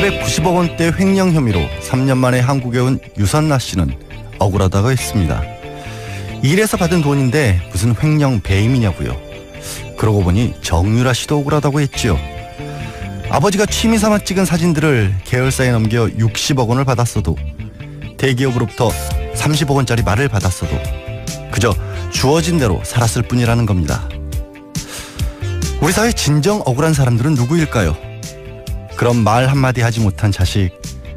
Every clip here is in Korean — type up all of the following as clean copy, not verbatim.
490억 원대 횡령 혐의로 3년 만에 한국에 온 유선나 씨는 억울하다고 했습니다. 일해서 받은 돈인데 무슨 횡령 배임이냐고요. 그러고 보니 정유라 씨도 억울하다고 했지요. 아버지가 취미삼아 찍은 사진들을 계열사에 넘겨 60억 원을 받았어도, 대기업으로부터 30억 원짜리 말을 받았어도 그저 주어진 대로 살았을 뿐이라는 겁니다. 우리 사회 진정 억울한 사람들은 누구일까요? 그런 말 한마디 하지 못한 자식,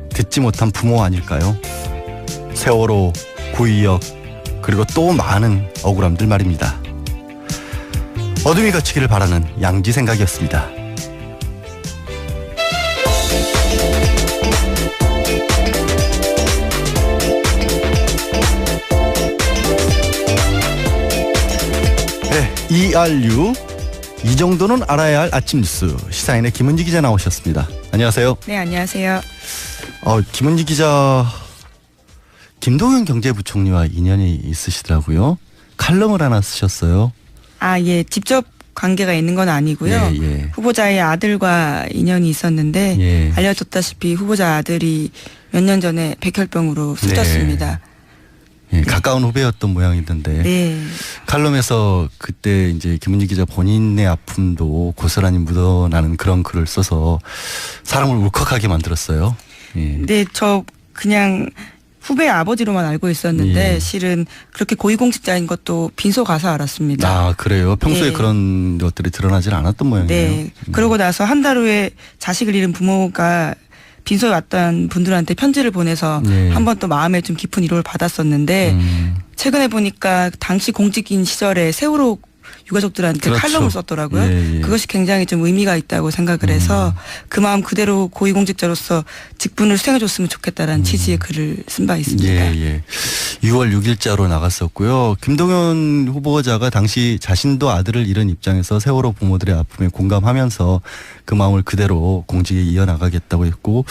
듣지 못한 부모 아닐까요? 세월호, 구의역, 그리고 또 많은 억울함들 말입니다. 어둠이 걷히기를 바라는 양지 생각이었습니다. 네, ERU 이 정도는 알아야 할 아침 뉴스, 시사인의 김은지 기자 나오셨습니다. 안녕하세요. 네, 안녕하세요. 김은지 기자, 김동연 경제부총리와 인연이 있으시더라고요. 칼럼을 하나 쓰셨어요. 예, 직접 관계가 있는 건 아니고요. 예. 후보자의 아들과 인연이 있었는데 예. 알려졌다시피 후보자 아들이 몇 년 전에 백혈병으로 숨졌습니다. 예, 가까운 후배였던 모양이던데. 네. 칼럼에서 그때 이제 김은지 기자 본인의 아픔도 고스란히 묻어나는 그런 글을 써서 사람을 울컥하게 만들었어요. 예. 네, 저 그냥 후배 아버지로만 알고 있었는데 예. 실은 그렇게 고위공직자인 것도 빈소 가서 알았습니다. 아, 그래요? 평소에 네. 그런 것들이 드러나질 않았던 모양이에요. 네. 그러고 나서 한 달 후에 자식을 잃은 부모가 빈소에 왔던 분들한테 편지를 보내서 네. 한 번 또 마음에 좀 깊은 위로를 받았었는데 최근에 보니까 당시 공직인 시절에 세월호 유가족들한테 그렇죠. 칼럼을 썼더라고요. 예. 그것이 굉장히 좀 의미가 있다고 생각을 해서 그 마음 그대로 고위공직자로서 직분을 수행해줬으면 좋겠다라는 취지의 글을 쓴 바 있습니다. 예. 6월 6일자로 나갔었고요. 김동연 후보자가 당시 자신도 아들을 잃은 입장에서 세월호 부모들의 아픔에 공감하면서 그 마음을 그대로 공직에 이어나가겠다고 했고,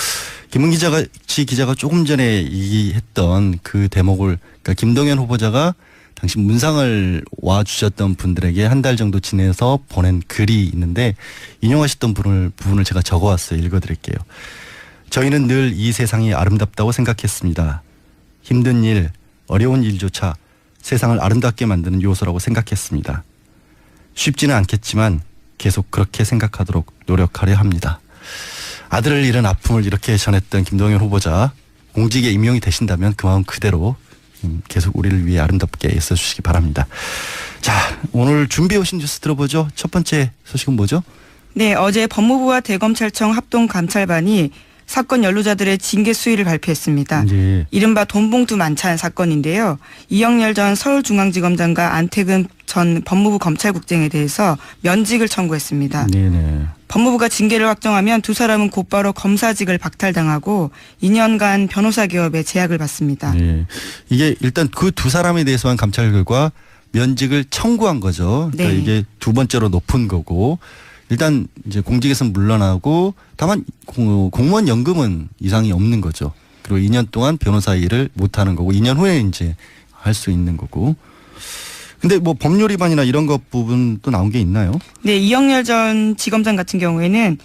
김은지 기자가 조금 전에 얘기했던 그 대목을, 그러니까 김동연 후보자가 당시 문상을 와주셨던 분들에게 한 달 정도 지내서 보낸 글이 있는데 인용하셨던 부분을 제가 적어왔어요. 읽어드릴게요. 저희는 늘 이 세상이 아름답다고 생각했습니다. 힘든 일, 어려운 일조차 세상을 아름답게 만드는 요소라고 생각했습니다. 쉽지는 않겠지만 계속 그렇게 생각하도록 노력하려 합니다. 아들을 잃은 아픔을 이렇게 전했던 김동연 후보자, 공직에 임용이 되신다면 그 마음 그대로 계속 우리를 위해 아름답게 애써주시기 바랍니다. 자, 오늘 준비해 오신 뉴스 들어보죠. 첫 번째 소식은 뭐죠? 네, 어제 법무부와 대검찰청 합동감찰반이 사건 연루자들의 징계 수위를 발표했습니다. 예. 이른바 돈봉투 만찬 사건인데요. 이영렬 전 서울중앙지검장과 안태근 전 법무부 검찰국장에 대해서 면직을 청구했습니다. 네네. 법무부가 징계를 확정하면 두 사람은 곧바로 검사직을 박탈당하고 2년간 변호사 개업에 제약을 받습니다. 네. 이게 일단 그 두 사람에 대해서만 감찰 결과 면직을 청구한 거죠. 그러니까 네. 이게 두 번째로 높은 거고, 일단 이제 공직에서 물러나고 다만 공무원 연금은 이상이 없는 거죠. 그리고 2년 동안 변호사 일을 못 하는 거고 2년 후에 이제 할 수 있는 거고. 근데 뭐 법률 위반이나 이런 것 부분 또 나온 게 있나요? 네, 이영렬 전 지검장 같은 경우에는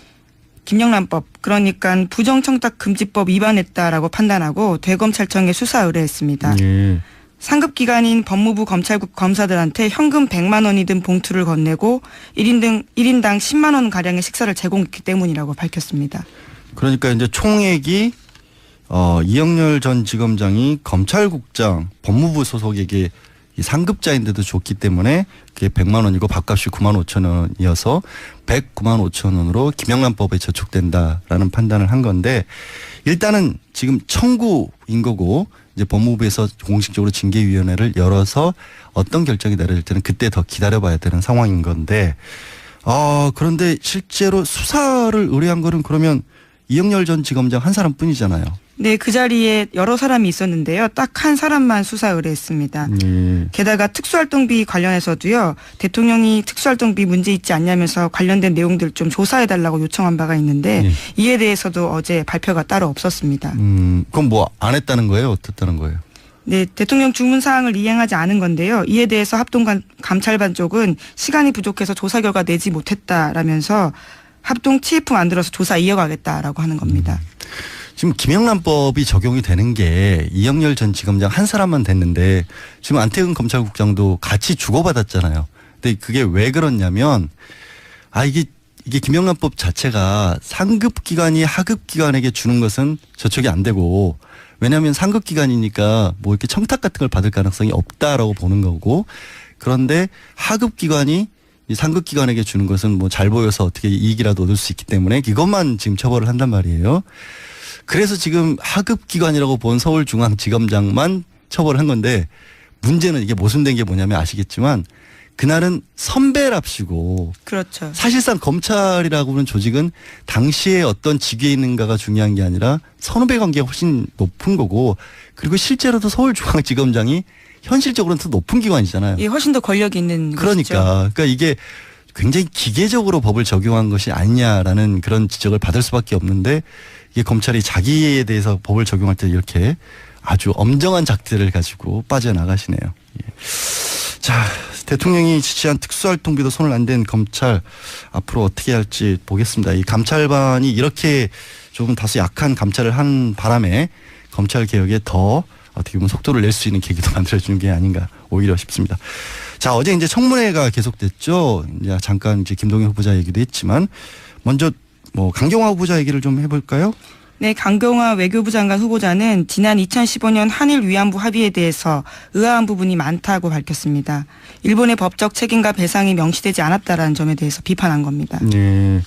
김영란법, 그러니까 부정청탁금지법 위반했다라고 판단하고 대검찰청에 수사 의뢰했습니다. 예. 상급 기관인 법무부 검찰국 검사들한테 현금 100만 원이 든 봉투를 건네고 1인당 10만 원 가량의 식사를 제공했기 때문이라고 밝혔습니다. 그러니까 이제 총액이 이영렬 전 지검장이 검찰국장 법무부 소속에게 이 상급자인데도 줬기 때문에 그게 100만 원이고 밥값이 9만 5천 원이어서 109만 5천 원으로 김영란법에 저촉된다라는 판단을 한 건데, 일단은 지금 청구인 거고 이제 법무부에서 공식적으로 징계위원회를 열어서 어떤 결정이 내려질 때는 그때 더 기다려봐야 되는 상황인 건데, 그런데 실제로 수사를 의뢰한 거는 그러면 이영렬 전 지검장 한 사람뿐이잖아요. 네, 그 자리에 여러 사람이 있었는데요. 딱 한 사람만 수사 의뢰했습니다. 게다가 특수활동비 관련해서도요. 대통령이 특수활동비 문제 있지 않냐면서 관련된 내용들 좀 조사해달라고 요청한 바가 있는데 이에 대해서도 어제 발표가 따로 없었습니다. 그럼 뭐 안 했다는 거예요? 어떻다는 거예요? 네, 대통령 주문 사항을 이행하지 않은 건데요. 이에 대해서 합동감찰반 쪽은 시간이 부족해서 조사 결과 내지 못했다라면서 합동 TF 만들어서 조사 이어가겠다라고 하는 겁니다. 지금 김영란법이 적용이 되는 게 이영렬 전 지검장 한 사람만 됐는데 지금 안태근 검찰국장도 같이 주고받았잖아요. 근데 그게 왜 그렇냐면 이게 김영란법 자체가 상급 기관이 하급 기관에게 주는 것은 저촉이 안 되고, 왜냐하면 상급 기관이니까 뭐 이렇게 청탁 같은 걸 받을 가능성이 없다라고 보는 거고, 그런데 하급 기관이 이 상급 기관에게 주는 것은 뭐 잘 보여서 어떻게 이익이라도 얻을 수 있기 때문에 이것만 지금 처벌을 한단 말이에요. 그래서 지금 하급 기관이라고 본 서울중앙지검장만 처벌을 한 건데, 문제는 이게 모순된 게 뭐냐면 아시겠지만 그날은 선배랍시고, 그렇죠. 사실상 검찰이라고 하는 조직은 당시에 어떤 직위에 있는가가 중요한 게 아니라 선후배 관계가 훨씬 높은 거고, 그리고 실제로도 서울중앙지검장이 현실적으로는 더 높은 기관이잖아요. 예, 훨씬 더 권력이 있는 그러니까 이게 굉장히 기계적으로 법을 적용한 것이 아니냐라는 그런 지적을 받을 수밖에 없는데, 이게 검찰이 자기에 대해서 법을 적용할 때 이렇게 아주 엄정한 작태를 가지고 빠져나가시네요. 예. 자, 대통령이 지시한 특수활동비도 손을 안 댄 검찰, 앞으로 어떻게 할지 보겠습니다. 이 감찰반이 이렇게 조금 다소 약한 감찰을 한 바람에 검찰 개혁에 더 어떻게 보면 속도를 낼 수 있는 계기도 만들어주는 게 아닌가 오히려 싶습니다. 자, 어제 이제 청문회가 계속됐죠. 이제 잠깐 이제 김동연 후보자 얘기도 했지만, 먼저 뭐 강경화 후보자 얘기를 좀 해볼까요? 네, 강경화 외교부 장관 후보자는 지난 2015년 한일 위안부 합의에 대해서 의아한 부분이 많다고 밝혔습니다. 일본의 법적 책임과 배상이 명시되지 않았다라는 점에 대해서 비판한 겁니다. 네,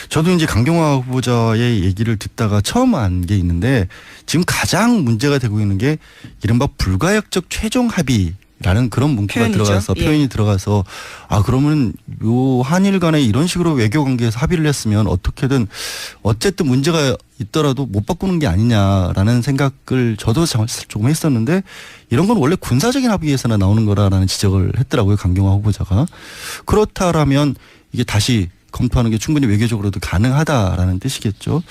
저도 이제 강경화 후보자의 얘기를 듣다가 처음 안 게 있는데, 지금 가장 문제가 되고 있는 게 이른바 불가역적 최종 합의 라는 그런 문구가 들어가서, 표현이 들어가서, 그러면 요 한일 간에 이런 식으로 외교 관계에서 합의를 했으면 어떻게든 어쨌든 문제가 있더라도 못 바꾸는 게 아니냐라는 생각을 저도 조금 했었는데, 이런 건 원래 군사적인 합의에서나 나오는 거라는 지적을 했더라고요, 강경화 후보자가. 그렇다라면 이게 다시 검토하는 게 충분히 외교적으로도 가능하다라는 뜻이겠죠.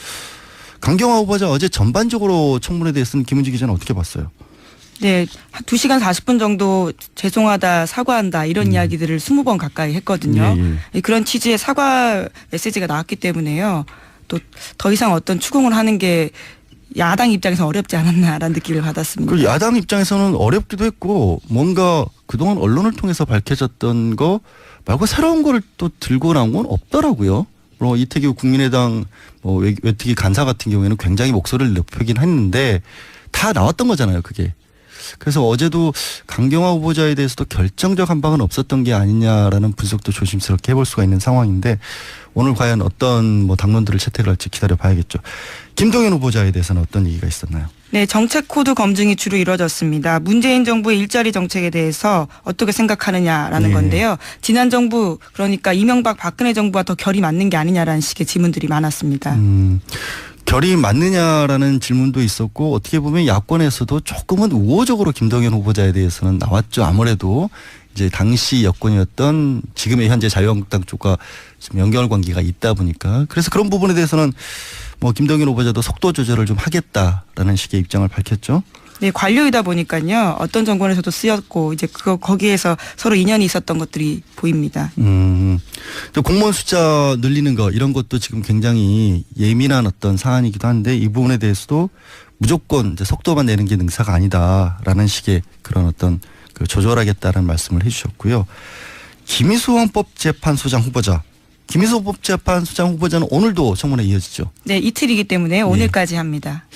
강경화 후보자 어제 전반적으로 청문회에 대해서는 김은지 기자는 어떻게 봤어요? 네, 2시간 40분 정도 죄송하다, 사과한다 이런 이야기들을 20번 가까이 했거든요. 그런 취지의 사과 메시지가 나왔기 때문에요. 또 더 이상 어떤 추궁을 하는 게 야당 입장에서 어렵지 않았나라는 느낌을 받았습니다. 그 야당 입장에서는 어렵기도 했고, 뭔가 그동안 언론을 통해서 밝혀졌던 거 말고 새로운 거를 또 들고 나온 건 없더라고요. 이태규 국민의당 외특위 간사 같은 경우에는 굉장히 목소리를 높이긴 했는데 다 나왔던 거잖아요, 그게. 그래서 어제도 강경화 후보자에 대해서도 결정적 한방은 없었던 게 아니냐라는 분석도 조심스럽게 해볼 수가 있는 상황인데, 오늘 과연 어떤 당론들을 채택을 할지 기다려 봐야겠죠. 김동연 후보자에 대해서는 어떤 얘기가 있었나요? 네, 정책 코드 검증이 주로 이루어졌습니다. 문재인 정부의 일자리 정책에 대해서 어떻게 생각하느냐라는 건데요. 지난 정부, 그러니까 이명박 박근혜 정부와 더 결이 맞는 게 아니냐라는 식의 질문들이 많았습니다. 결이 맞느냐라는 질문도 있었고, 어떻게 보면 야권에서도 조금은 우호적으로 김동연 후보자에 대해서는 나왔죠. 아무래도 이제 당시 여권이었던 지금의 현재 자유한국당 쪽과 좀 연결 관계가 있다 보니까, 그래서 그런 부분에 대해서는 김동연 후보자도 속도 조절을 좀 하겠다라는 식의 입장을 밝혔죠. 네, 관료이다 보니까요. 어떤 정권에서도 쓰였고, 이제 거기에서 서로 인연이 있었던 것들이 보입니다. 또 공무원 숫자 늘리는 거, 이런 것도 지금 굉장히 예민한 어떤 사안이기도 한데, 이 부분에 대해서도 무조건 이제 속도만 내는 게 능사가 아니다라는 식의 그런 어떤 조절하겠다라는 말씀을 해주셨고요. 김희수 헌법재판소장 후보자. 김희수 헌법재판소장 후보자는 오늘도 청문회 이어지죠. 네, 이틀이기 때문에 오늘까지 합니다.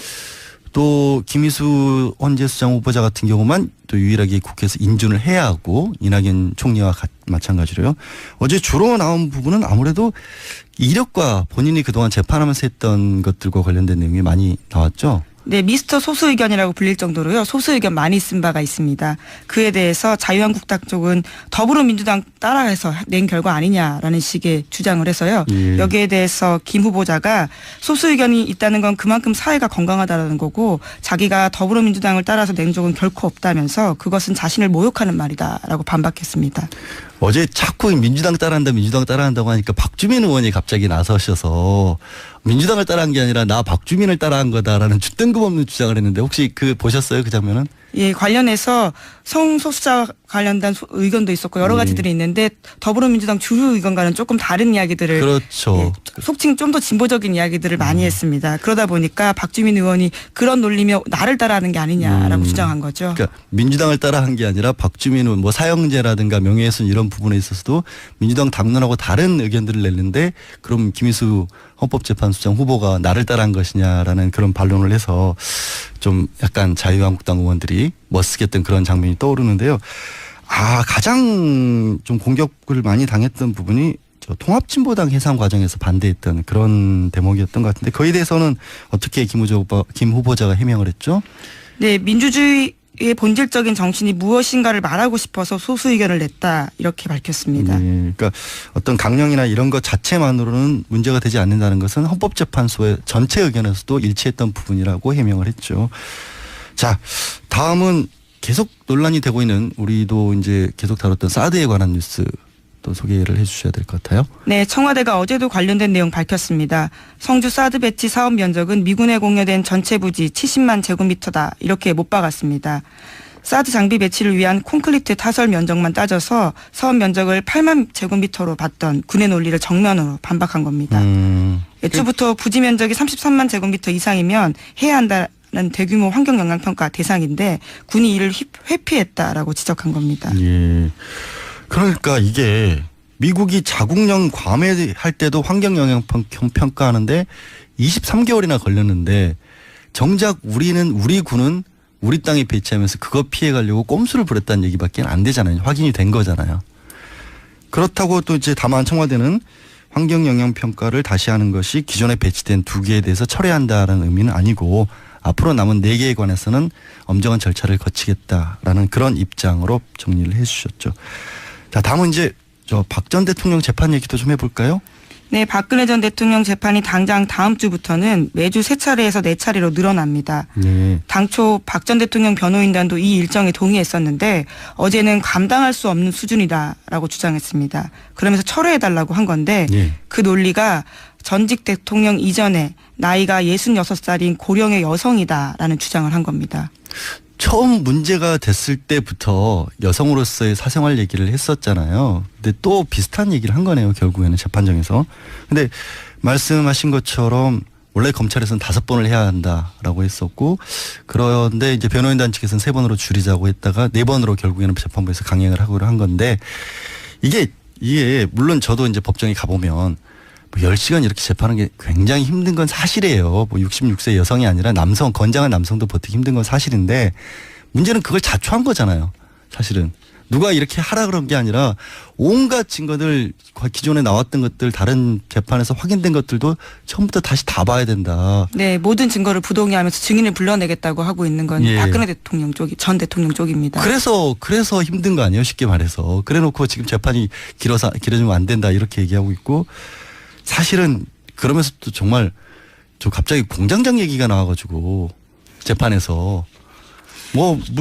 또 김희수 헌재수장 후보자 같은 경우만 또 유일하게 국회에서 인준을 해야 하고, 이낙연 총리와 마찬가지로요. 어제 주로 나온 부분은 아무래도 이력과 본인이 그동안 재판하면서 했던 것들과 관련된 내용이 많이 나왔죠. 네, 미스터 소수 의견이라고 불릴 정도로요. 소수 의견 많이 쓴 바가 있습니다. 그에 대해서 자유한국당 쪽은 더불어민주당 따라해서 낸 결과 아니냐라는 식의 주장을 해서요. 여기에 대해서 김 후보자가 소수 의견이 있다는 건 그만큼 사회가 건강하다는 거고, 자기가 더불어민주당을 따라서 낸 적은 결코 없다면서 그것은 자신을 모욕하는 말이다라고 반박했습니다. 어제 자꾸 민주당 따라한다고 하니까 박주민 의원이 갑자기 나서셔서 민주당을 따라한 게 아니라 나 박주민을 따라한 거다라는 뜬금없는 주장을 했는데, 혹시 보셨어요, 그 장면은? 예, 관련해서 성소수자 관련된 의견도 있었고 여러 가지들이 있는데 더불어민주당 주류 의견과는 조금 다른 이야기들을 그렇죠. 속칭 좀 더 진보적인 이야기들을 많이 했습니다. 그러다 보니까 박주민 의원이 그런 논리며 나를 따라하는 게 아니냐라고 주장한 거죠. 그러니까 민주당을 따라한 게 아니라 박주민 의원 뭐 사형제라든가 명예훼손 이런 부분에 있어서도 민주당 당론하고 다른 의견들을 냈는데 그럼 김희수 헌법재판소장 후보가 나를 따라한 것이냐라는 그런 반론을 해서 좀 약간 자유한국당 의원들이 멋쓰겠던 그런 장면이 떠오르는데요. 가장 좀 공격을 많이 당했던 부분이 통합진보당 해산 과정에서 반대했던 그런 대목이었던 것 같은데 거기에 대해서는 어떻게 김 후보자가 해명을 했죠? 네, 민주주의의 본질적인 정신이 무엇인가를 말하고 싶어서 소수 의견을 냈다 이렇게 밝혔습니다. 네, 그러니까 어떤 강령이나 이런 것 자체만으로는 문제가 되지 않는다는 것은 헌법재판소의 전체 의견에서도 일치했던 부분이라고 해명을 했죠. 자, 다음은 계속 논란이 되고 있는 우리도 이제 계속 다뤘던 사드에 관한 뉴스 또 소개를 해 주셔야 될 것 같아요. 네, 청와대가 어제도 관련된 내용 밝혔습니다. 성주 사드 배치 사업 면적은 미군에 공여된 전체 부지 70만 제곱미터다 이렇게 못 박았습니다. 사드 장비 배치를 위한 콘크리트 타설 면적만 따져서 사업 면적을 8만 제곱미터로 봤던 군의 논리를 정면으로 반박한 겁니다. 애초부터 부지 면적이 33만 제곱미터 이상이면 해야 한다는 대규모 환경영향평가 대상인데 군이 이를 회피했다라고 지적한 겁니다. 예. 그러니까 이게 미국이 자국령 괌에 할 때도 환경영향평가하는데 23개월이나 걸렸는데 정작 우리 군은 우리 땅에 배치하면서 그거 피해가려고 꼼수를 부렸다는 얘기밖에 안 되잖아요. 확인이 된 거잖아요. 그렇다고 또 이제 다만 청와대는 환경영향평가를 다시 하는 것이 기존에 배치된 2개에 대해서 철회한다라는 의미는 아니고 앞으로 남은 4개에 관해서는 엄정한 절차를 거치겠다라는 그런 입장으로 정리를 해 주셨죠. 자, 다음은 이제 박 전 대통령 재판 얘기도 좀 해볼까요? 네, 박근혜 전 대통령 재판이 당장 다음 주부터는 매주 3차례에서 4차례로 늘어납니다. 네. 당초 박 전 대통령 변호인단도 이 일정에 동의했었는데 어제는 감당할 수 없는 수준이다라고 주장했습니다. 그러면서 철회해달라고 한 건데 네. 그 논리가 전직 대통령 이전에 나이가 66살인 고령의 여성이다라는 주장을 한 겁니다. 처음 문제가 됐을 때부터 여성으로서의 사생활 얘기를 했었잖아요. 근데 또 비슷한 얘기를 한 거네요. 결국에는 재판정에서. 근데 말씀하신 것처럼 원래 검찰에서는 5번을 해야 한다라고 했었고 그런데 이제 변호인단 측에서는 3번으로 줄이자고 했다가 4번으로 결국에는 재판부에서 강행을 하고 한 건데 이게 물론 저도 이제 법정에 가보면 10시간 이렇게 재판하는 게 굉장히 힘든 건 사실이에요. 뭐 66세 여성이 아니라 건장한 남성도 버티기 힘든 건 사실인데 문제는 그걸 자초한 거잖아요. 사실은. 누가 이렇게 하라 그런 게 아니라 온갖 증거들 기존에 나왔던 것들 다른 재판에서 확인된 것들도 처음부터 다시 다 봐야 된다. 네, 모든 증거를 부동의하면서 증인을 불러내겠다고 하고 있는 건 예. 박근혜 대통령 전 대통령 쪽입니다. 그래서 힘든 거 아니에요. 쉽게 말해서. 그래놓고 지금 재판이 길어지면 안 된다 이렇게 얘기하고 있고 사실은 그러면서 또 정말 저 갑자기 공장장 얘기가 나와가지고 재판에서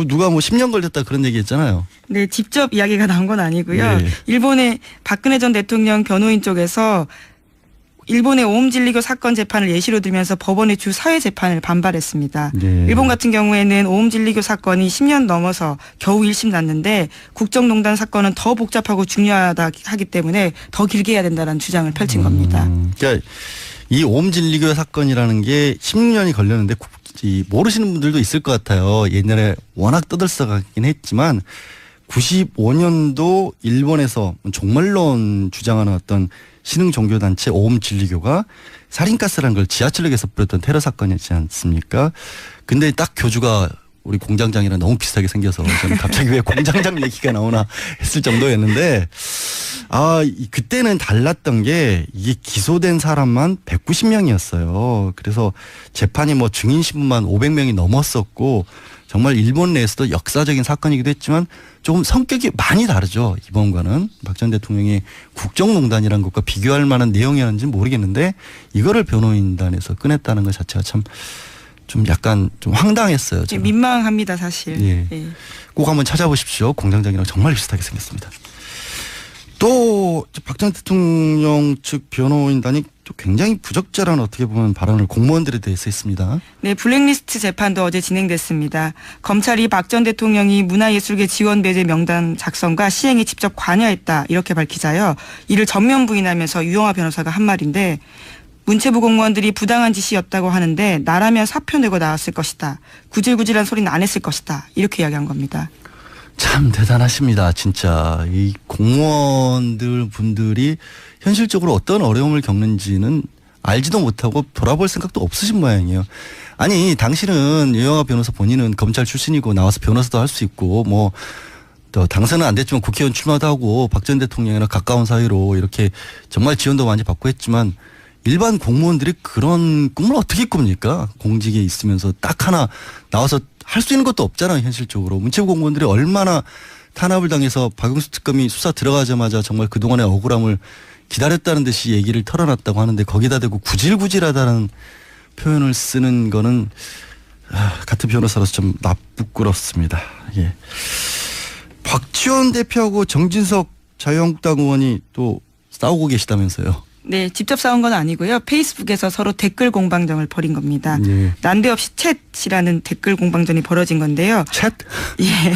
누가 10년 걸렸다 그런 얘기 했잖아요. 네, 직접 이야기가 나온 건 아니고요. 네. 일본의 박근혜 전 대통령 변호인 쪽에서 일본의 오음진리교 사건 재판을 예시로 들면서 법원의 주 사회 재판을 반발했습니다. 네. 일본 같은 경우에는 오음진리교 사건이 10년 넘어서 겨우 1심 났는데 국정농단 사건은 더 복잡하고 중요하다 하기 때문에 더 길게 해야 된다는 주장을 펼친 겁니다. 그러니까 이 오음진리교 사건이라는 게 16년이 걸렸는데 모르시는 분들도 있을 것 같아요. 옛날에 워낙 떠들썩하긴 했지만 95년도 일본에서 종말론 주장하는 어떤 신흥 종교단체 오음진리교가 살인가스라는 걸 지하철역에서 뿌렸던 테러 사건이지 않습니까? 근데 딱 교주가 우리 공장장이랑 너무 비슷하게 생겨서 저는 갑자기 왜 공장장 얘기가 나오나 했을 정도였는데 그때는 달랐던 게 이게 기소된 사람만 190명이었어요. 그래서 재판이 증인 신분만 500명이 넘었었고 정말 일본 내에서도 역사적인 사건이기도 했지만 조금 성격이 많이 다르죠. 이번과는 박 전 대통령이 국정농단이라는 것과 비교할 만한 내용이었는지는 모르겠는데 이거를 변호인단에서 꺼냈다는 것 자체가 참 좀 약간 좀 황당했어요. 저는. 민망합니다, 사실. 예. 예. 꼭 한번 찾아보십시오. 공장장이랑 정말 비슷하게 생겼습니다. 또 박 전 대통령 측 변호인단이 또 굉장히 부적절한 어떻게 보면 발언을 공무원들에 대해서 했습니다. 네, 블랙리스트 재판도 어제 진행됐습니다. 검찰이 박 전 대통령이 문화예술계 지원 배제 명단 작성과 시행에 직접 관여했다 이렇게 밝히자요. 이를 전면 부인하면서 유영하 변호사가 한 말인데 문체부 공무원들이 부당한 지시였다고 하는데 나라면 사표 내고 나왔을 것이다. 구질구질한 소리는 안 했을 것이다. 이렇게 이야기한 겁니다. 참 대단하십니다. 진짜 이 공무원들 분들이 현실적으로 어떤 어려움을 겪는지는 알지도 못하고 돌아볼 생각도 없으신 모양이에요. 아니 당신은 유영하 변호사 본인은 검찰 출신이고 나와서 변호사도 할 수 있고 뭐 또 당선은 안 됐지만 국회의원 출마도 하고 박 전 대통령이랑 가까운 사이로 이렇게 정말 지원도 많이 받고 했지만 일반 공무원들이 그런 꿈을 어떻게 꿉니까? 공직에 있으면서 딱 하나 나와서 할 수 있는 것도 없잖아요. 현실적으로. 문체부 공무원들이 얼마나 탄압을 당해서 박영수 특검이 수사 들어가자마자 정말 그동안의 억울함을 기다렸다는 듯이 얘기를 털어놨다고 하는데 거기다 대고 구질구질하다는 표현을 쓰는 거는 같은 변호사로서 좀 부끄럽습니다. 예. 박지원 대표하고 정진석 자유한국당 의원이 또 싸우고 계시다면서요. 네, 직접 싸운 건 아니고요. 페이스북에서 서로 댓글 공방전을 벌인 겁니다. 예. 난데없이 챗이라는 댓글 공방전이 벌어진 건데요. 챗? 예.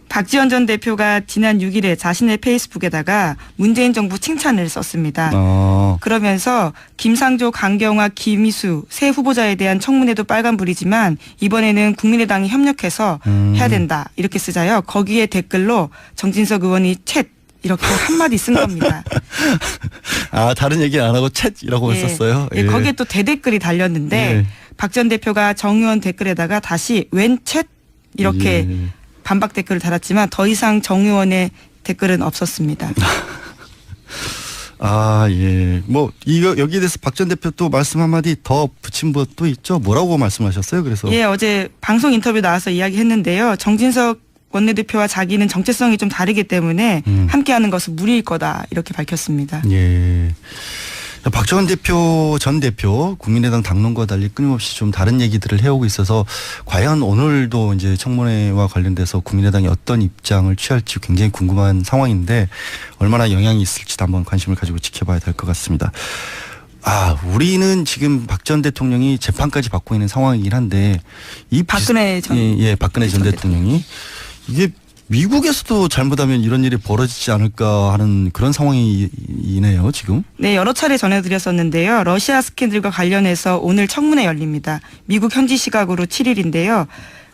박지원 전 대표가 지난 6일에 자신의 페이스북에다가 문재인 정부 칭찬을 썼습니다. 그러면서 김상조, 강경화, 김희수 세 후보자에 대한 청문회도 빨간불이지만 이번에는 국민의당이 협력해서 해야 된다 이렇게 쓰자요. 거기에 댓글로 정진석 의원이 챗 이렇게 한마디 쓴 겁니다. 아 다른 얘기 안 하고 챗이라고 썼어요? 예. 거기에 또 대댓글이 달렸는데 예. 박 전 대표가 정 의원 댓글에다가 다시 웬 챗 이렇게 예. 반박 댓글을 달았지만 더 이상 정 의원의 댓글은 없었습니다. 아, 예. 뭐, 여기에 대해서 박 전 대표 또 말씀 한마디 더 붙인 것도 있죠? 뭐라고 말씀하셨어요? 그래서. 예, 어제 방송 인터뷰 나와서 이야기했는데요. 정진석 원내대표와 자기는 정체성이 좀 다르기 때문에 함께하는 것은 무리일 거다 이렇게 밝혔습니다. 예. 박지원 대표 전 대표 국민의당 당론과 달리 끊임없이 좀 다른 얘기들을 해오고 있어서 과연 오늘도 이제 청문회와 관련돼서 국민의당이 어떤 입장을 취할지 굉장히 궁금한 상황인데 얼마나 영향이 있을지도 한번 관심을 가지고 지켜봐야 될 것 같습니다. 아, 우리는 지금 박 전 대통령이 재판까지 받고 있는 상황이긴 한데 박근혜 전 박근혜 전 대통령이 이게 미국에서도 잘못하면 이런 일이 벌어지지 않을까 하는 그런 상황이네요, 지금. 네, 여러 차례 전해드렸었는데요. 러시아 스캔들과 관련해서 오늘 청문회 열립니다. 미국 현지 시각으로 7일인데요.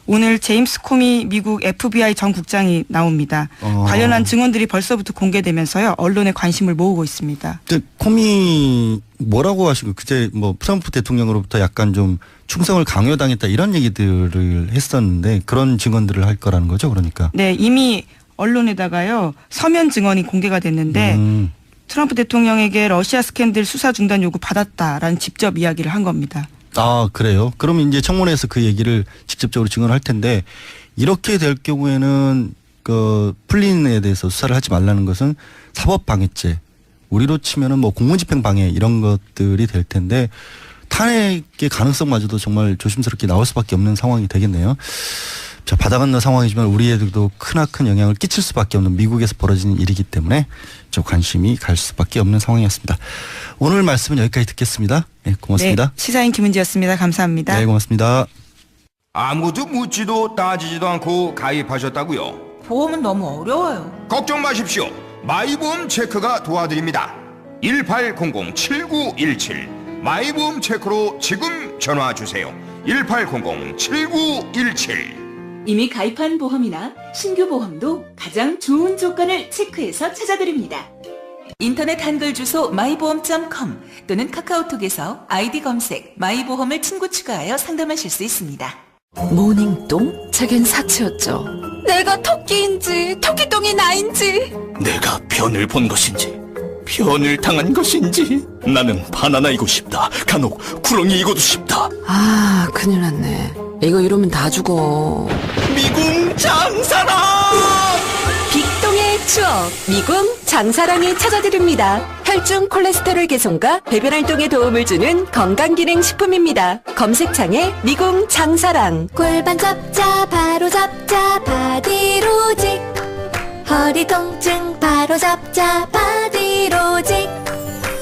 오늘 제임스 코미 미국 FBI 전 국장이 나옵니다. 관련한 증언들이 벌써부터 공개되면서요. 언론의 관심을 모으고 있습니다. 코미 뭐라고 하시고 그제 뭐 트럼프 대통령으로부터 약간 좀 충성을 강요당했다 이런 얘기들을 했었는데 그런 증언들을 할 거라는 거죠, 그러니까. 네, 이미 언론에다가요. 서면 증언이 공개가 됐는데 트럼프 대통령에게 러시아 스캔들 수사 중단 요구 받았다라는 직접 이야기를 한 겁니다. 아, 그래요? 그러면 이제 청문회에서 그 얘기를 직접적으로 증언할 텐데 이렇게 될 경우에는 그 풀린에 대해서 수사를 하지 말라는 것은 사법방해죄, 우리로 치면은 뭐 공무집행 방해 이런 것들이 될 텐데 탄핵의 가능성마저도 정말 조심스럽게 나올 수밖에 없는 상황이 되겠네요. 자, 바다 건너 상황이지만 우리에게도 크나큰 영향을 끼칠 수밖에 없는 미국에서 벌어지는 일이기 때문에 저 관심이 갈 수밖에 없는 상황이었습니다. 오늘 말씀은 여기까지 듣겠습니다. 네, 고맙습니다. 네, 시사인 김은지였습니다. 감사합니다. 네, 고맙습니다. 아무도 묻지도 따지지도 않고 가입하셨다고요? 보험은 너무 어려워요. 걱정 마십시오. 마이보험 체크가 도와드립니다. 1800-7917 마이보험 체크로 지금 전화주세요. 1800-7917 이미 가입한 보험이나 신규 보험도 가장 좋은 조건을 체크해서 찾아드립니다. 인터넷 한글 주소 마이보험.com 또는 카카오톡에서 아이디 검색 마이보험을 친구 추가하여 상담하실 수 있습니다. 모닝똥? 제겐 사치였죠. 내가 토끼인지 토끼똥이 나인지 내가 변을 본 것인지 변을 당한 것인지 나는 바나나이고 싶다. 간혹 구렁이이고도 싶다. 아 큰일 났네. 이거 이러면 다 죽어. 미궁 장사랑 빅똥의 추억 미궁 장사랑이 찾아드립니다. 혈중 콜레스테롤 개선과 배변 활동에 도움을 주는 건강기능식품입니다. 검색창에 미궁 장사랑. 골반 잡자 바로 잡자 바디로직 허리 통증 바로잡자 바디로직.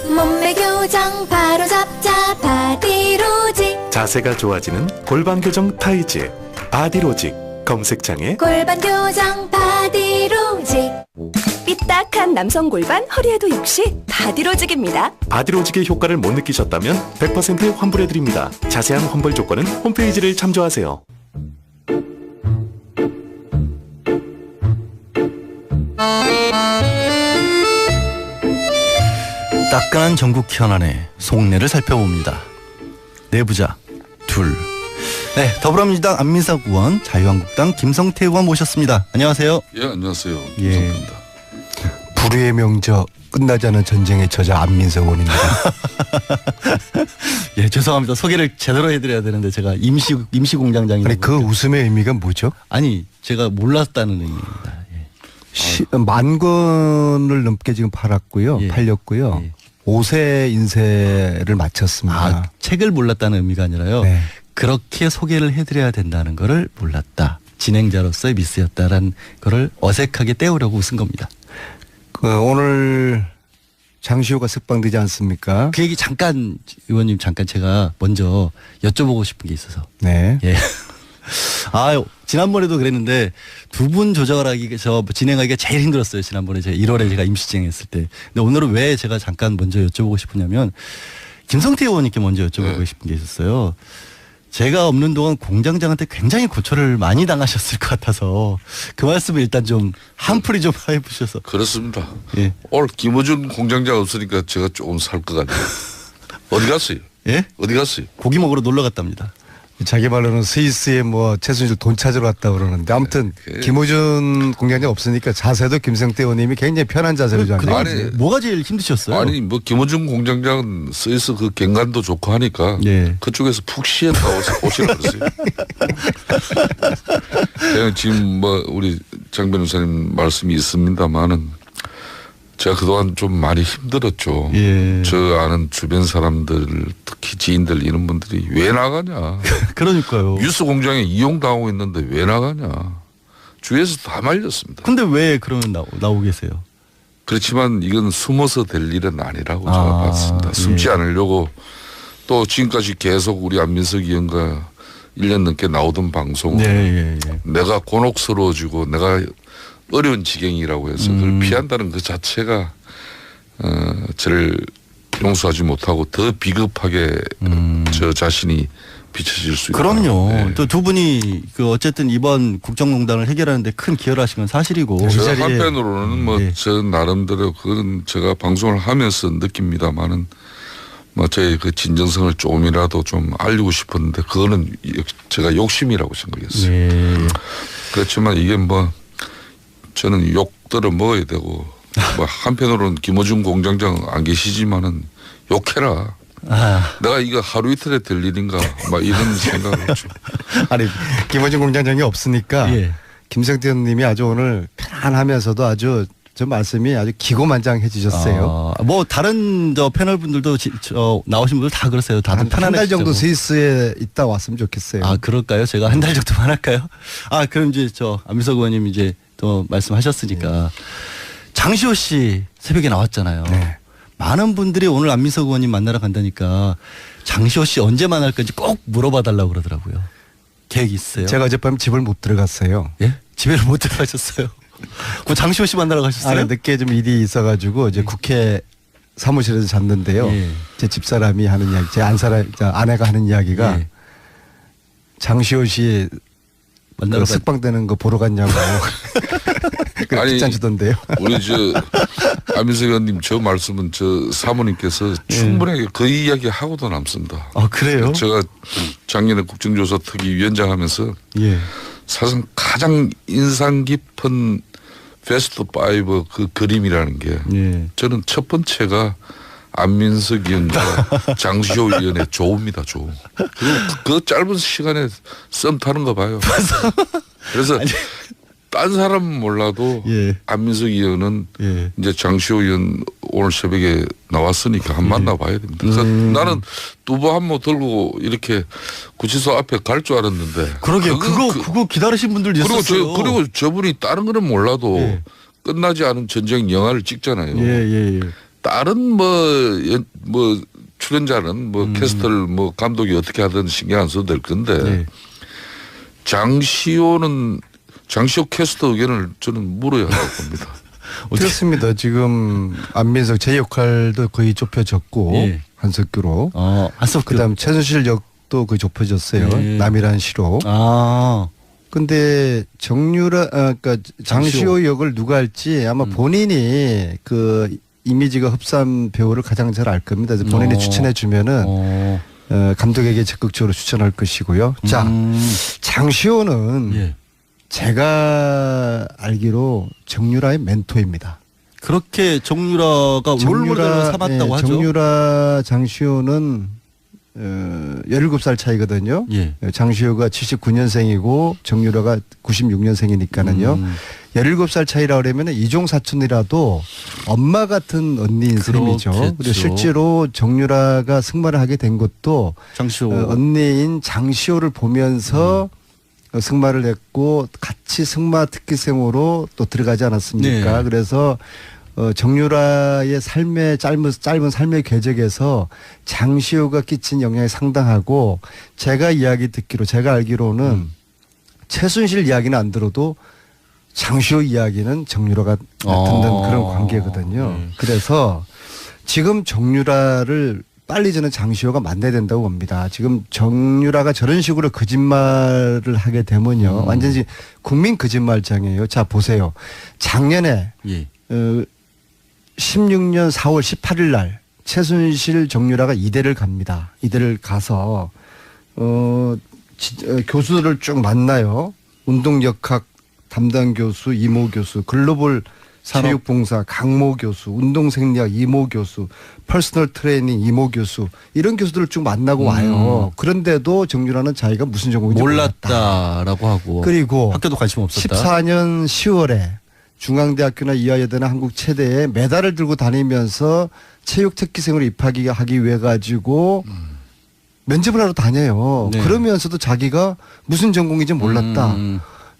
몸매 교정 바로잡자 바디로직. 자세가 좋아지는 골반 교정 타이즈 바디로직. 검색창에 골반 교정 바디로직. 삐딱한 남성 골반 허리에도 역시 바디로직입니다. 바디로직의 효과를 못 느끼셨다면 100% 환불해드립니다. 자세한 환불 조건은 홈페이지를 참조하세요. 따끈한 전국 현안의 속내를 살펴봅니다. 내부자 둘. 네, 더불어민주당 안민석 의원, 자유한국당 김성태 의원 모셨습니다. 안녕하세요. 예, 안녕하세요. 예. 김성태입니다. 불의의 명저 끝나지 않은 전쟁의 저자 안민석 의원입니다. 예, 죄송합니다. 소개를 제대로 해드려야 되는데 제가 임시 공장장이. 아니 그 웃음의 의미가 뭐죠? 아니 제가 몰랐다는 의미입니다. 예. 10,000권을 넘게 지금 팔았고요. 예. 팔렸고요. 예. 5세 인쇄를 마쳤습니다. 아, 책을 몰랐다는 의미가 아니라요. 네. 그렇게 소개를 해드려야 된다는 거를 몰랐다. 진행자로서의 미스였다라는 거를 어색하게 떼우려고 웃은 겁니다. 오늘 장시호가 석방되지 않습니까? 그 얘기 잠깐 의원님 잠깐 제가 먼저 여쭤보고 싶은 게 있어서. 네. 예. 아, 지난번에도 그랬는데 두 분 진행하기가 제일 힘들었어요. 지난번에 제가 1월에 제가 임시 진행했을 때. 근데 오늘은 왜 제가 잠깐 먼저 여쭤보고 싶으냐면 김성태 의원님께 먼저 여쭤보고 싶은 게 있었어요. 제가 없는 동안 공장장한테 굉장히 고초를 많이 당하셨을 것 같아서 그 말씀을 일단 좀 한풀이 좀 해보셔서. 그렇습니다. 예. 오늘 김어준 공장장 없으니까 제가 조금 살 것 같아요. 어디 갔어요? 예? 어디 갔어요? 고기 먹으러 놀러 갔답니다. 자기 말로는 스위스에 뭐 최순실 돈 찾으러 갔다 그러는데 아무튼 김호준 공장장 없으니까 자세도 김성태 의원님이 굉장히 편한 자세로 좀 아니, 뭐가 제일 힘드셨어요? 아니 뭐 김어준 공장장은 스위스 그 경관도 좋고 하니까 예. 그쪽에서 푹 쉬었다 오시라 그랬어요. 지금 뭐 우리 장 변호사님 말씀이 있습니다만은 제가 그동안 좀 많이 힘들었죠. 예. 저 아는 주변 사람들 특히 지인들 이런 분들이 왜 나가냐. 그러니까요. 뉴스 공장에 이용당하고 있는데 왜 나가냐. 주위에서 다 말렸습니다. 근데 왜 그러면 나오고 계세요? 그렇지만 이건 숨어서 될 일은 아니라고 제가 봤습니다. 숨지 않으려고 또 지금까지 계속 우리 안민석 의원과 1년 넘게 나오던 방송을 내가 곤혹스러워지고 내가 어려운 지경이라고 해서 그걸 피한다는 그 자체가 저를 용서하지 못하고 더 비겁하게 저 자신이 비춰질 수 있다. 그럼요. 네. 또 두 분이 그 어쨌든 이번 국정농단을 해결하는데 큰 기여를 하신 건 사실이고. 저 한편으로는 뭐 저 나름대로 그건 제가 방송을 하면서 느낍니다만은 뭐 저의 그 진정성을 조금이라도 좀 알리고 싶었는데 그거는 제가 욕심이라고 생각했어요. 네. 그렇지만 이게 뭐 저는 욕들을 먹어야 되고 뭐 한편으로는 김어준 공장장 안 계시지만은 욕해라. 내가 이거 하루 이틀에 될 일인가 막 이런 생각을 했죠. 아니 김어준 공장장이 없으니까 김성태 의원님이 아주 오늘 편안하면서도 아주 저 말씀이 아주 기고만장해지셨어요. 뭐 다른 저 패널 분들도 나오신 분들 다 그러세요. 다들 편안해. 한 달 정도 스위스에 있다 왔으면 좋겠어요. 아 그럴까요? 제가 한 달 정도만 할까요? 아 그럼 이제 저 안민석 의원님 이제 또 말씀하셨으니까 장시호 씨 새벽에 나왔잖아요. 네. 많은 분들이 오늘 안민석 의원님 만나러 간다니까 장시호 씨 언제 만날 건지 꼭 물어봐 달라고 그러더라고요. 계획 있어요? 제가 어젯밤 집을 못 들어갔어요. 예? 집에를 못 들어가셨어요? 그 장시호 씨 만나러 가셨어요? 아, 늦게 좀 일이 있어가지고 이제 국회 사무실에서 잤는데요. 제 집사람이 하는 이야기, 제 아내가 하는 이야기가 장시호 씨 만나러 석방되는 거 보러 갔냐고. 아니 주던데요. 우리 저 안민석 의원님 저 말씀은 저 사모님께서 충분하게 그 이야기 하고도 남습니다. 아 그래요? 제가 작년에 국정조사 특위 위원장 하면서 사실 가장 인상 깊은 베스트 5 그 그림이라는 게 저는 첫 번째가 안민석 의원과 장시호 의원의 조우입니다. 조우. 그리고 그 짧은 시간에 썸 타는 거 봐요. 그래서 딴 사람은 몰라도 안민석 의원은 이제 장시호 의원 오늘 새벽에 나왔으니까 한 만나봐야 됩니다. 그래서 나는 두부 한 모 들고 이렇게 구치소 앞에 갈 줄 알았는데. 그러게요. 그거 기다리신 분들도 있었어요. 그리고 저분이 다른 거는 몰라도 끝나지 않은 전쟁 영화를 찍잖아요. 예. 다른 뭐 출연자는 뭐 캐스터를 뭐 감독이 어떻게 하든 신경 안 써도 될 건데 장시호 캐스터 의견을 저는 물어야 할 겁니다. 그렇습니다. 지금 안민석 제 역할도 거의 좁혀졌고 한석규로. 한석규. 그다음 최순실 역도 거의 좁혀졌어요. 남이란 시로. 근데 그러니까 장시호 역을 누가 할지 아마 본인이 그 이미지가 흡사한 배우를 가장 잘 알 겁니다. 그래서 본인이 추천해 주면은 감독에게 적극적으로 추천할 것이고요. 자, 장시호는 제가 알기로 정유라의 멘토입니다. 그렇게 정유라가 롤모델로 삼았다고 하죠. 정유라 장시호는 17살 차이거든요. 장시호가 79년생이고 정유라가 96년생이니까는요. 17살 차이라 그러면 이종 사촌이라도 엄마 같은 언니인 셈이죠. 그리고 실제로 정유라가 승마를 하게 된 것도 장시호. 언니인 장시호를 보면서 승마를 했고 같이 승마 특기생으로 또 들어가지 않았습니까? 그래서 정유라의 삶의 짧은 삶의 궤적에서 장시호가 끼친 영향이 상당하고 제가 알기로는 최순실 이야기는 안 들어도 장시호 이야기는 정유라가 듣는 그런 관계거든요. 그래서 지금 정유라를 빨리 저는 장시호가 만나야 된다고 봅니다. 지금 정유라가 저런 식으로 거짓말을 하게 되면요. 완전히 국민 거짓말장이에요. 자, 보세요. 작년에 16년 4월 18일 날 최순실 정유라가 이대를 갑니다. 이대를 가서 교수들을 쭉 만나요. 운동역학 담당 교수, 이모 교수, 글로벌 체육봉사 강모 교수, 운동생리학 이모 교수, 퍼스널 트레이닝 이모 교수 이런 교수들을 쭉 만나고 와요. 그런데도 정유라는 자기가 무슨 전공인지 몰랐다라고 하고 그리고 학교도 관심 없었다. 14년 10월에 중앙대학교나 이화여대나 한국체대에 메달을 들고 다니면서 체육 특기생으로 입학하기 위해 가지고 면접을 하러 다녀요. 그러면서도 자기가 무슨 전공인지 몰랐다.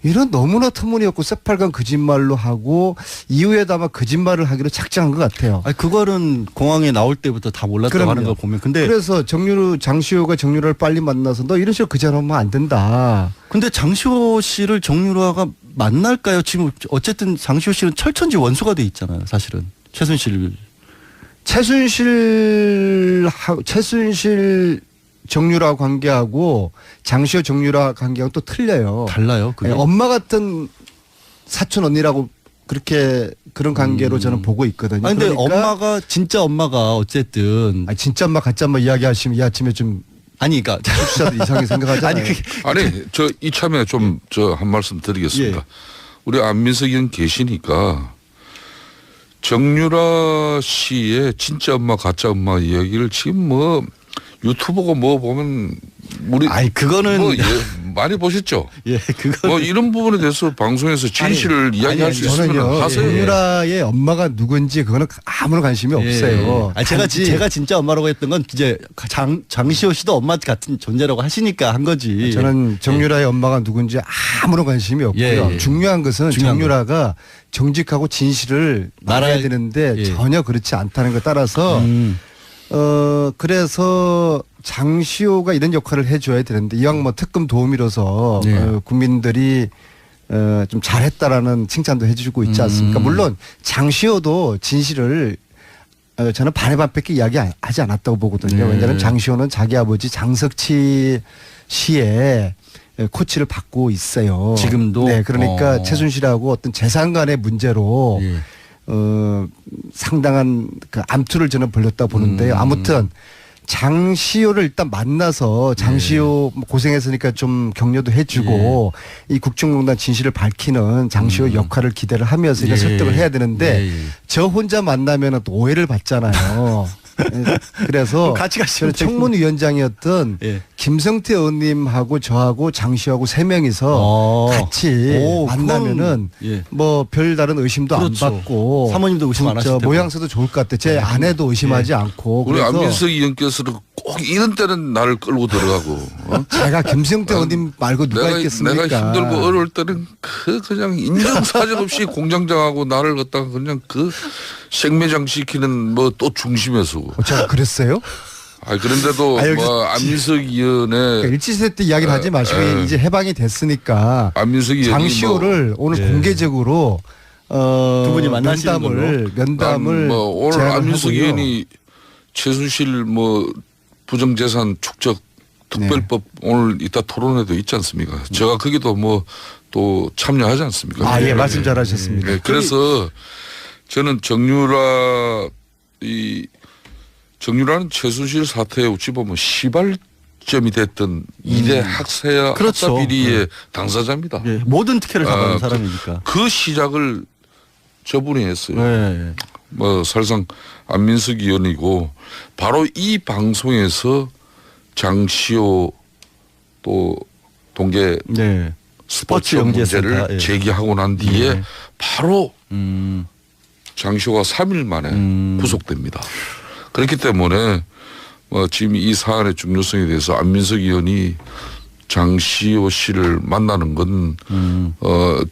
이런 너무나 터무니없고 새빨간 거짓말로 하고 이후에도 아마 거짓말을 하기로 작정한 것 같아요. 그거는 공항에 나올 때부터 다 몰랐다고 하는 걸 보면. 근데 그래서 장시호가 정유라를 빨리 만나서 너 이런 식으로 거짓말하면 안 된다. 근데 장시호 씨를 정유라가 만날까요? 지금 어쨌든 장시호 씨는 철천지 원수가 돼 있잖아요. 사실은 최순실 정유라 관계하고 장시호 정유라 관계하고 또 틀려요. 달라요? 그게? 엄마 같은 사촌 언니라고 그런 관계로 저는 보고 있거든요. 근데 그러니까 진짜 엄마가 어쨌든 진짜 엄마 가짜 엄마 이야기하시면 이 아침에 좀 그러니까 청취자들 이상하게 생각하잖아요. 저 이참에 좀 한 말씀 드리겠습니다. 우리 안민석 의원 계시니까 정유라 씨의 진짜 엄마 가짜 엄마 이야기를 지금 유튜브고 보면 그거는 많이 보셨죠? 그거 이런 부분에 대해서 방송에서 진실을 이야기할 수 있으면 하세요. 정유라의 엄마가 누군지 그거는 아무런 관심이 없어요. 제가 진짜 엄마라고 했던 건 이제 장시호 씨도 엄마 같은 존재라고 하시니까 한 거지. 저는 정유라의 엄마가 누군지 아무런 관심이 없고요. 중요한 것은 정유라가 정직하고 진실을 말해야 되는데 전혀 그렇지 않다는 것 따라서 그래서 장시호가 이런 역할을 해줘야 되는데 이왕 특검 도우미로서 국민들이 좀 잘했다라는 칭찬도 해주고 있지 않습니까? 물론 장시호도 진실을 저는 반의 반밖에 이야기하지 않았다고 보거든요. 왜냐하면 장시호는 자기 아버지 장석치 씨의 코치를 받고 있어요. 지금도? 그러니까 최순실하고 어떤 재산 간의 문제로 상당한 암투를 저는 벌였다 보는데요. 아무튼 장시호를 일단 만나서 장시호 고생했으니까 좀 격려도 해주고 이 국정농단 진실을 밝히는 장시호 역할을 기대를 하면서 이런 설득을 해야 되는데 저 혼자 만나면 또 오해를 받잖아요. 그래서 청문위원장이었던 김성태 의원님하고 저하고 장시호하고 3명이서 같이 만나면은 별다른 의심도 안 받고 사모님도 의심 안 하실 테고 모양새도 좋을 것 같아요. 제 아내도 의심하지 않고. 우리 안민석 의원께서는 꼭 꼭 이런 때는 나를 끌고 들어가고. 제가 김성태 의원님 말고 누가 있겠습니까? 내가 힘들고 어려울 때는 그냥 인정사정 없이 공장장하고 나를 갖다가 그냥 그 생매장 시키는 뭐 또 중심에 서고. 제가 그랬어요? 그런데도 뭐 안민석 의원의 그러니까 일치세 때 이야기를 하지 마시고 이제 해방이 됐으니까 안민석 의원이 장시호를 오늘 공개적으로 두 분이 만나시는 면담을 오늘 안민석 의원이 최순실 뭐 부정재산 축적 특별법 오늘 이따 토론회도 있지 않습니까? 제가 거기도 뭐 또 참여하지 않습니까? 예, 말씀 잘하셨습니다. 네, 그래서 저는 정유라는 최순실 사태에 어찌 보면 시발점이 됐던 2대 학사 비리의 당사자입니다. 네, 모든 특혜를 다 받은 사람이니까. 그 시작을 저분이 했어요. 뭐 사실상 안민석 의원이고 바로 이 방송에서 장시호 또 동계 스포츠 문제를 제기하고 난 뒤에 바로 장시호가 3일 만에 구속됩니다. 그렇기 때문에 지금 이 사안의 중요성에 대해서 안민석 의원이 장시호 씨를 만나는 건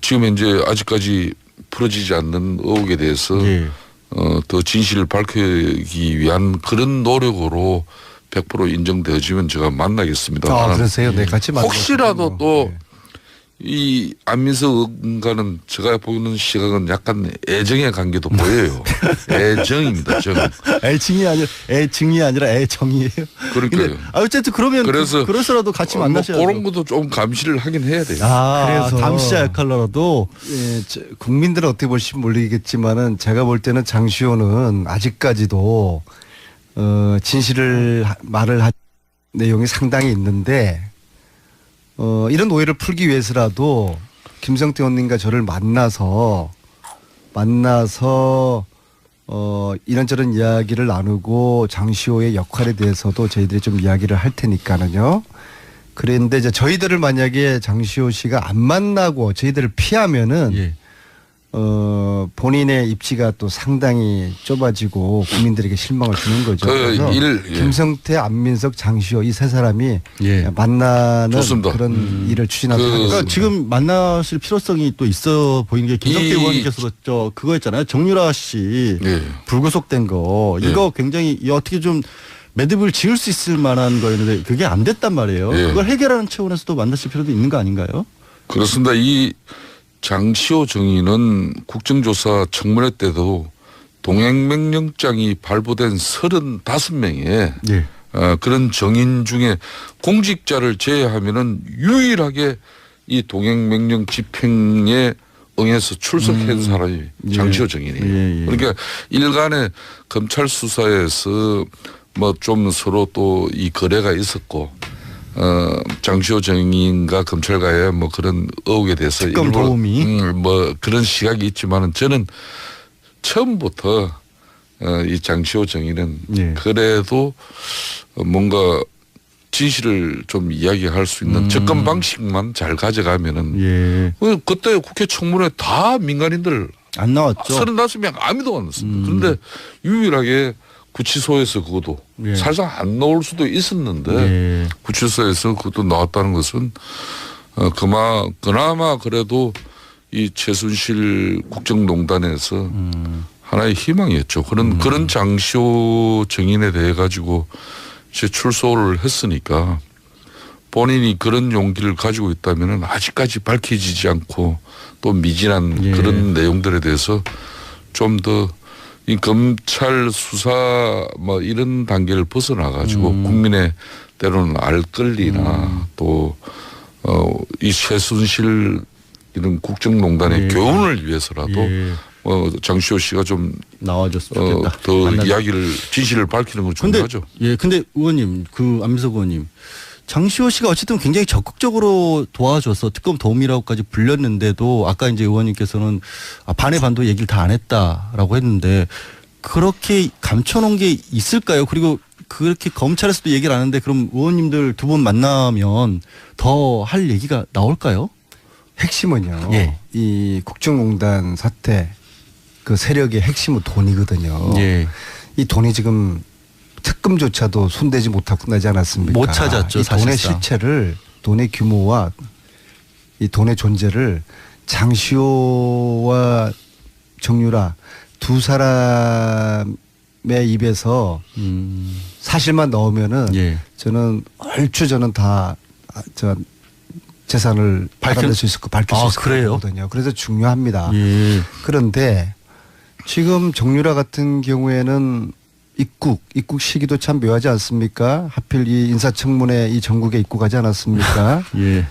지금 현재 아직까지 풀어지지 않는 의혹에 대해서 더 진실을 밝히기 위한 그런 노력으로 100% 인정되어지면 제가 만나겠습니다. 그러세요? 네, 같이 만나겠습니다. 혹시라도 또 이 안민석 의원과는 제가 보는 시각은 약간 애정의 관계도 보여요. 애정입니다. 정. 애증이 아니라 애정이에요. 그러니까요. 어쨌든 그러면 그래서라도 같이 만나셔야죠. 그런 것도 좀 감시를 하긴 해야 돼요. 그래서 감시자 역할로라도 국민들은 어떻게 보시면 모르겠지만은 제가 볼 때는 장시호는 아직까지도 진실을 말을 한 내용이 상당히 있는데 이런 오해를 풀기 위해서라도 김성태 의원님과 저를 만나서 이런저런 이야기를 나누고 장시호의 역할에 대해서도 저희들이 좀 이야기를 할 테니까는요. 그런데 이제 저희들을 만약에 장시호 씨가 안 만나고 저희들을 피하면은 본인의 입지가 또 상당히 좁아지고 국민들에게 실망을 주는 거죠. 그래서 김성태, 안민석, 장시호 이 세 사람이 만나는 좋습니다. 그런 일을 추진하도록 하겠습니다. 그러니까 지금 만나실 필요성이 또 있어 보이는 게 김성태 의원님께서도 그거 했잖아요. 정유라 씨 불구속된 거 이거 굉장히 어떻게 좀 매듭을 지을 수 있을 만한 거였는데 그게 안 됐단 말이에요. 그걸 해결하는 차원에서도 만나실 필요도 있는 거 아닌가요? 그렇습니다. 이 장시호 정의는 국정조사 청문회 때도 동행명령장이 발부된 35명의 그런 정인 중에 공직자를 제외하면은 유일하게 이 동행명령 집행에 응해서 출석한 사람이 장시호 정인이에요. 그러니까 일간의 검찰 수사에서 뭐 좀 서로 또 이 거래가 있었고 장시호 정인과 검찰과의 뭐 그런 의혹에 대해서 특검 도움이 뭐 그런 시각이 있지만은 저는 처음부터 이 장시호 정인은 그래도 뭔가 진실을 좀 이야기할 수 있는 접근 방식만 잘 가져가면은 그때 국회 청문회 다 민간인들 안 나왔죠. 35명 아무도 안 나왔습니다. 그런데 유일하게 구치소에서 그것도 사실상 안 나올 수도 있었는데 구치소에서 그것도 나왔다는 것은 그나마 그래도 이 최순실 국정농단에서 하나의 희망이었죠. 그런 장시호 정인에 대해 가지고 이제 출소를 했으니까 본인이 그런 용기를 가지고 있다면 아직까지 밝혀지지 않고 또 미진한 그런 내용들에 대해서 좀 더 이 검찰 수사 뭐 이런 단계를 벗어나 가지고 국민의 때로는 알 권리나 또 이 최순실 이런 국정농단의 교훈을 위해서라도 장시호 씨가 좀 나와줬으면 좋겠다. 더 이야기를 진실을 밝히는 건 중요하죠. 근데 의원님 안민석 의원님 장시호 씨가 어쨌든 굉장히 적극적으로 도와줘서 특검 도움이라고까지 불렸는데도 아까 이제 의원님께서는 반의 반도 얘기를 다 안 했다라고 했는데 그렇게 감춰놓은 게 있을까요? 그리고 그렇게 검찰에서도 얘기를 안 하는데 그럼 의원님들 두 분 만나면 더 할 얘기가 나올까요? 핵심은요. 이 국정농단 사태 그 세력의 핵심은 돈이거든요. 이 돈이 지금 특검조차도 손대지 못하고 끝나지 않았습니까? 못 찾았죠. 이 돈의 사실상. 실체를, 돈의 규모와 이 돈의 존재를 장시호와 정유라 두 사람의 입에서 사실만 넣으면은 예. 저는 얼추 저는 다 재산을 받아낼 수 있을 거 밝힐 수 있을 거거든요. 그래서 중요합니다. 예. 그런데 지금 정유라 같은 경우에는 입국 시기도 참 묘하지 않습니까? 하필 이 인사청문회 이 전국에 입국하지 않았습니까? 예.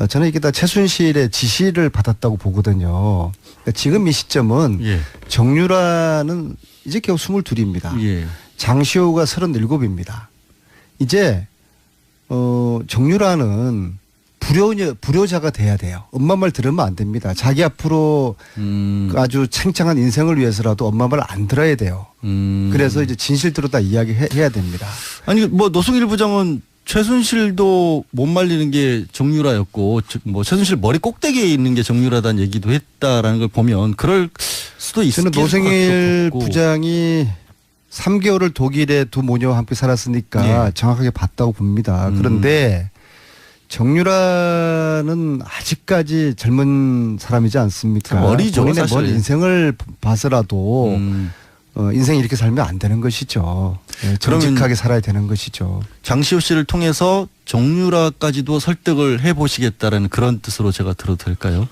저는 이게 다 최순실의 지시를 받았다고 보거든요. 그러니까 지금 이 시점은 예. 정유라는 이제 겨우 22입니다. 예. 장시호가 37입니다. 이제 정유라는 불효자가 돼야 돼요. 엄마 말 들으면 안 됩니다. 자기 앞으로 아주 창창한 인생을 위해서라도 엄마 말 안 들어야 돼요. 그래서 이제 진실대로 다 이야기해야 됩니다. 아니 뭐 노승일 부장은 최순실도 못 말리는 게 정유라였고 뭐 최순실 머리 꼭대기에 있는 게 정유라다는 얘기도 했다라는 걸 보면 그럴 수도 있을 것 같고. 저는 노승일 부장이 3개월을 독일에 두 모녀와 함께 살았으니까 예. 정확하게 봤다고 봅니다. 그런데 정유라는 아직까지 젊은 사람이지 않습니까? 어리죠, 본인의 사실. 먼 인생을 봐서라도 인생 이렇게 살면 안 되는 것이죠. 네, 정직하게 살아야 되는 것이죠. 장시호 씨를 통해서 정유라까지도 설득을 해보시겠다라는 그런 뜻으로 제가 들어도 될까요?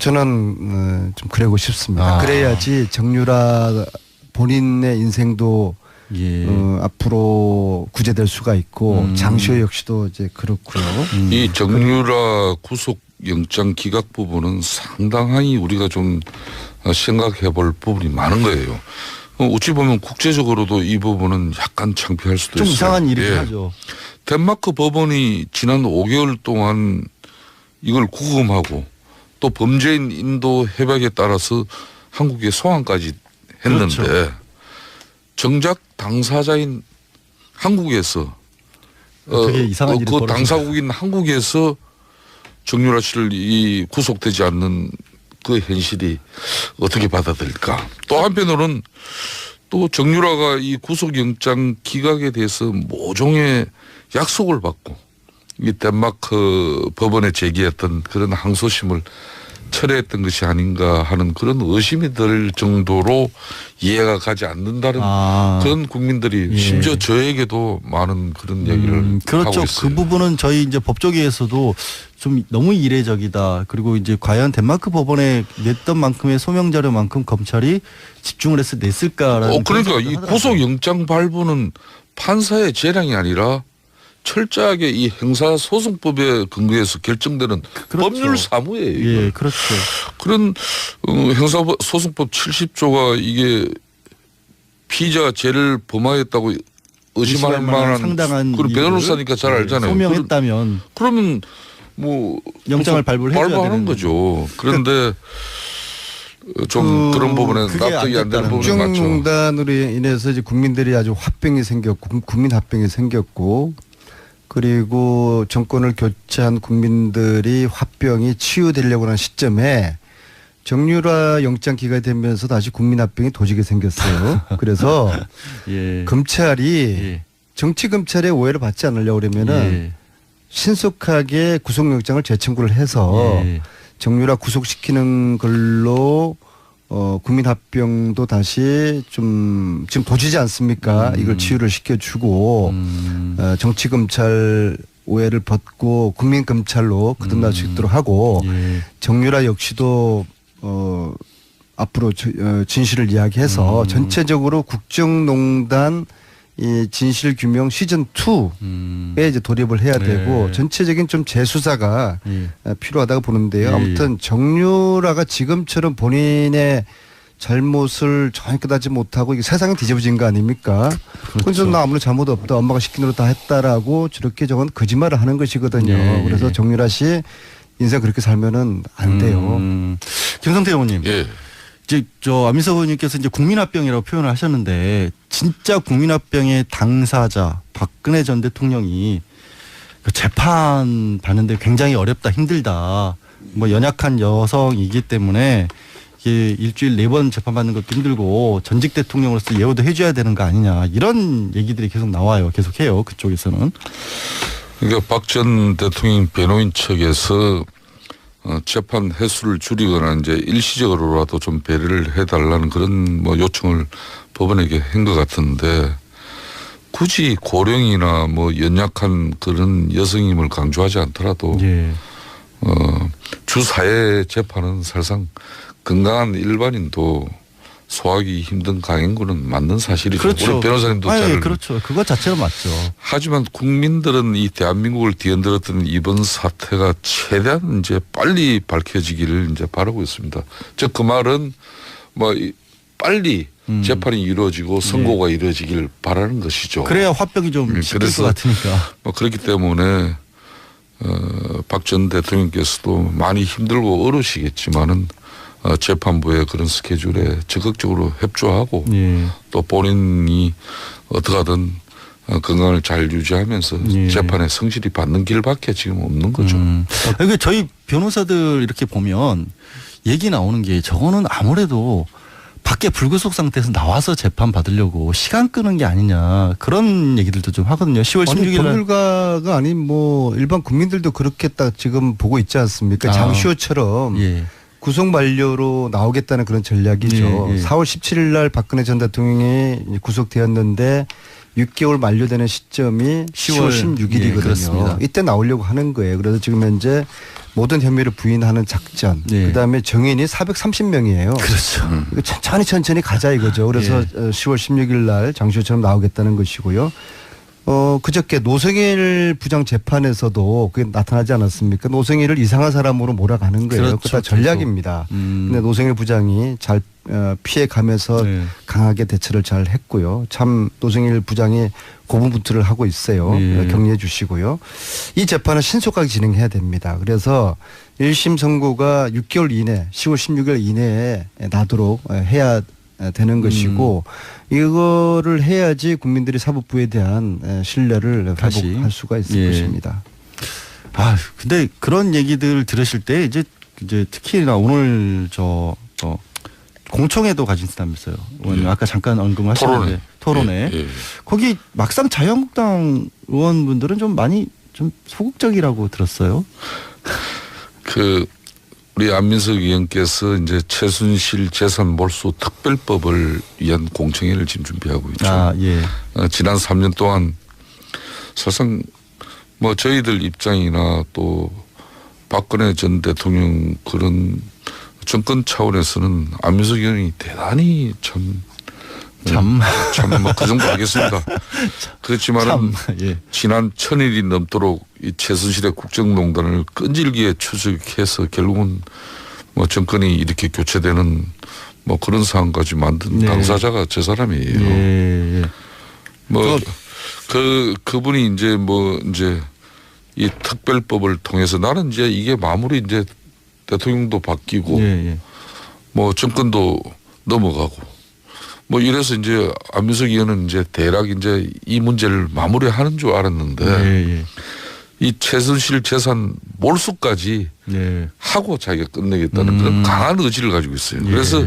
저는 좀 그러고 싶습니다. 그래야지 정유라 본인의 인생도 예. 앞으로 구제될 수가 있고 장시호 역시도 이제 그렇고요. 이 정유라 구속영장 기각 부분은 상당히 우리가 좀 생각해 볼 부분이 많은 거예요. 어찌 보면 국제적으로도 이 부분은 약간 창피할 수도 좀 있어요. 이상한 일이긴 예. 하죠. 덴마크 법원이 지난 5개월 동안 이걸 구금하고 또 범죄인 인도 협약에 따라서 한국에 소환까지 했는데 그렇죠. 정작 당사자인 한국에서 되게 이상한 일이 그 벌어진 당사국인 한국에서 정유라 씨를 이 구속되지 않는 그 현실이 어떻게 받아들일까? 또 한편으로는 또 정유라가 이 구속영장 기각에 대해서 모종의 약속을 받고 이 덴마크 법원에 제기했던 그런 항소심을 철회했던 것이 아닌가 하는 그런 의심이 들 정도로 이해가 가지 않는다는 그런 국민들이 예. 심지어 저에게도 많은 그런 얘기를 그렇죠. 하고 있어요. 그 부분은 저희 이제 법조계에서도 좀 너무 이례적이다. 그리고 이제 과연 덴마크 법원에 냈던 만큼의 소명 자료만큼 검찰이 집중을 해서 냈을까라는. 그러니까 이 구속영장 발부는 판사의 재량이 아니라 철저하게 이 형사소송법에 근거해서 결정되는 그렇죠. 법률 사무예요. 이거. 예, 그렇죠. 그런 형사소송법 70조가 이게 피의자가 죄를 범하였다고 의심할 만한 상당한 그런 변호사니까 잘 알잖아요. 소명했다면 그러면 뭐 영장을 발부를 해줘야 발부하는 되는 거죠. 그런데 좀 그런 부분에 납득이 안 되는 부분이 많죠. 국정농단으로 인해서 이제 국민들이 아주 화병이 생겼고 국민 화병이 생겼고 그리고 정권을 교체한 국민들이 화병이 치유되려고 하는 시점에 정유라 영장 기각이 되면서 다시 국민 화병이 도지게 생겼어요. 그래서 예. 검찰이 정치 검찰의 오해를 받지 않으려고 그러면은 신속하게 구속영장을 재청구를 해서 정유라 구속시키는 걸로 국민합병도 다시 좀 지금 도지지 않습니까? 이걸 치유를 시켜주고 정치검찰 오해를 벗고 국민검찰로 거듭날 수 있도록 하고 정유라 역시도 앞으로 진실을 이야기해서 전체적으로 국정농단 이 진실규명 시즌2에 이제 돌입을 해야 되고 전체적인 좀 재수사가 필요하다고 보는데요. 아무튼 정유라가 지금처럼 본인의 잘못을 전혀 깨닫지 못하고 이게 세상이 뒤집어진 거 아닙니까? 그건 좀 나 아무런 잘못 없다. 엄마가 시킨 대로 다 했다라고 저렇게 저건 거짓말을 하는 것이거든요. 그래서 정유라 씨 인생 그렇게 살면은 안 돼요. 김성태 의원님. 이제 안민석 의원님께서 이제 국민합병이라고 표현을 하셨는데 진짜 국민합병의 당사자 박근혜 전 대통령이 그 재판 받는데 굉장히 어렵다 힘들다 뭐 연약한 여성이기 때문에 이렇게 일주일 4번 재판받는 것도 힘들고 전직 대통령으로서 예우도 해줘야 되는 거 아니냐 이런 얘기들이 계속 나와요. 계속해요. 그쪽에서는. 그러니까 박 전 대통령 변호인 측에서 재판 횟수를 줄이거나 이제 일시적으로라도 좀 배려를 해달라는 그런 뭐 요청을 법원에게 한 것 같은데 굳이 고령이나 뭐 연약한 그런 여성임을 강조하지 않더라도 예. 주사회 재판은 사실상 건강한 일반인도 소화하기 힘든 강행군은 맞는 사실이죠. 그렇죠. 우리 변호사님도 잘. 그렇죠. 그거 자체가 맞죠. 하지만 국민들은 이 대한민국을 뒤흔들었던 이번 사태가 최대한 이제 빨리 밝혀지기를 이제 바라고 있습니다. 즉 그 말은 뭐 빨리 재판이 이루어지고 선고가 이루어지길 바라는 것이죠. 그래야 화병이 좀 식힐 것 같으니까. 뭐 그렇기 때문에 박 전 대통령께서도 많이 힘들고 어려우시겠지만은 재판부의 그런 스케줄에 적극적으로 협조하고 예. 또 본인이 어떻게든 건강을 잘 유지하면서 예. 재판에 성실히 받는 길밖에 지금 없는 거죠. 그러니까 저희 변호사들 이렇게 보면 얘기 나오는 게 저거는 아무래도 밖에 불구속 상태에서 나와서 재판 받으려고 시간 끄는 게 아니냐 그런 얘기들도 좀 하거든요. 10월 16일 날. 법률가가 아닌 뭐 일반 국민들도 그렇게 딱 지금 보고 있지 않습니까? 장시호처럼 예. 구속 만료로 나오겠다는 그런 전략이죠. 예, 예. 4월 17일 날 박근혜 전 대통령이 구속되었는데 6개월 만료되는 시점이 10월 16일이거든요. 예, 그렇습니다. 이때 나오려고 하는 거예요. 그래서 지금 현재 모든 혐의를 부인하는 작전. 예. 그다음에 정인이 430명이에요. 그렇죠. 이거 천천히 가자 이거죠. 그래서 10월 16일 날 장시호처럼 나오겠다는 것이고요. 그저께 노승일 부장 재판에서도 그게 나타나지 않았습니까? 노승일을 이상한 사람으로 몰아가는 거예요. 그렇죠. 그거 다 전략입니다. 근데 노승일 부장이 잘 피해가면서 강하게 대처를 잘 했고요. 참 노승일 부장이 고분분투를 하고 있어요. 격려해 주시고요. 이 재판은 신속하게 진행해야 됩니다. 그래서 1심 선고가 6개월 이내 10월 16일 이내에 나도록 해야 되는 것이고 이거를 해야지 국민들이 사법부에 대한 신뢰를 회복할 수가 있을 것입니다. 근데 그런 얘기들 들으실 때 이제 특히나 오늘 공청회도 가진다면서요. 아까 잠깐 언급하셨는데 토론회. 예. 거기 막상 자유한국당 의원분들은 좀 많이 좀 소극적이라고 들었어요. 우리 안민석 의원께서 이제 최순실 재산 몰수 특별법을 위한 공청회를 지금 준비하고 있죠. 지난 3년 동안 사실상 뭐 저희들 입장이나 또 박근혜 전 대통령 그런 정권 차원에서는 안민석 의원이 대단히 뭐 그 정도 하겠습니다. 그렇지만은 지난 1000일이 넘도록 이 최순실의 국정농단을 끈질기게 추적해서 결국은 뭐 정권이 이렇게 교체되는 뭐 그런 상황까지 만든 당사자가 저 사람이에요. 그분이 이제 이 특별법을 통해서 나는 이제 이게 마무리 이제 대통령도 바뀌고 뭐 정권도 넘어가고 뭐 이래서 이제 안민석 의원은 이제 대략 이제 이 문제를 마무리하는 줄 알았는데 이 최순실 재산 몰수까지 하고 자기가 끝내겠다는 그런 강한 의지를 가지고 있어요. 그래서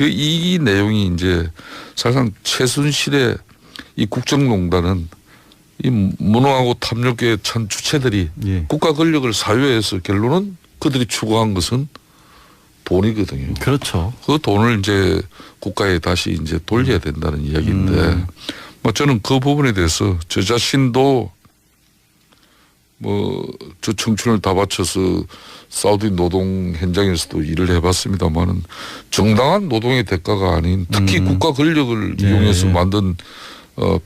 이 내용이 이제 사실상 최순실의 이 국정농단은 이 무능하고 탐욕의 천 주체들이 국가 권력을 사유해서 결론은 그들이 추구한 것은 돈이거든요. 그렇죠. 그 돈을 이제 국가에 다시 이제 돌려야 된다는 이야기인데, 뭐 저는 그 부분에 대해서 저 자신도 뭐 저 청춘을 다 바쳐서 사우디 노동 현장에서도 일을 해봤습니다만은 정당한 노동의 대가가 아닌 특히 국가 권력을 이용해서 만든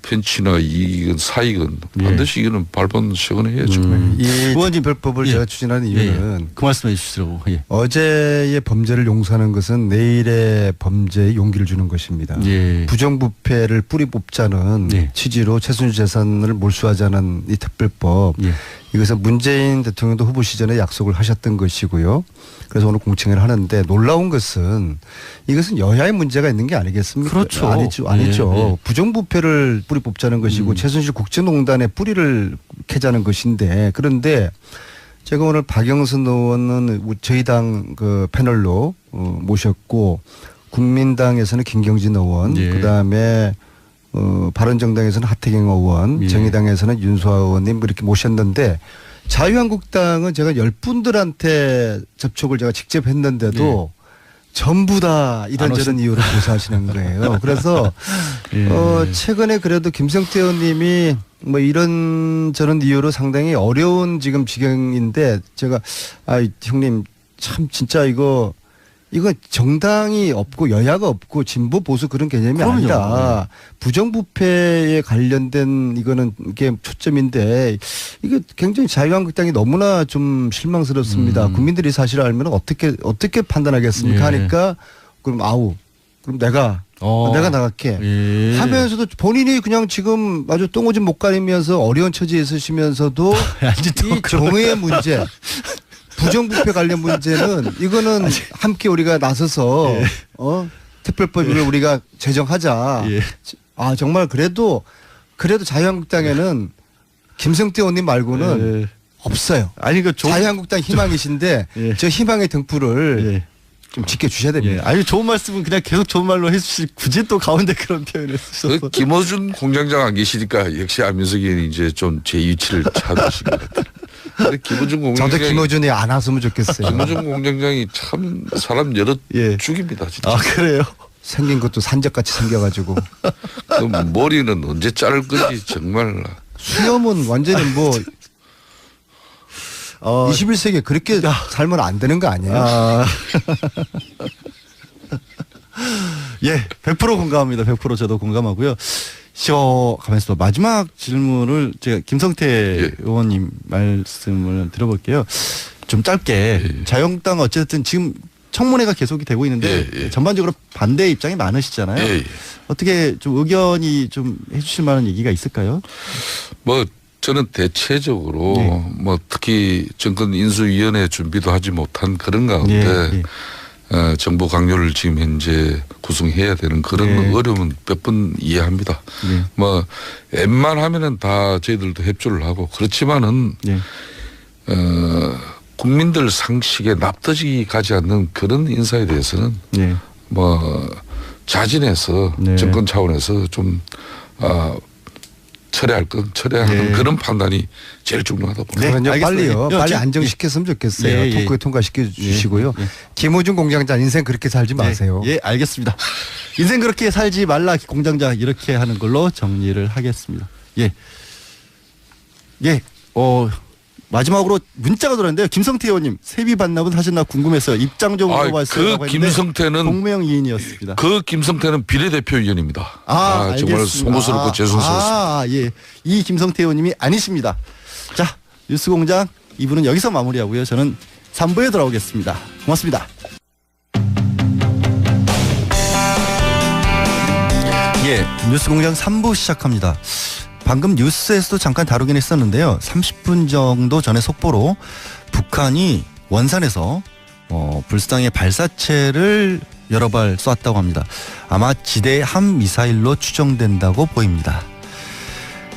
펜치나 이익은 사익은 반드시 이거는 발본 시건해야죠. 이 의원진 별법을 제가 추진하는 이유는 그 말씀해 주시라고. 어제의 범죄를 용서하는 것은 내일의 범죄에 용기를 주는 것입니다. 부정부패를 뿌리 뽑자는 취지로 최순실 재산을 몰수하자는 이 특별법. 이것은 문재인 대통령도 후보 시절에 약속을 하셨던 것이고요. 그래서 오늘 공청회를 하는데 놀라운 것은 이것은 여야의 문제가 있는 게 아니겠습니까? 그렇죠. 아니죠. 부정부패를 뿌리 뽑자는 것이고 최순실 국정농단의 뿌리를 캐자는 것인데 그런데 제가 오늘 박영선 의원은 저희 당 그 패널로 모셨고 국민당에서는 김경진 의원, 예. 그다음에 바른정당에서는 하태경 의원, 예. 정의당에서는 윤소아 의원님 이렇게 모셨는데 자유한국당은 제가 10분들한테 접촉을 제가 직접 했는데도 전부 다 이런저런 이유로 고사하시는 거예요. 그래서 최근에 그래도 김성태 의원님이 뭐 이런저런 이유로 상당히 어려운 지금 지경인데 제가 형님 참 진짜 이거 정당이 없고 여야가 없고 진보 보수 그런 개념이 그럼요. 아니다. 부정부패에 관련된 이거는 이게 초점인데 이게 굉장히 자유한국당이 너무나 좀 실망스럽습니다. 국민들이 사실을 알면 어떻게 판단하겠습니까? 예. 하니까 그럼 그럼 내가 나갈게 예. 하면서도 본인이 그냥 지금 아주 똥오줌 못 가리면서 어려운 처지에 있으시면서도 이 정의의 문제 부정부패 관련 문제는 이거는 함께 우리가 나서서 예. 특별법을 우리가 제정하자. 예. 정말 그래도 자유한국당에는 김성태 의원님 말고는 없어요. 자유한국당 희망이신데 예. 저 희망의 등불을 좀 지켜주셔야 됩니다. 좋은 말씀은 그냥 계속 좋은 말로 해주시 굳이 또 가운데 그런 표현을 쓰셔서. 김어준 공장장 안 계시니까 역시 안민석 의원이 이제 좀 제 위치를 찾으신 것 같아요. 근데 김어준 공장장이 저도 김어준이 안 왔으면 좋겠어요. 김어준 공장장이 참 사람 여러 죽입니다. 진짜. 그래요? 생긴 것도 산적같이 생겨가지고. 그 머리는 언제 자를 건지 정말. 수염은 완전히 21세기에 그렇게 살면 안 되는 거 아니에요? 예, 100% 공감합니다. 100% 저도 공감하고요. 가만있어. 마지막 질문을 제가 김성태 의원님 말씀을 들어볼게요. 좀 짧게. 자유한국당 어쨌든 지금 청문회가 계속이 되고 있는데 전반적으로 반대 입장이 많으시잖아요. 어떻게 좀 의견이 좀 해주실 만한 얘기가 있을까요? 저는 대체적으로 특히 정권 인수위원회 준비도 하지 못한 그런 가운데 정부 강요를 지금 현재 구성해야 되는 그런 어려움은 몇 번 이해합니다. 웬만하면은 다 저희들도 협조를 하고 그렇지만은 국민들 상식에 납득이 가지 않는 그런 인사에 대해서는 자진해서 정권 차원에서 좀 철회할 건 철회하는 그런 판단이 제일 중요하다고 봅니다. 빨리 안정시켰으면 좋겠어요. 토크에 통과시켜 주시고요. 김어준 공장장 인생 그렇게 살지 마세요. 알겠습니다. 인생 그렇게 살지 말라 공장장 이렇게 하는 걸로 정리를 하겠습니다. 마지막으로 문자가 들어왔는데요. 김성태 의원님 세비 반납은 하셨나 궁금했어요. 입장 좀 물어봤어요. 그 김성태는 동명이인이었습니다. 그 김성태는 비례대표위원입니다. 정말 송구스럽고 죄송스럽습니다. 이 김성태 의원님이 아니십니다. 자, 뉴스공장 2부는 여기서 마무리하고요. 저는 3부에 돌아오겠습니다. 고맙습니다. 뉴스공장 3부 시작합니다. 방금 뉴스에서도 잠깐 다루긴 했었는데요. 30분 정도 전에 속보로 북한이 원산에서 불상의 발사체를 여러 발 쐈다고 합니다. 아마 지대 함 미사일로 추정된다고 보입니다.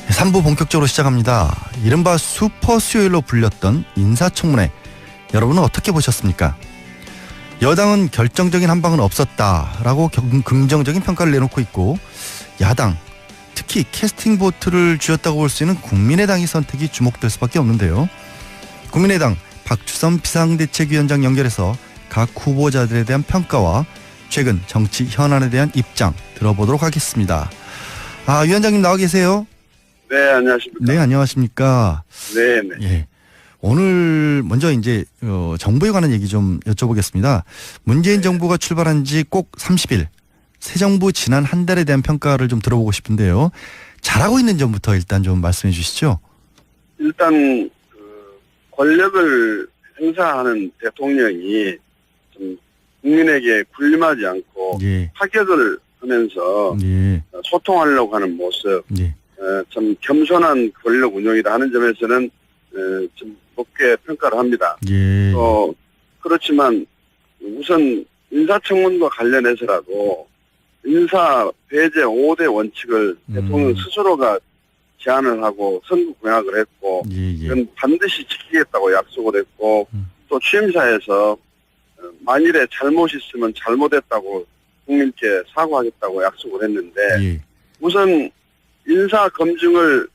3부 본격적으로 시작합니다. 이른바 슈퍼 수요일로 불렸던 인사청문회. 여러분은 어떻게 보셨습니까? 여당은 결정적인 한방은 없었다라고 긍정적인 평가를 내놓고 있고 야당 특히 캐스팅 보트를 쥐었다고 볼 수 있는 국민의당의 선택이 주목될 수밖에 없는데요. 국민의당 박주선 비상대책위원장 연결해서 각 후보자들에 대한 평가와 최근 정치 현안에 대한 입장 들어보도록 하겠습니다. 위원장님 나와 계세요? 네, 안녕하십니까. 네, 안녕하십니까. 네. 오늘 먼저 이제 정부에 관한 얘기 좀 여쭤보겠습니다. 문재인 정부가 출발한 지 꼭 30일. 새 정부 지난 한 달에 대한 평가를 좀 들어보고 싶은데요. 잘하고 있는 점부터 일단 좀 말씀해 주시죠. 일단 권력을 행사하는 대통령이 좀 국민에게 군림하지 않고 타격을 하면서 소통하려고 하는 모습, 좀 겸손한 권력 운영이다 하는 점에서는 좀 높게 평가를 합니다. 그렇지만 우선 인사청문과 관련해서라도 인사 배제 5대 원칙을 대통령 스스로가 제안을 하고 선거 공약을 했고 이건 반드시 지키겠다고 약속을 했고 또 취임사에서 만일에 잘못 있으면 잘못했다고 국민께 사과하겠다고 약속을 했는데 우선 인사 검증을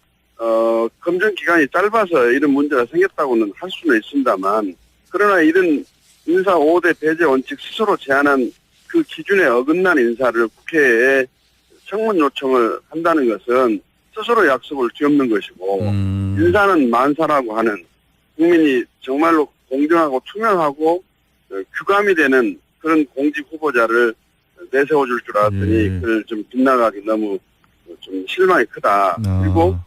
검증 기간이 짧아서 이런 문제가 생겼다고는 할 수는 있습니다만 그러나 이런 인사 5대 배제 원칙 스스로 제안한 그 기준에 어긋난 인사를 국회에 청문 요청을 한다는 것은 스스로 약속을 뒤엎는 것이고 인사는 만사라고 하는 국민이 정말로 공정하고 투명하고 규감이 되는 그런 공직 후보자를 내세워줄 줄 알았더니 그걸 좀 빗나가기 너무 좀 실망이 크다. 그리고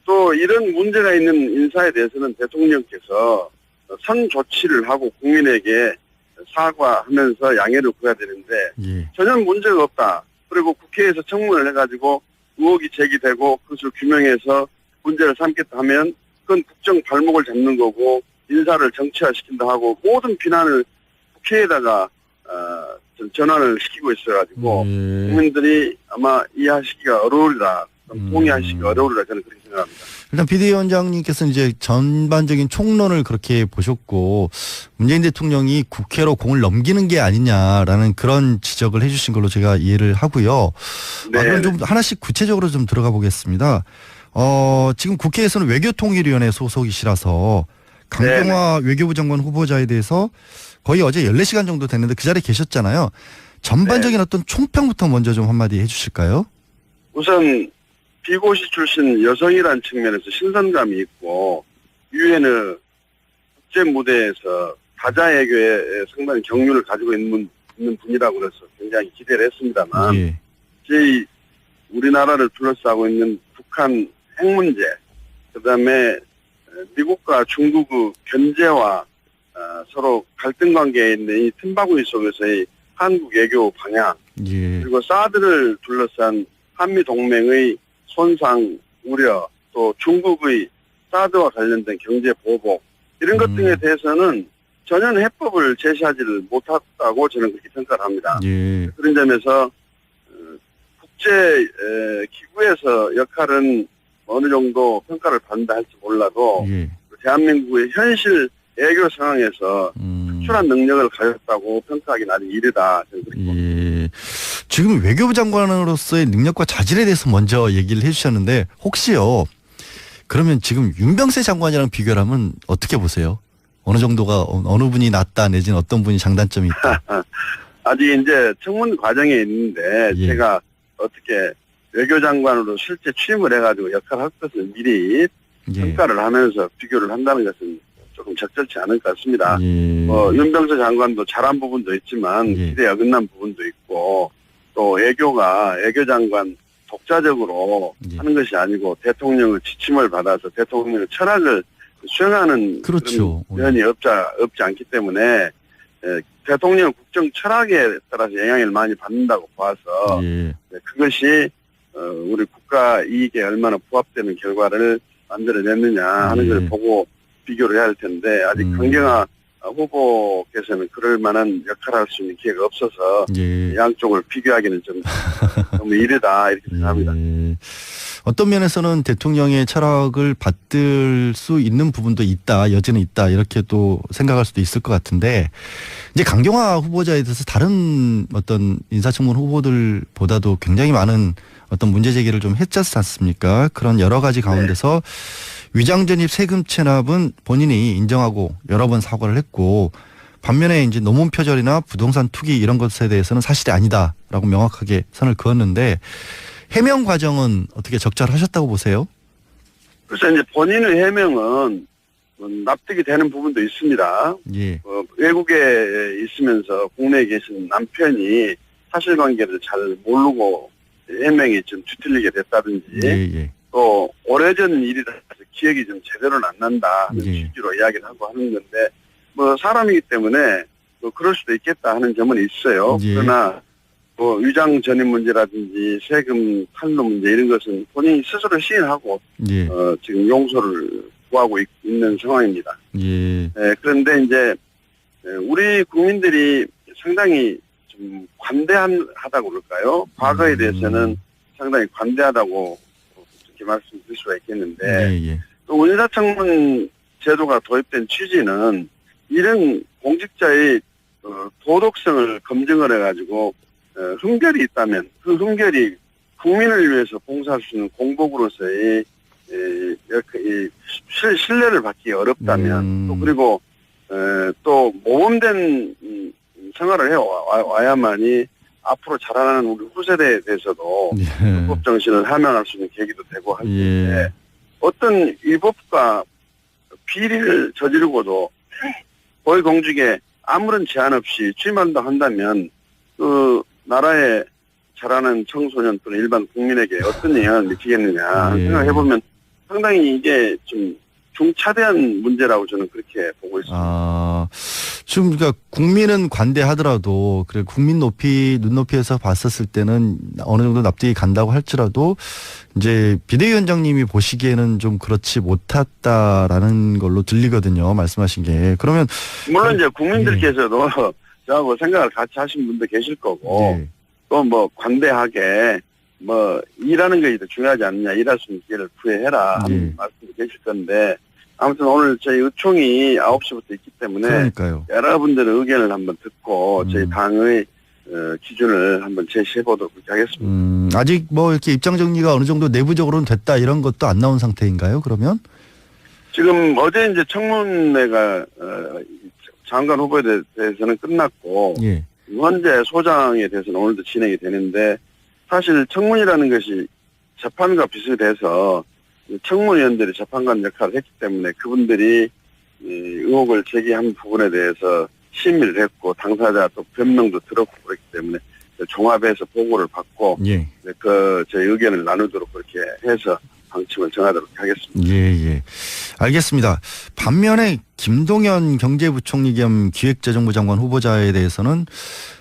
또 이런 문제가 있는 인사에 대해서는 대통령께서 선 조치를 하고 국민에게 사과하면서 양해를 구해야 되는데 전혀 문제가 없다. 그리고 국회에서 청문을 해가지고 의혹이 제기되고 그것을 규명해서 문제를 삼겠다 하면 그건 국정 발목을 잡는 거고 인사를 정치화시킨다 하고 모든 비난을 국회에다가 전환을 시키고 있어가지고 국민들이 아마 이해하시기가 어려우리라, 동의하시기가 어려우리라 저는 그렇게 생각합니다. 일단 비대위원장님께서는 이제 전반적인 총론을 그렇게 보셨고 문재인 대통령이 국회로 공을 넘기는 게 아니냐라는 그런 지적을 해주신 걸로 제가 이해를 하고요. 그럼 좀 하나씩 구체적으로 좀 들어가 보겠습니다. 지금 국회에서는 외교통일위원회 소속이시라서 강경화 외교부 장관 후보자에 대해서 거의 어제 14시간 정도 됐는데 그 자리에 계셨잖아요. 전반적인 어떤 총평부터 먼저 좀 한마디 해주실까요? 우선 비고시 출신 여성이라는 측면에서 신선감이 있고 유엔의 국제 무대에서 다자 외교에 상당히 경륜을 가지고 있는 분이라고 그래서 굉장히 기대를 했습니다만 저희 우리나라를 둘러싸고 있는 북한 핵 문제, 그다음에 미국과 중국의 견제와 서로 갈등 관계에 있는 이 틈바구니 속에서의 한국 외교 방향, 그리고 사드를 둘러싼 한미 동맹의 손상 우려, 또 중국의 사드와 관련된 경제 보복 이런 것 등에 대해서는 전혀 해법을 제시하지를 못했다고 저는 그렇게 평가를 합니다. 그런 점에서 국제 기구에서 역할은 어느 정도 평가를 받는다 할지 몰라도 대한민국의 현실 외교 상황에서 특출한 능력을 가졌다고 평가하기는 아직 이르다. 저는 그렇게 봅니다. 지금 외교부 장관으로서의 능력과 자질에 대해서 먼저 얘기를 해주셨는데 혹시요 그러면 지금 윤병세 장관이랑 비교를 하면 어떻게 보세요? 어느 정도가 어느 분이 낫다 내지는 어떤 분이 장단점이 있다? 아직 이제 청문 과정에 있는데 제가 어떻게 외교장관으로 실제 취임을 해가지고 역할을 할 것을 미리 평가를 하면서 비교를 한다는 것은 조금 적절치 않을 것 같습니다. 윤병세 장관도 잘한 부분도 있지만 기대에 어긋난 부분도 있고 또 외교장관 독자적으로 하는 것이 아니고 대통령의 지침을 받아서 대통령의 철학을 수행하는 그런 면이 없지 않기 때문에 대통령 국정 철학에 따라서 영향을 많이 받는다고 봐서 그것이 우리 국가 이익에 얼마나 부합되는 결과를 만들어냈느냐 하는 걸 보고 비교를 해야 할 텐데 아직 강경화 후보께서는 그럴 만한 역할을 할 수 있는 기회가 없어서 양쪽을 비교하기는 좀 너무 이르다 이렇게 생각합니다. 어떤 면에서는 대통령의 철학을 받들 수 있는 부분도 있다, 여지는 있다 이렇게 또 생각할 수도 있을 것 같은데 이제 강경화 후보자에 대해서 다른 어떤 인사청문 후보들보다도 굉장히 많은 어떤 문제 제기를 좀 했지 않습니까? 그런 여러 가지 가운데서 위장전입 세금 체납은 본인이 인정하고 여러 번 사과를 했고 반면에 이제 노문 표절이나 부동산 투기 이런 것에 대해서는 사실이 아니다라고 명확하게 선을 그었는데 해명 과정은 어떻게 적절하셨다고 보세요? 그래서 이제 본인의 해명은 납득이 되는 부분도 있습니다. 외국에 있으면서 국내에 계신 남편이 사실관계를 잘 모르고 해명이 좀 뒤틀리게 됐다든지 또 오래전 일이라서 기억이 좀 제대로는 안 난다 하는 취지로 이야기를 하고 하는 건데 뭐 사람이기 때문에 뭐 그럴 수도 있겠다 하는 점은 있어요. 그러나 뭐 위장 전입 문제라든지 세금 탈루 문제 이런 것은 본인이 스스로 시인하고 지금 용서를 구하고 있는 상황입니다. 그런데 이제 우리 국민들이 상당히 좀 관대하다고 그럴까요? 과거에 대해서는 상당히 관대하다고 이렇게 말씀드릴 수가 있겠는데 또 은사청문 제도가 도입된 취지는 이런 공직자의 도덕성을 검증을 해가지고 흠결이 있다면 그 흠결이 국민을 위해서 봉사할 수 있는 공복으로서의 신뢰를 받기 어렵다면 또 그리고 또 모범된 생활을 해와야만이 앞으로 자라나는 우리 후세대에 대해서도 불법 정신을 함양할 수 있는 계기도 되고 할 텐데 어떤 위법과 비리를 저지르고도 고위공직에 아무런 제한 없이 취임한다 한다면 그 나라에 자라는 청소년 또는 일반 국민에게 어떤 영향을 미치겠느냐 생각해보면 상당히 이게 좀 중차대한 문제라고 저는 그렇게 보고 있습니다. 지금 그러니까 국민은 관대하더라도 그래 국민 눈높이에서 봤었을 때는 어느 정도 납득이 간다고 할지라도 이제 비대위원장님이 보시기에는 좀 그렇지 못했다라는 걸로 들리거든요. 말씀하신 게. 그러면 물론 이제 국민들께서도 저하고 생각을 같이 하신 분도 계실 거고 또 뭐 관대하게 뭐 일하는 게 더 중요하지 않느냐, 일할 수 있는 기회를 구해해라 하는 말씀도 계실 건데 아무튼 오늘 저희 의총이 9시부터 있기 때문에 그러니까요. 여러분들의 의견을 한번 듣고 저희 당의 기준을 한번 제시해 보도록 하겠습니다. 아직 뭐 이렇게 입장 정리가 어느 정도 내부적으로는 됐다 이런 것도 안 나온 상태인가요? 그러면? 지금 어제 이제 청문회가 장관 후보에 대해서는 끝났고 현재 소장에 대해서는 오늘도 진행이 되는데 사실 청문이라는 것이 재판과 비슷해서 청문위원들이 재판관 역할을 했기 때문에 그분들이 의혹을 제기한 부분에 대해서 심의를 했고 당사자 또 변명도 들었고 그렇기 때문에 종합해서 보고를 받고 그 저희 의견을 나누도록 그렇게 해서 방침을 정하도록 하겠습니다. 알겠습니다. 반면에 김동연 경제부총리 겸 기획재정부 장관 후보자에 대해서는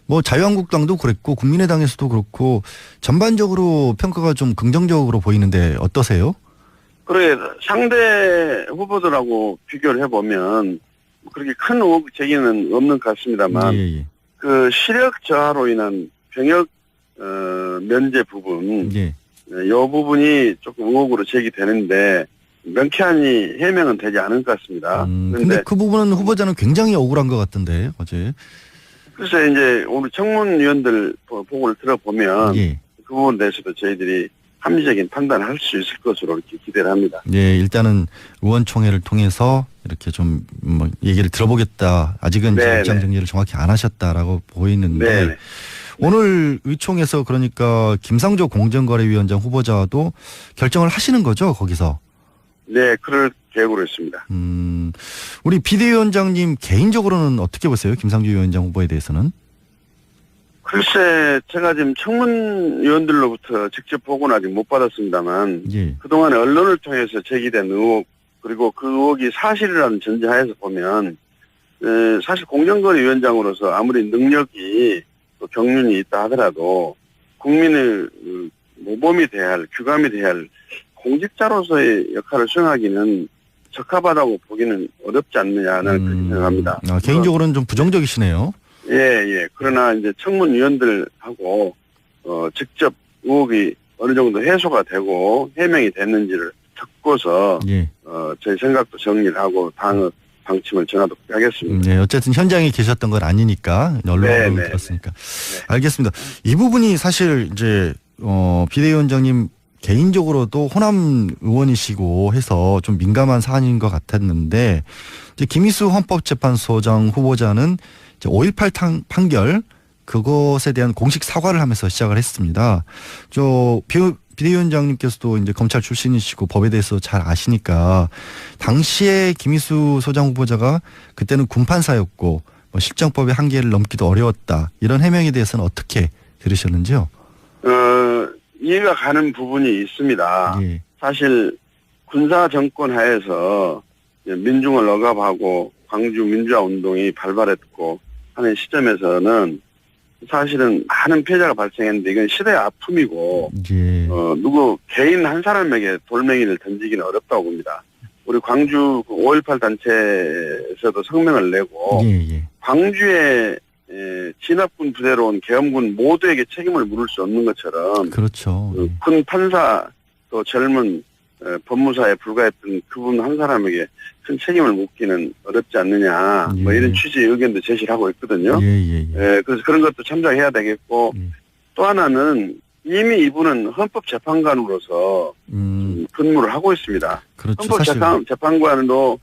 뭐 자유한국당도 그랬고 국민의당에서도 그렇고 전반적으로 평가가 좀 긍정적으로 보이는데 어떠세요? 그래 상대 후보들하고 비교를 해보면 그렇게 큰 의혹 제기는 없는 것 같습니다만 그 시력 저하로 인한 병역 면제 부분 이 부분이 조금 의혹으로 제기되는데 명쾌하니 해명은 되지 않은 것 같습니다. 그런데 그 부분은 후보자는 굉장히 억울한 것 같던데 어제. 그래서 이제 오늘 청문위원들 보고를 들어보면 그 부분에 대해서도 저희들이 합리적인 판단을 할 수 있을 것으로 이렇게 기대를 합니다. 일단은 의원총회를 통해서 이렇게 좀 뭐 얘기를 들어보겠다. 아직은 입장 정리를 정확히 안 하셨다라고 보이는데 오늘 의총에서 그러니까 김상조 공정거래위원장 후보자도 결정을 하시는 거죠, 거기서? 네, 그럴 계획으로 있습니다. 우리 비대위원장님 개인적으로는 어떻게 보세요? 김상조 위원장 후보에 대해서는? 글쎄, 제가 지금 청문위원들로부터 직접 보고는 아직 못 받았습니다만 그동안에 언론을 통해서 제기된 의혹 그리고 그 의혹이 사실이라는 전제하에서 보면 사실 공정거래위원장으로서 아무리 능력이 또 경륜이 있다 하더라도 국민의 모범이 돼야 할, 규감이 돼야 할 공직자로서의 역할을 수행하기는 적합하다고 보기는 어렵지 않느냐는 그렇게 생각합니다. 개인적으로는 좀 부정적이시네요. 그러나 이제 청문위원들하고 직접 의혹이 어느 정도 해소가 되고 해명이 됐는지를 듣고서 저희 생각도 정리를 하고 당의 방침을 정하도록 하겠습니다. 어쨌든 현장에 계셨던 건 아니니까 언론으로 들었으니까. 알겠습니다. 이 부분이 사실 이제 비대위원장님 개인적으로도 호남 의원이시고 해서 좀 민감한 사안인 것 같았는데 이제 김희수 헌법재판소장 후보자는 이제 5.18 판결 그것에 대한 공식 사과를 하면서 시작을 했습니다. 비대위원장님께서도 이제 검찰 출신이시고 법에 대해서 잘 아시니까 당시에 김희수 소장 후보자가 그때는 군판사였고 뭐 실정법의 한계를 넘기도 어려웠다 이런 해명에 대해서는 어떻게 들으셨는지요? 이해가 가는 부분이 있습니다. 사실 군사 정권 하에서 민중을 억압하고 광주 민주화 운동이 발발했고 하는 시점에서는 사실은 많은 피해자가 발생했는데 이건 시대의 아픔이고 누구 개인 한 사람에게 돌멩이를 던지기는 어렵다고 봅니다. 우리 광주 5.18 단체에서도 성명을 내고 광주의 진압군 부대로 온 계엄군 모두에게 책임을 물을 수 없는 것처럼 그렇죠. 군 판사 또 젊은 법무사에 불과했던 그분 한 사람에게 큰 책임을 묻기는 어렵지 않느냐. 뭐 이런 취지의 의견도 제시를 하고 있거든요. 그래서 그런 것도 참작해야 되겠고 또 하나는 이미 이분은 헌법재판관으로서 근무를 하고 있습니다. 그렇죠. 헌법재판관으로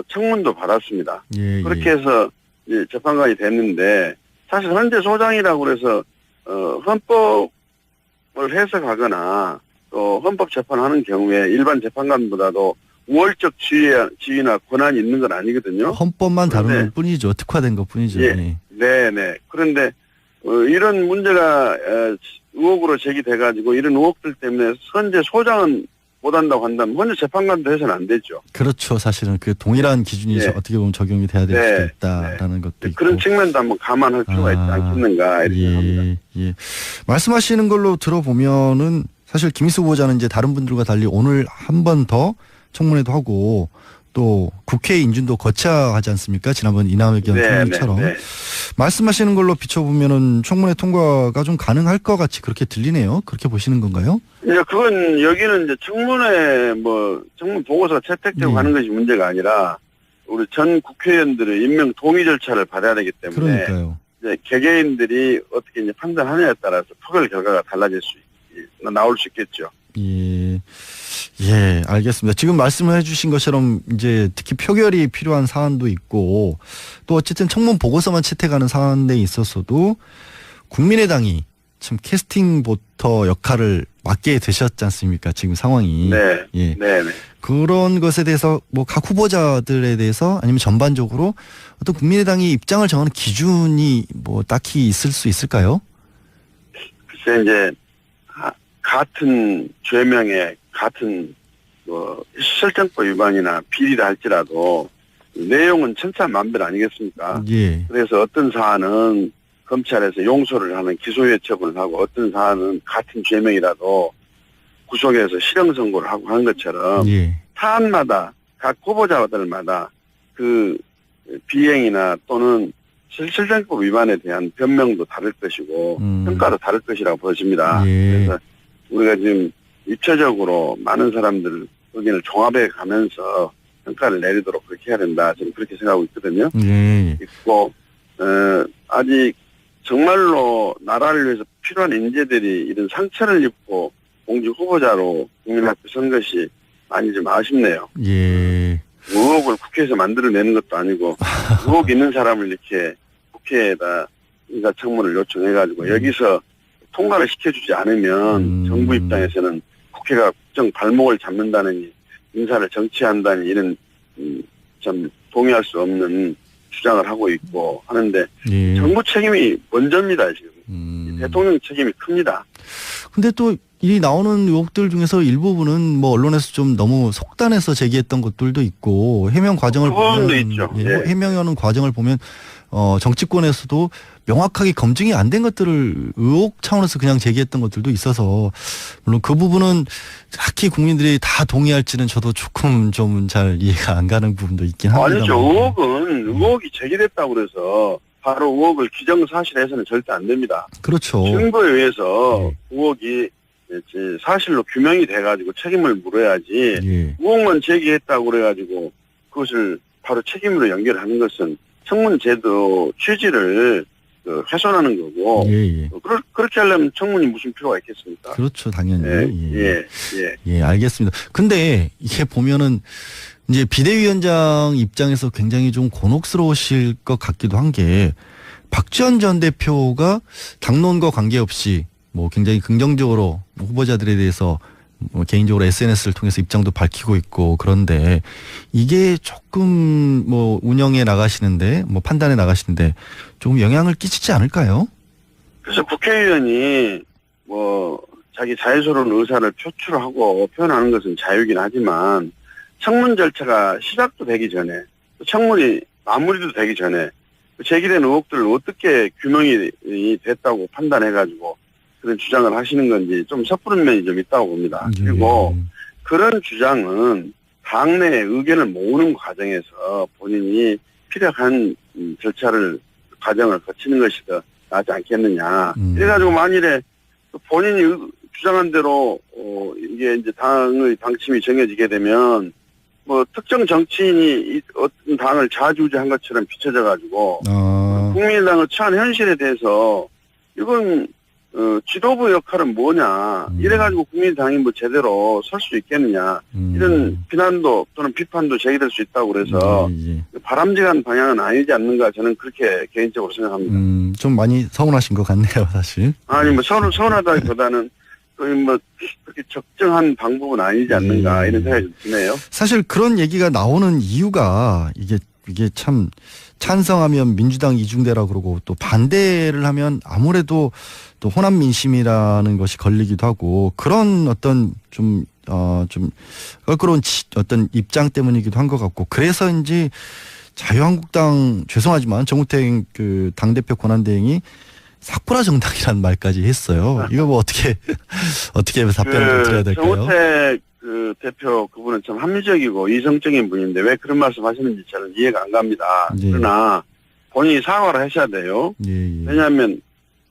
청문도 받았습니다. 그렇게 해서 이제 재판관이 됐는데 사실 헌재 소장이라고 그래서 헌법을 해석하거나 또 헌법재판하는 경우에 일반 재판관보다도 우월적 지위나 권한이 있는 건 아니거든요. 헌법만 다루는 뿐이죠. 특화된 것 뿐이죠. 네네. 그런데 이런 문제가 의혹으로 제기돼가지고 이런 의혹들 때문에 헌재 소장은 못한다고 한다면 헌재 재판관도 해서는 안 되죠. 그렇죠. 사실은 그 동일한 기준이 어떻게 보면 적용이 돼야 될 수도 있다라는 것도 있고. 그런 측면도 한번 감안할 필요가 있지 않겠는가 이렇게 생각합니다. 말씀하시는 걸로 들어보면은 사실 김희수 후보자는 이제 다른 분들과 달리 오늘 한 번 더 청문회도 하고 또 국회 인준도 거쳐야 하지 않습니까? 지난번 이낙연 총리처럼. 말씀하시는 걸로 비춰보면은 청문회 통과가 좀 가능할 것 같이 그렇게 들리네요. 그렇게 보시는 건가요? 그건 여기는 이제 청문회 청문 보고서가 채택되고 가는 것이 문제가 아니라 우리 전 국회의원들의 임명 동의 절차를 받아야 되기 때문에 그러니까요. 이제 개개인들이 어떻게 이제 판단하느냐에 따라서 표결 결과가 달라질 나올 수 있겠죠. 알겠습니다. 지금 말씀을 해주신 것처럼 이제 특히 표결이 필요한 사안도 있고 또 어쨌든 청문 보고서만 채택하는 사안에 있어서도 국민의당이 참 캐스팅 보터 역할을 맡게 되셨지 않습니까? 지금 상황이. 그런 것에 대해서 뭐 각 후보자들에 대해서 아니면 전반적으로 어떤 국민의당이 입장을 정하는 기준이 뭐 딱히 있을 수 있을까요? 글쎄 이제 같은 죄명에 같은 실정법 위반이나 비리다 할지라도 내용은 천차만별 아니겠습니까? 그래서 어떤 사안은 검찰에서 용서를 하는 기소유예 처분을 하고 어떤 사안은 같은 죄명이라도 구속해서 실형 선고를 하고 하는 것처럼 사안마다 각 후보자들마다 그 비행이나 또는 실정법 위반에 대한 변명도 다를 것이고 평가도 다를 것이라고 보여집니다. 그래서 우리가 지금 입체적으로 많은 사람들 의견을 종합해 가면서 평가를 내리도록 그렇게 해야 된다. 저는 그렇게 생각하고 있거든요. 있고 아직 정말로 나라를 위해서 필요한 인재들이 이런 상처를 입고 공직 후보자로 국민 앞에 선 것이 많이 좀 아쉽네요. 의혹을 국회에서 만들어내는 것도 아니고 의혹 있는 사람을 이렇게 국회에다 인사청문을 요청해가지고 여기서 통과를 시켜주지 않으면 정부 입장에서는 국회가 국정 발목을 잡는다느니 인사를 정치한다니 이런 참 동의할 수 없는 주장을 하고 있고 하는데 정부 책임이 먼저입니다. 지금 대통령 책임이 큽니다. 근데 또 이 나오는 의혹들 중에서 일부분은 뭐 언론에서 좀 너무 속단해서 제기했던 것들도 있고 해명 과정을 보면 해명하는 과정을 보면 정치권에서도 명확하게 검증이 안 된 것들을 의혹 차원에서 그냥 제기했던 것들도 있어서 물론 그 부분은 딱히 국민들이 다 동의할지는 저도 조금 좀 잘 이해가 안 가는 부분도 있긴 합니다. 아니죠. 의혹이 제기됐다고 그래서 바로 의혹을 기정사실해서는 절대 안 됩니다. 그렇죠. 증거에 의해서 의혹이 사실로 규명이 돼가지고 책임을 물어야지 의혹만 제기했다고 그래가지고 그것을 바로 책임으로 연결하는 것은 청문제도 취지를 훼손하는 거고 그렇게 하려면 청문이 무슨 필요가 있겠습니까? 그렇죠. 당연히. 알겠습니다. 근데 이게 보면은 이제 비대위원장 입장에서 굉장히 좀 곤혹스러우실 것 같기도 한 게 박지원 전 대표가 당론과 관계없이 뭐 굉장히 긍정적으로 후보자들에 대해서 뭐 개인적으로 SNS를 통해서 입장도 밝히고 있고 그런데 이게 조금 뭐 운영에 나가시는데 뭐 판단에 나가시는데 조금 영향을 끼치지 않을까요? 그래서 국회의원이 뭐 자기 자유스러운 의사를 표출하고 표현하는 것은 자유이긴 하지만 청문 절차가 시작도 되기 전에 청문이 마무리도 되기 전에 제기된 의혹들을 어떻게 규명이 됐다고 판단해가지고 그런 주장을 하시는 건지 좀 섣부른 면이 좀 있다고 봅니다. 그리고 그런 주장은 당내의 의견을 모으는 과정에서 본인이 필요한 과정을 거치는 것이 더 낫지 않겠느냐. 그래가지고 만일에 본인이 주장한 대로 이게 이제 당의 방침이 정해지게 되면 뭐 특정 정치인이 어떤 당을 좌지우지한 것처럼 비춰져 가지고 국민의당의 처한 현실에 대해서 이건 지도부 역할은 뭐냐 이래가지고 국민의당이 뭐 제대로 설 수 있겠느냐 이런 비난도 또는 비판도 제기될 수 있다고 그래서 바람직한 방향은 아니지 않는가 저는 그렇게 개인적으로 생각합니다. 좀 많이 서운하신 것 같네요, 사실. 아니 뭐 서운하다기보다는 거의 뭐 그렇게 적정한 방법은 아니지 않는가 이런 생각이 드네요. 사실 그런 얘기가 나오는 이유가 이게 참 찬성하면 민주당 이중대라 그러고 또 반대를 하면 아무래도 또 호남 민심이라는 것이 걸리기도 하고 그런 어떤 좀 껄끄러운 어떤 입장 때문이기도 한 것 같고 그래서인지 자유한국당 죄송하지만 정우택 그 당대표 권한대행이 사쿠라 정당이라는 말까지 했어요. 이거 뭐 어떻게 답변을 좀 드려야 될까요? 정우택 그 대표 그분은 참 합리적이고 이성적인 분인데 왜 그런 말씀 하시는지 저는 이해가 안 갑니다. 그러나 본인이 사과를 하셔야 돼요. 왜냐하면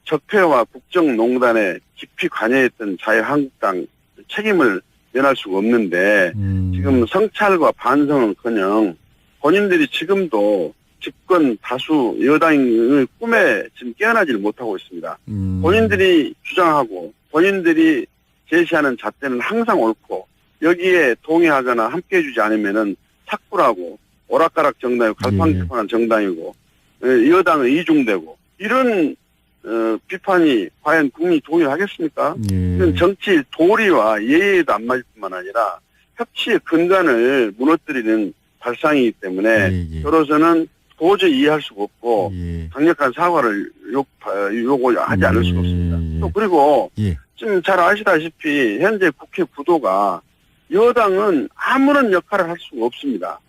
적폐와 국정농단에 깊이 관여했던 자유한국당 책임을 면할 수가 없는데 지금 성찰과 반성은커녕 본인들이 지금도 집권 다수 여당의 꿈에 지금 깨어나지를 못하고 있습니다. 본인들이 주장하고 본인들이 제시하는 잣대는 항상 옳고 여기에 동의하거나 함께 해주지 않으면은 삭불하고 오락가락 정당이고 갈팡질팡한 정당이고 여당의 이중되고 이런 비판이 과연 국민이 동의를 하겠습니까? 이건 정치 도리와 예의에도 안 맞을 뿐만 아니라 협치의 근간을 무너뜨리는 발상이기 때문에 저로서는 도저히 이해할 수가 없고 강력한 사과를 요구하지 않을 수가 없습니다. 또 그리고 지금 잘 아시다시피 현재 국회 구도가 여당은 아무런 역할을 할 수가 없습니다.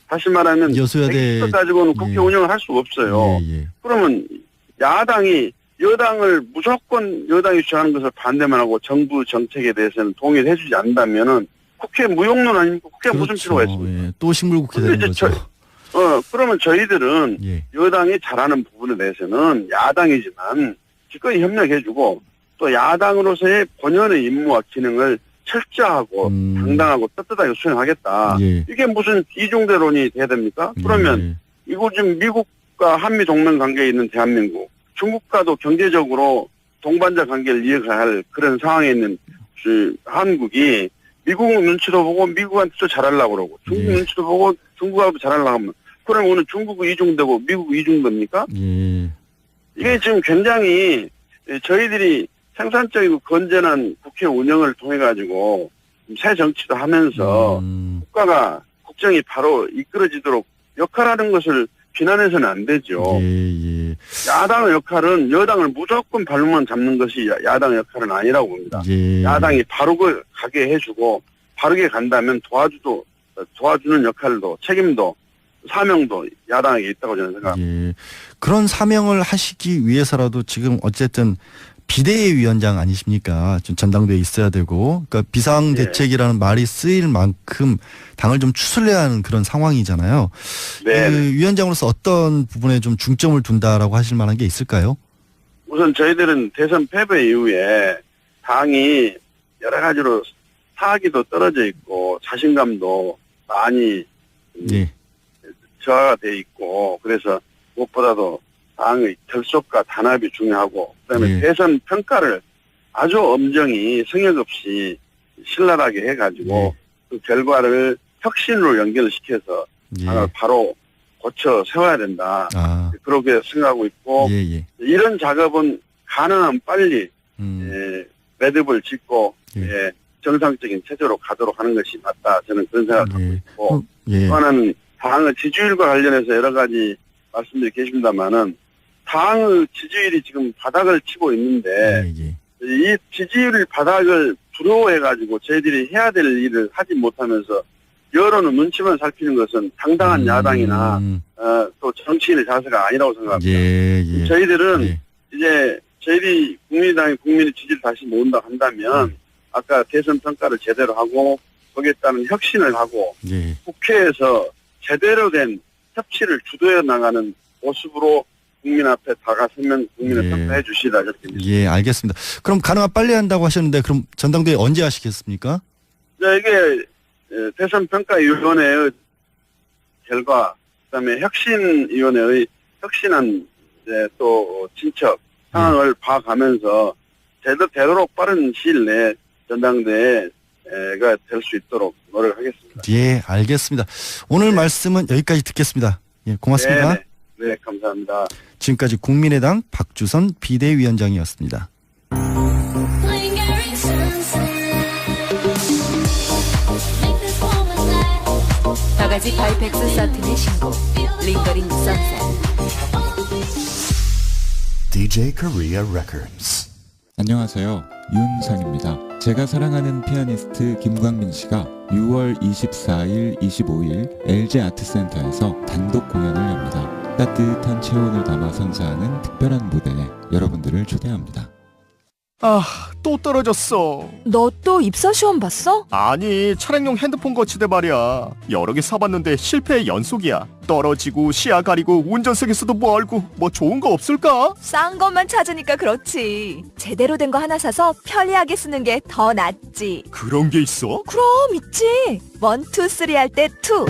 다시 말하면 여소야대 가지고는 국회 운영을 할 수가 없어요. 그러면 야당이 여당을 무조건 여당이 주장하는 것을 반대만 하고 정부 정책에 대해서는 동의를 해주지 않는다면은 국회 무용론 아닙니까? 국회가 무슨 필요가 있습니까? 또 식물국회 되는 거죠. 그러면 저희들은 여당이 잘하는 부분에 대해서는 야당이지만 기꺼이 협력해주고 또 야당으로서의 본연의 임무와 기능을 철저하고 당당하고 떳떳하게 수행하겠다. 이게 무슨 이중대론이 돼야 됩니까? 그러면 이거 지금 미국과 한미 동맹 관계에 있는 대한민국, 중국과도 경제적으로 동반자 관계를 이어갈 그런 상황에 있는 한국이 미국 눈치도 보고 미국한테도 잘하려고 그러고 중국 눈치도 보고 중국하고도 잘하려고 하면 그럼 오늘 중국은 이중되고 미국은 이중됩니까? 이게 지금 굉장히 저희들이 생산적이고 건전한 국회 운영을 통해 가지고 새 정치도 하면서 국가가 국정이 바로 이끌어지도록 역할하는 것을 비난해서는 안 되죠. 야당의 역할은 여당을 무조건 발목만 잡는 것이 야당의 역할은 아니라고 봅니다. 야당이 바로 가게 해주고 바르게 간다면 도와주는 역할도 책임도 사명도 야당에게 있다고 저는 생각합니다. 그런 사명을 하시기 위해서라도 지금 어쨌든 비대위원장 아니십니까? 좀 전당대회에 있어야 되고, 그러니까 비상대책이라는 말이 쓰일 만큼 당을 좀 추슬려야 하는 그런 상황이잖아요. 그 위원장으로서 어떤 부분에 좀 중점을 둔다라고 하실 만한 게 있을까요? 우선 저희들은 대선 패배 이후에 당이 여러 가지로 사기도 떨어져 있고 자신감도 많이 저하가 돼 있고 그래서 무엇보다도 당의 결속과 단합이 중요하고 그다음에 대선 평가를 아주 엄정히 성역 없이 신랄하게 해가지고 그 결과를 혁신으로 연결시켜서 당을 바로 고쳐 세워야 된다. 그렇게 생각하고 있고 이런 작업은 가능한 빨리 매듭을 짓고 정상적인 체제로 가도록 하는 것이 맞다. 저는 그런 생각을 하고 있고 또 하나는 당의 지지율과 관련해서 여러 가지 말씀들이 계십니다만은 당의 지지율이 지금 바닥을 치고 있는데 이 지지율 바닥을 두려워해가지고 저희들이 해야 될 일을 하지 못하면서 여론은 눈치만 살피는 것은 당당한 야당이나 또 정치인의 자세가 아니라고 생각합니다. 저희들은 이제 저희들이 국민의당이 국민의 지지를 다시 모은다 한다면 아까 대선 평가를 제대로 하고 거기에 따른 혁신을 하고 국회에서 제대로 된 협치를 주도해 나가는 모습으로 국민 앞에 다가서면 국민을 평가해 주시라 그렇게 믿습니다. 예, 알겠습니다. 그럼 가능한 빨리 한다고 하셨는데 그럼 전당대회 언제 하시겠습니까? 이게 대선평가위원회의 결과, 그다음에 혁신위원회의 혁신안 또 진척 상황을 봐가면서 되도록 빠른 시일 내에 전당대회가 될 수 있도록 노력하겠습니다. 예, 알겠습니다. 오늘 말씀은 여기까지 듣겠습니다. 예, 고맙습니다. 네, 감사합니다. 지금까지 국민의당 박주선 비대위원장이었습니다. 바가지 바이펙스 사틴의 신곡 링거링 선셋. DJ Korea Records. 안녕하세요. 윤상입니다. 제가 사랑하는 피아니스트 김광민 씨가 6월 24일, 25일 LG 아트센터에서 단독 공연을 엽니다. 따뜻한 체온을 담아 선사하는 특별한 무대에 여러분들을 초대합니다. 또 떨어졌어. 너 또 입사 시험 봤어? 아니, 차량용 핸드폰 거치대 말이야. 여러 개 사봤는데 실패의 연속이야. 떨어지고 시야 가리고 운전석에서도 멀고 뭐 좋은 거 없을까? 싼 것만 찾으니까 그렇지. 제대로 된 거 하나 사서 편리하게 쓰는 게 더 낫지. 그런 게 있어? 그럼 있지. 1, 2, 3 할 때 2.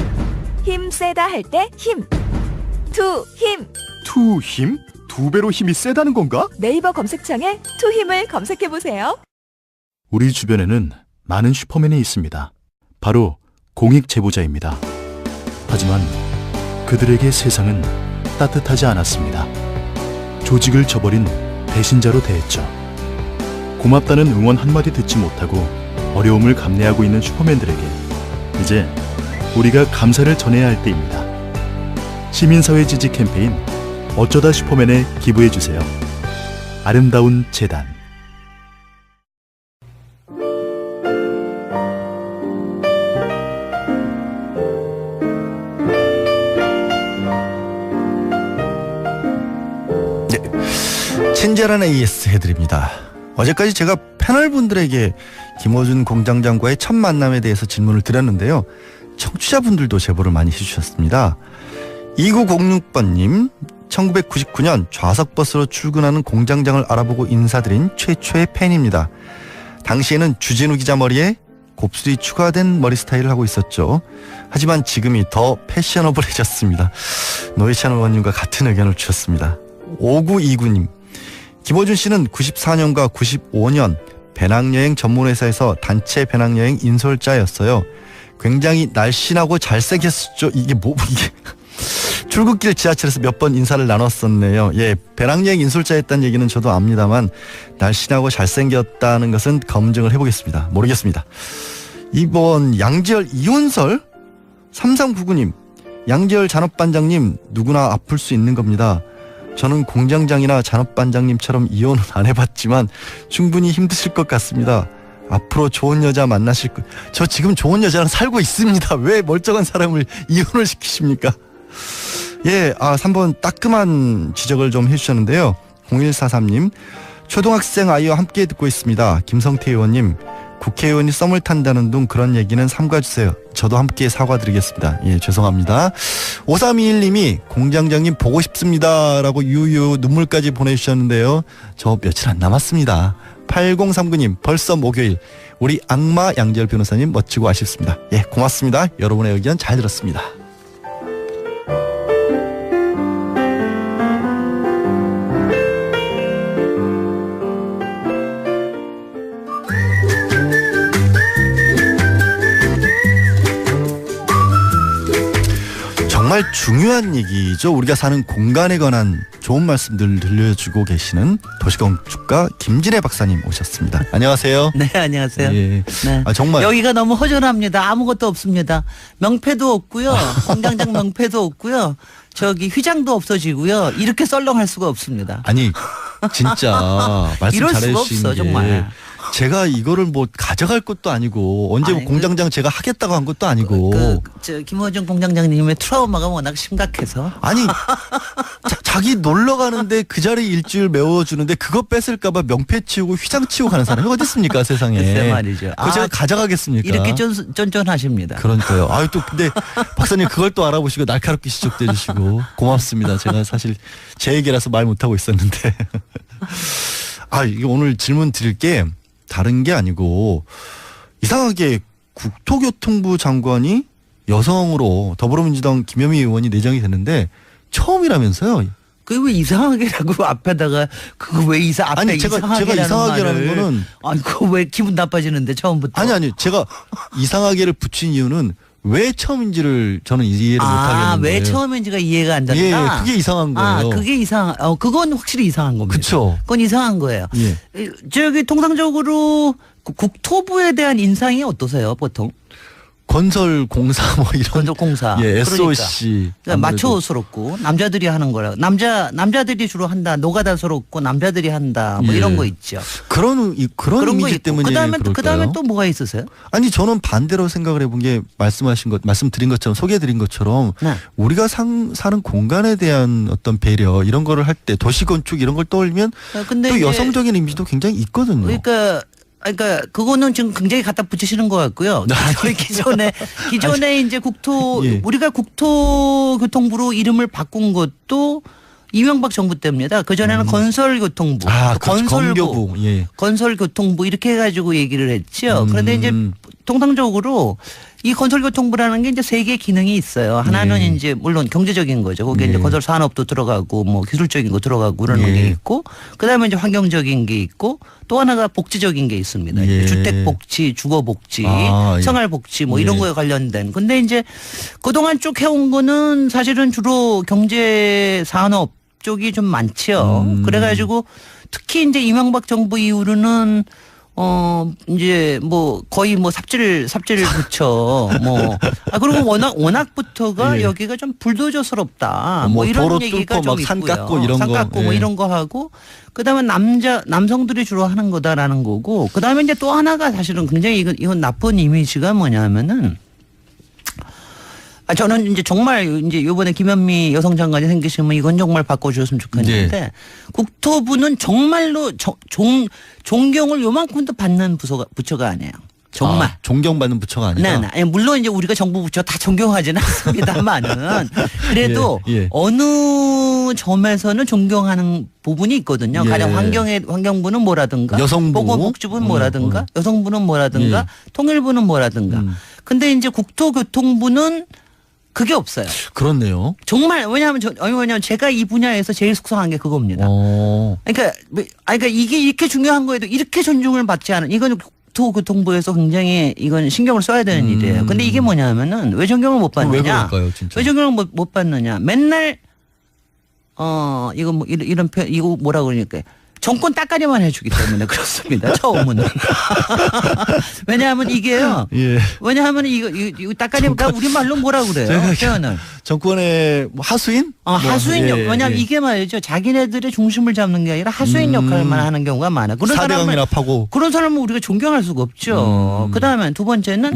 힘 세다 할 때 힘. 2 힘. 2 힘? 2배로 힘이 세다는 건가? 네이버 검색창에 2 힘을 검색해보세요. 우리 주변에는 많은 슈퍼맨이 있습니다. 바로 공익 제보자입니다. 하지만 그들에게 세상은 따뜻하지 않았습니다. 조직을 저버린 배신자로 대했죠. 고맙다는 응원 한마디 듣지 못하고 어려움을 감내하고 있는 슈퍼맨들에게 이제 우리가 감사를 전해야 할 때입니다. 시민사회 지지 캠페인 어쩌다 슈퍼맨에 기부해주세요. 아름다운 재단. 친절한 AS 해드립니다. 어제까지 제가 패널분들에게 김어준 공장장과의 첫 만남에 대해서 질문을 드렸는데요. 청취자분들도 제보를 많이 해주셨습니다. 2906번님, 1999년 좌석버스로 출근하는 공장장을 알아보고 인사드린 최초의 팬입니다. 당시에는 주진우 기자 머리에 곱슬이 추가된 머리 스타일을 하고 있었죠. 하지만 지금이 더 패셔너블해졌습니다. 노회찬 의원님과 같은 의견을 주셨습니다. 5929님, 김어준 씨는 94년과 95년 배낭여행 전문회사에서 단체 배낭여행 인솔자였어요. 굉장히 날씬하고 잘생겼었죠. 이게 출근길 지하철에서 몇 번 인사를 나눴었네요. 예, 배낭여행 인솔자였다는 얘기는 저도 압니다만 날씬하고 잘생겼다는 것은 검증을 해보겠습니다. 모르겠습니다. 이번 양지열 이혼설 3399님, 양지열 잔업반장님 누구나 아플 수 있는 겁니다. 저는 공장장이나 잔업반장님처럼 이혼은 안 해봤지만 충분히 힘드실 것 같습니다. 앞으로 좋은 여자 만나실 거. 저 지금 좋은 여자랑 살고 있습니다. 왜 멀쩡한 사람을 이혼을 시키십니까? 예, 3번 따끔한 지적을 좀 해주셨는데요. 0143님, 초등학생 아이와 함께 듣고 있습니다. 김성태 의원님, 국회의원이 썸을 탄다는 둥 그런 얘기는 삼가주세요. 저도 함께 사과드리겠습니다. 예, 죄송합니다. 5321님이 공장장님 보고 싶습니다 라고 유유 눈물까지 보내주셨는데요. 저 며칠 안 남았습니다. 8039님, 벌써 목요일. 우리 악마 양지열 변호사님 멋지고 아쉽습니다. 예, 고맙습니다. 여러분의 의견 잘 들었습니다. 정말 중요한 얘기죠. 우리가 사는 공간에 관한 좋은 말씀들 들려주고 계시는 도시건축가 김진애 박사님 오셨습니다. 안녕하세요. 네, 안녕하세요. 예. 네. 정말 여기가 너무 허전합니다. 아무것도 없습니다. 명패도 없고요. 공장장 명패도 없고요. 저기 휘장도 없어지고요. 이렇게 썰렁할 수가 없습니다. 아니 진짜 말씀 이럴 수가 잘해주신 없어, 게 정말. 제가 이거를 뭐 가져갈 것도 아니고 언제 공장장 제가 하겠다고 한 것도 아니고 저 김어준 공장장님의 트라우마가 워낙 심각해서 아니 자기 놀러 가는데 그 자리 일주일 메워주는데 그거 뺏을까봐 명패 치우고 휘장 치우고 가는 사람이 어디 있습니까 세상에. 글쎄 말이죠. 그거 제가 가져가겠습니까? 이렇게 쫀쫀하십니다. 그러니까요. 아유 또 근데 박사님 그걸 또 알아보시고 날카롭게 지적해 주시고 고맙습니다. 제가 사실 제 얘기라서 말 못하고 있었는데. 아 이게 오늘 질문 드릴 게 다른 게 아니고 이상하게 국토교통부 장관이 여성으로 더불어민주당 김현미 의원이 내정이 됐는데 처음이라면서요. 그게 왜 이상하게라고 앞에다가 그거 왜 아니 제가 이상하게라는 거는 아니 그거 왜 기분 나빠지는데 처음부터 아니 제가 이상하게를 붙인 이유는 왜 처음인지를 저는 이해를 못 하겠는 거예요. 왜 처음인지가 이해가 안 된다. 예, 그게 이상한 거예요. 그게 그건 확실히 이상한 겁니다. 그렇죠. 그건 이상한 거예요. 예. 저기 통상적으로 국토부에 대한 인상이 어떠세요, 보통? 건설공사 뭐 이런 건설공사 예, SOC 그러니까 마초스럽고 남자들이 하는 거라 남자들이 주로 한다 노가다스럽고 남자들이 한다 뭐 이런 거 있죠. 그런 이미지 때문에 그다음에 또 뭐가 있으세요? 아니 저는 반대로 생각을 해본 게 말씀드린 것처럼 소개해드린 것처럼 네. 우리가 사는 공간에 대한 어떤 배려 이런 거를 할 때 도시건축 이런 걸 떠올리면 또 여성적인 이미지도 굉장히 있거든요. 그러니까 그거는 지금 굉장히 갖다 붙이시는 것 같고요. 기존에 이제 우리가 국토교통부로 이름을 바꾼 것도 이명박 정부 때입니다. 그 전에는 건설교통부, 건설부, 건설교통부 이렇게 해가지고 얘기를 했죠. 그런데 이제 통상적으로 이 건설교통부라는 게 이제 세 개의 기능이 있어요. 하나는 이제 물론 경제적인 거죠. 거기에 이제 건설 산업도 들어가고 뭐 기술적인 거 들어가고 그러는 게 있고, 그다음에 이제 환경적인 게 있고, 또 하나가 복지적인 게 있습니다. 주택 복지, 주거 복지, 생활 복지 뭐 이런 거에 관련된. 근데 이제 그동안 쭉 해온 거는 사실은 주로 경제 산업 쪽이 좀 많죠. 그래가지고 특히 이제 이명박 정부 이후로는 이제 뭐 거의 뭐 삽질을 붙여 그리고 워낙부터가 여기가 좀 불도저스럽다. 뭐 이런 도로 얘기가 좀 있고요. 산 깎고 이런 거. 뭐 이런 거 하고 그다음에 남성들이 주로 하는 거다라는 거고 그다음에 이제 또 하나가 사실은 굉장히 이건 나쁜 이미지가 뭐냐면은 저는 이제 정말 이제 이번에 김현미 여성 장관이 생기시면 이건 정말 바꿔주셨으면 좋겠는데 국토부는 정말로 존경을 요만큼도 받는 부처가 아니에요. 정말. 존경받는 부처가 아니라. 네. 물론 이제 우리가 정부 부처 다 존경하지는 않습니다만은 그래도 어느 점에서는 존경하는 부분이 있거든요. 가령 환경부는 뭐라든가, 여성부, 보건복지부는 뭐라든가, 여성부는 뭐라든가, 통일부는 뭐라든가. 근데 이제 국토교통부는 그게 없어요. 그렇네요. 정말 왜냐하면 제가 이 분야에서 제일 속상한 게 그겁니다. 그러니까 이게 이렇게 중요한 거에도 이렇게 존중을 받지 않은 이건 국토교통부에서 굉장히 이건 신경을 써야 되는 일이에요. 근데 이게 뭐냐면은 왜 존경을 못 받느냐? 왜 그럴까요, 진짜? 왜 존경을 못 받느냐? 맨날 이거 뭐 이런 표현 이거 뭐라 그러니까. 정권 따까리만 해주기 때문에 그렇습니다. 처음은. 왜냐하면 이게요. 왜냐하면 이거 따까리가 우리말로 뭐라 그래요? 표현을. 정권의 하수인? 하수인 왜냐하면 이게 말이죠. 자기네들의 중심을 잡는 게 아니라 하수인 역할만 하는 경우가 많아. 그런 그런 사람은 우리가 존경할 수가 없죠. 그다음에 두 번째는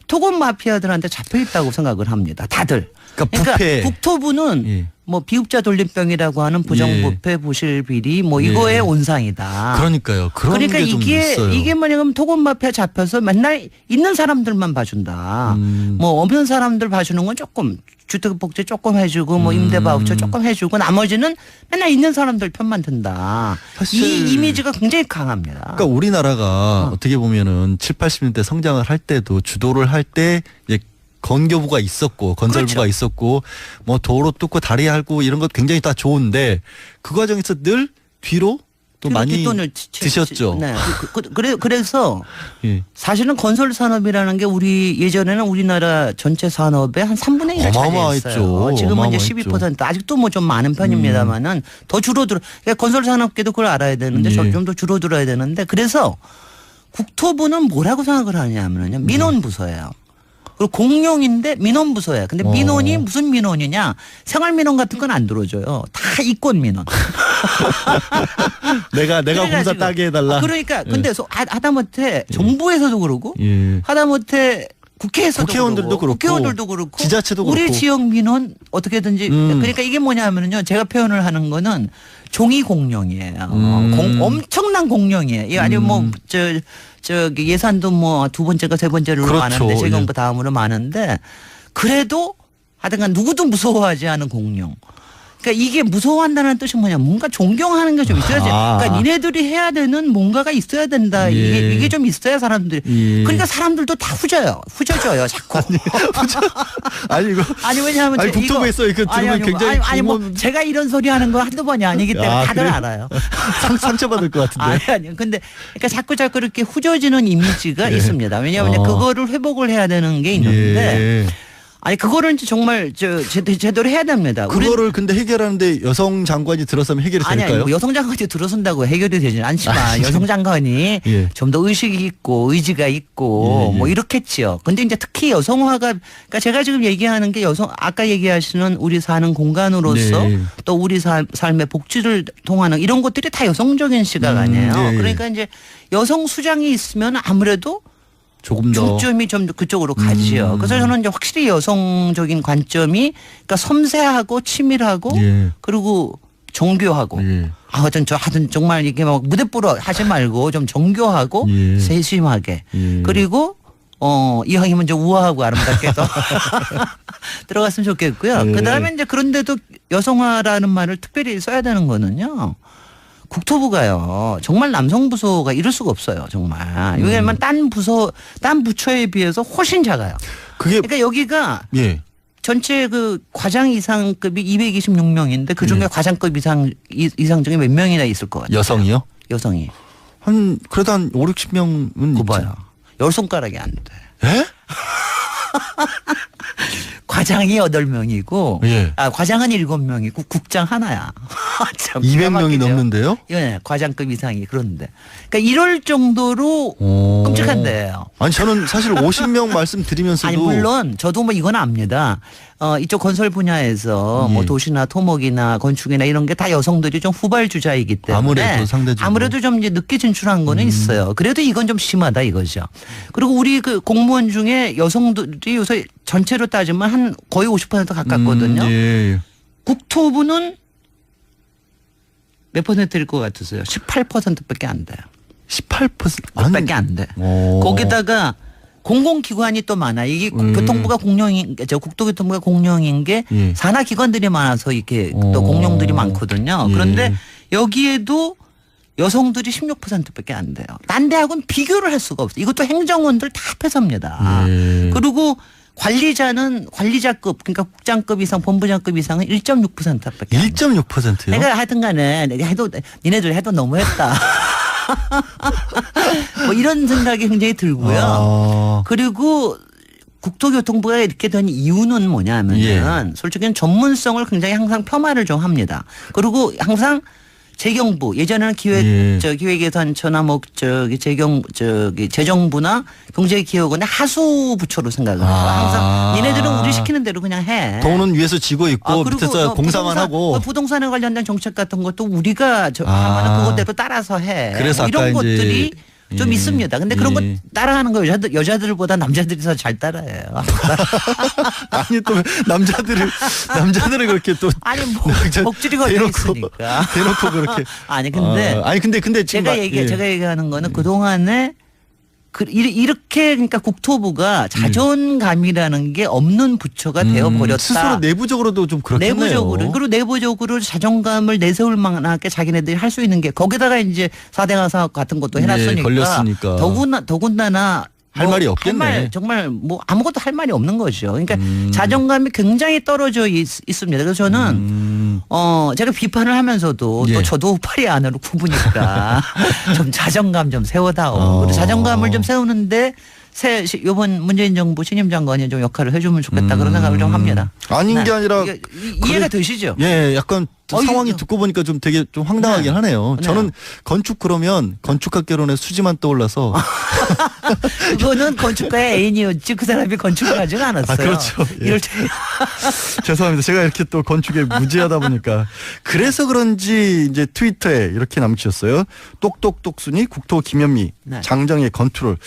토건 마피아들한테 잡혀 있다고 생각을 합니다. 다들. 그러니까 국토부는 뭐 비읍자 돌림병이라고 하는 부정부패 부실비리 뭐 이거의 온상이다. 그러니까요. 그러니까 이게 뭐냐면 토건 마피아 잡혀서 맨날 있는 사람들만 봐준다. 뭐 없는 사람들 봐주는 건 조금 주택복지 조금 해주고 뭐 임대바우처 조금 해주고 나머지는 맨날 있는 사람들 편만 든다. 이 이미지가 굉장히 강합니다. 그러니까 우리나라가 어떻게 보면은 7, 80년대 성장을 할 때도 주도를 할 때 건교부가 있었고 건설부가 있었고 뭐 도로 뚫고 다리 하고 이런 것 굉장히 다 좋은데 그 과정에서 늘 뒤로 또 많이 드셨죠. 네. 그래서 사실은 건설 산업이라는 게 예전에는 우리나라 전체 산업의 한 3분의 1을 차지했어요. 지금은 이제 12% 아직도 뭐 좀 많은 편입니다만은 더 줄어들어. 그러니까 건설 산업계도 그걸 알아야 되는데 좀 더 줄어들어야 되는데 그래서 국토부는 뭐라고 생각을 하냐면요 민원부서예요. 그리고 공룡인데 민원부서예요. 근데 민원이 무슨 민원이냐? 생활민원 같은 건 안 들어줘요. 다 이권 민원. 내가 공사 따게 해달라. 그러니까 근데 하다못해 정부에서도 그러고 하다못해 국회의원들도 그렇고 국회의원들도 그렇고 지자체도 우리 그렇고 지역 민원 어떻게든지 그러니까 이게 뭐냐면은요. 제가 표현을 하는 거는 종이 공룡이에요. 엄청난 공룡이에요. 아니면 뭐 저기 예산도 뭐 두 번째가 세 번째로 그렇죠. 많은데 재경부 다음으로 많은데 그래도 하여튼간 누구도 무서워하지 않은 공룡. 그러니까 이게 무서워한다는 뜻이 뭐냐. 뭔가 존경하는 게 좀 있어야지. 그러니까 니네들이 해야 되는 뭔가가 있어야 된다. 이게 좀 있어야 사람들이. 그러니까 사람들도 다 후져져요. 자꾸. 아니 이거 아니 왜냐하면 아니 국토부에서 이거 들으면 굉장히 아니 뭐 제가 이런 소리 하는 거 한두 번이 아니기 때문에 다들 그래요? 알아요. 상처받을 것 같은데. 아니 근데 그러니까 자꾸 이렇게 후져지는 이미지가 있습니다. 왜냐하면 그거를 회복을 해야 되는 게 있는데. 아니 그거를 이제 정말 제대로 해야 됩니다. 그거를 근데 해결하는데 여성 장관이 들어서면 해결이 될까요? 아니 뭐 여성 장관이 들어선다고 해결이 되지는 않지만 여성 장관이 좀 더 의식이 있고 의지가 있고 뭐 이렇겠지요. 근데 이제 특히 여성화가 그러니까 제가 지금 얘기하는 게 여성 아까 얘기하시는 우리 사는 공간으로서 또 우리 삶의 복지를 통하는 이런 것들이 다 여성적인 시각 아니에요. 그러니까 이제 여성 수장이 있으면 아무래도 조금 더 중점이 좀 그쪽으로 가지요. 그래서 저는 이제 확실히 여성적인 관점이 그러니까 섬세하고 치밀하고 그리고 정교하고 하여튼 정말 이게 막 무대뽀로 하지 말고 좀 정교하고 세심하게 그리고 이왕이면 좀 우아하고 아름답게도 들어갔으면 좋겠고요. 그다음에 이제 그런데도 여성화라는 말을 특별히 써야 되는 거는요. 국토부가요. 정말 남성 부서가 이럴 수가 없어요. 정말. 왜냐하면 딴 부처에 비해서 훨씬 작아요. 그러니까 여기가 전체 그 과장 이상급이 226명인데 그중에 과장급 이상 중에 몇 명이나 있을 것 같아요. 여성이요? 여성이. 그래도 한 5, 60명은 봐요. 열 손가락이 안 돼. 에? 과장이 8명이고 과장은 7명이고 국장 하나야. 200명이 넘는데요? 예, 과장급 이상이 그런데. 그러니까 이럴 정도로 끔찍한데요. 아니 저는 사실 50명 말씀드리면서도 아니 물론 저도 뭐 이건 압니다. 이쪽 건설 분야에서 뭐 도시나 토목이나 건축이나 이런 게 다 여성들이 좀 후발주자이기 때문에 아무래도 좀 이제 늦게 진출한 거는 있어요. 그래도 이건 좀 심하다 이거죠. 그리고 우리 그 공무원 중에 여성들이 요새 전체로 따지면 한 거의 50% 가깝거든요. 국토부는 몇 퍼센트일 것 같으세요? 18%밖에 안 돼요. 18%? 밖에 안 돼. 거기다가 공공기관이 또 많아. 이게 교통부가 국토교통부가 공룡인 게 산하기관들이 많아서 이렇게 또 공룡들이 많거든요. 그런데 여기에도 여성들이 16%밖에 안 돼요. 딴 데하고는 비교를 할 수가 없어요. 이것도 행정원들 다 합해서입니다. 그리고 관리자급 그러니까 국장급 이상 본부장급 이상은 1.6%밖에 1.6%요? 그러니까 하여튼간에 니네들 해도 너무했다. 뭐 이런 생각이 굉장히 들고요. 그리고 국토교통부가 이렇게 된 이유는 뭐냐면은 솔직히 전문성을 굉장히 항상 폄하를 좀 합니다. 그리고 항상 재경부 예전에는 기획예산처나 뭐 재정부나 경제기획원의 하수 부처로 생각을 해요. 항상 니네들은 우리 시키는 대로 그냥 해. 돈은 위에서 지고 있고 밑에서 공사만 하고 부동산에 관련된 정책 같은 것도 우리가 하면은 그거대로 따라서 해. 그래서 뭐 이런 것들이 좀 있습니다. 근데 그런 거 따라하는 거 여자들보다 남자들이 더 잘 따라해요. 아니 또 남자들은 그렇게 또 아니 뭐 목줄이 걸려 있으니까 대놓고 그렇게 아니 근데 제가 얘기하는 거는 그동안에 이렇게 그러니까 국토부가 자존감이라는 게 없는 부처가 되어버렸다. 스스로 내부적으로도 좀 그렇겠네요. 그리고 내부적으로 자존감을 내세울 만하게 자기네들이 할 수 있는 게 거기다가 이제 4대강 사업 같은 것도 해놨으니까 걸렸으니까. 더군다나 할 말이 없겠네. 정말 뭐 아무것도 할 말이 없는 거죠. 그러니까 자존감이 굉장히 떨어져 있습니다. 그래서 저는 제가 비판을 하면서도 또 저도 팔이 안으로 굽으니까 좀 자존감 좀 세워다오. 그리고 자존감을 좀 세우는데 이번 문재인 정부 신임 장관이 좀 역할을 해주면 좋겠다 그런 생각을 좀 합니다. 아닌 게 아니라 이해가 되시죠? 예, 약간 상황이 듣고 보니까 좀 되게 좀 황당하긴 하네요. 저는 건축 그러면 건축학개론의 수지만 떠올라서 그거는 건축가의 애인이었지 그 사람이 건축을 하지는 않았어요. 그렇죠. 이럴 때 죄송합니다. 제가 이렇게 또 건축에 무지하다 보니까 그래서 그런지 이제 트위터에 이렇게 남기셨어요. 똑똑똑순이 국토 김현미 장정의 건투를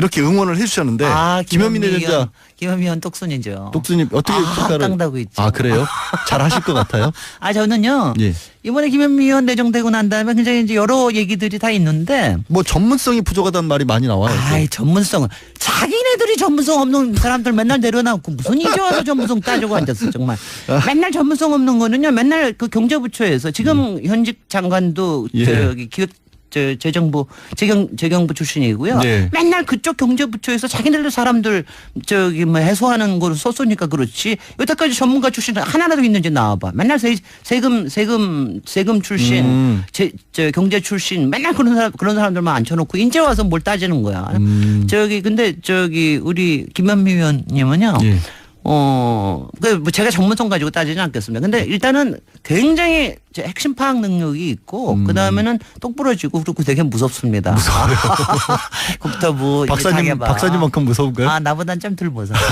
이렇게 응원을 해주셨는데 김현민 내전자 김현민 똑순이죠. 똑순이 어떻게 평가를? 깡다고 있죠. 아 그래요? 잘 하실 것 같아요? 저는요. 예. 이번에 김현민 의원 내정되고 난 다음에 굉장히 이제 여러 얘기들이 다 있는데 뭐 전문성이 부족하다는 말이 많이 나와요. 전문성은 자기네들이 전문성 없는 사람들 맨날 내려놓고 무슨 이제 와서 전문성 따지고 앉았어 정말. 맨날 전문성 없는 거는요. 맨날 그 경제부처에서 지금 현직 장관도 저기 재정부 재경부 출신이고요. 네. 맨날 그쪽 경제부처에서 자기네들 사람들 저기 뭐 해소하는 거로 썼으니까 그렇지. 여태까지 전문가 출신 하나라도 있는지 나와봐. 맨날 세금 출신, 경제 출신 맨날 그런 사람들만 앉혀놓고 이제 와서 뭘 따지는 거야. 근데 우리 김현미 의원님은요. 예. 뭐 제가 전문성 가지고 따지진 않겠습니다. 근데 일단은 굉장히 핵심 파악 능력이 있고 그 다음에는 똑부러지고 그리고 되게 무섭습니다. 무서워요. 국토부 박사님만큼 무서운가요? 나보단 좀 덜 무서워요.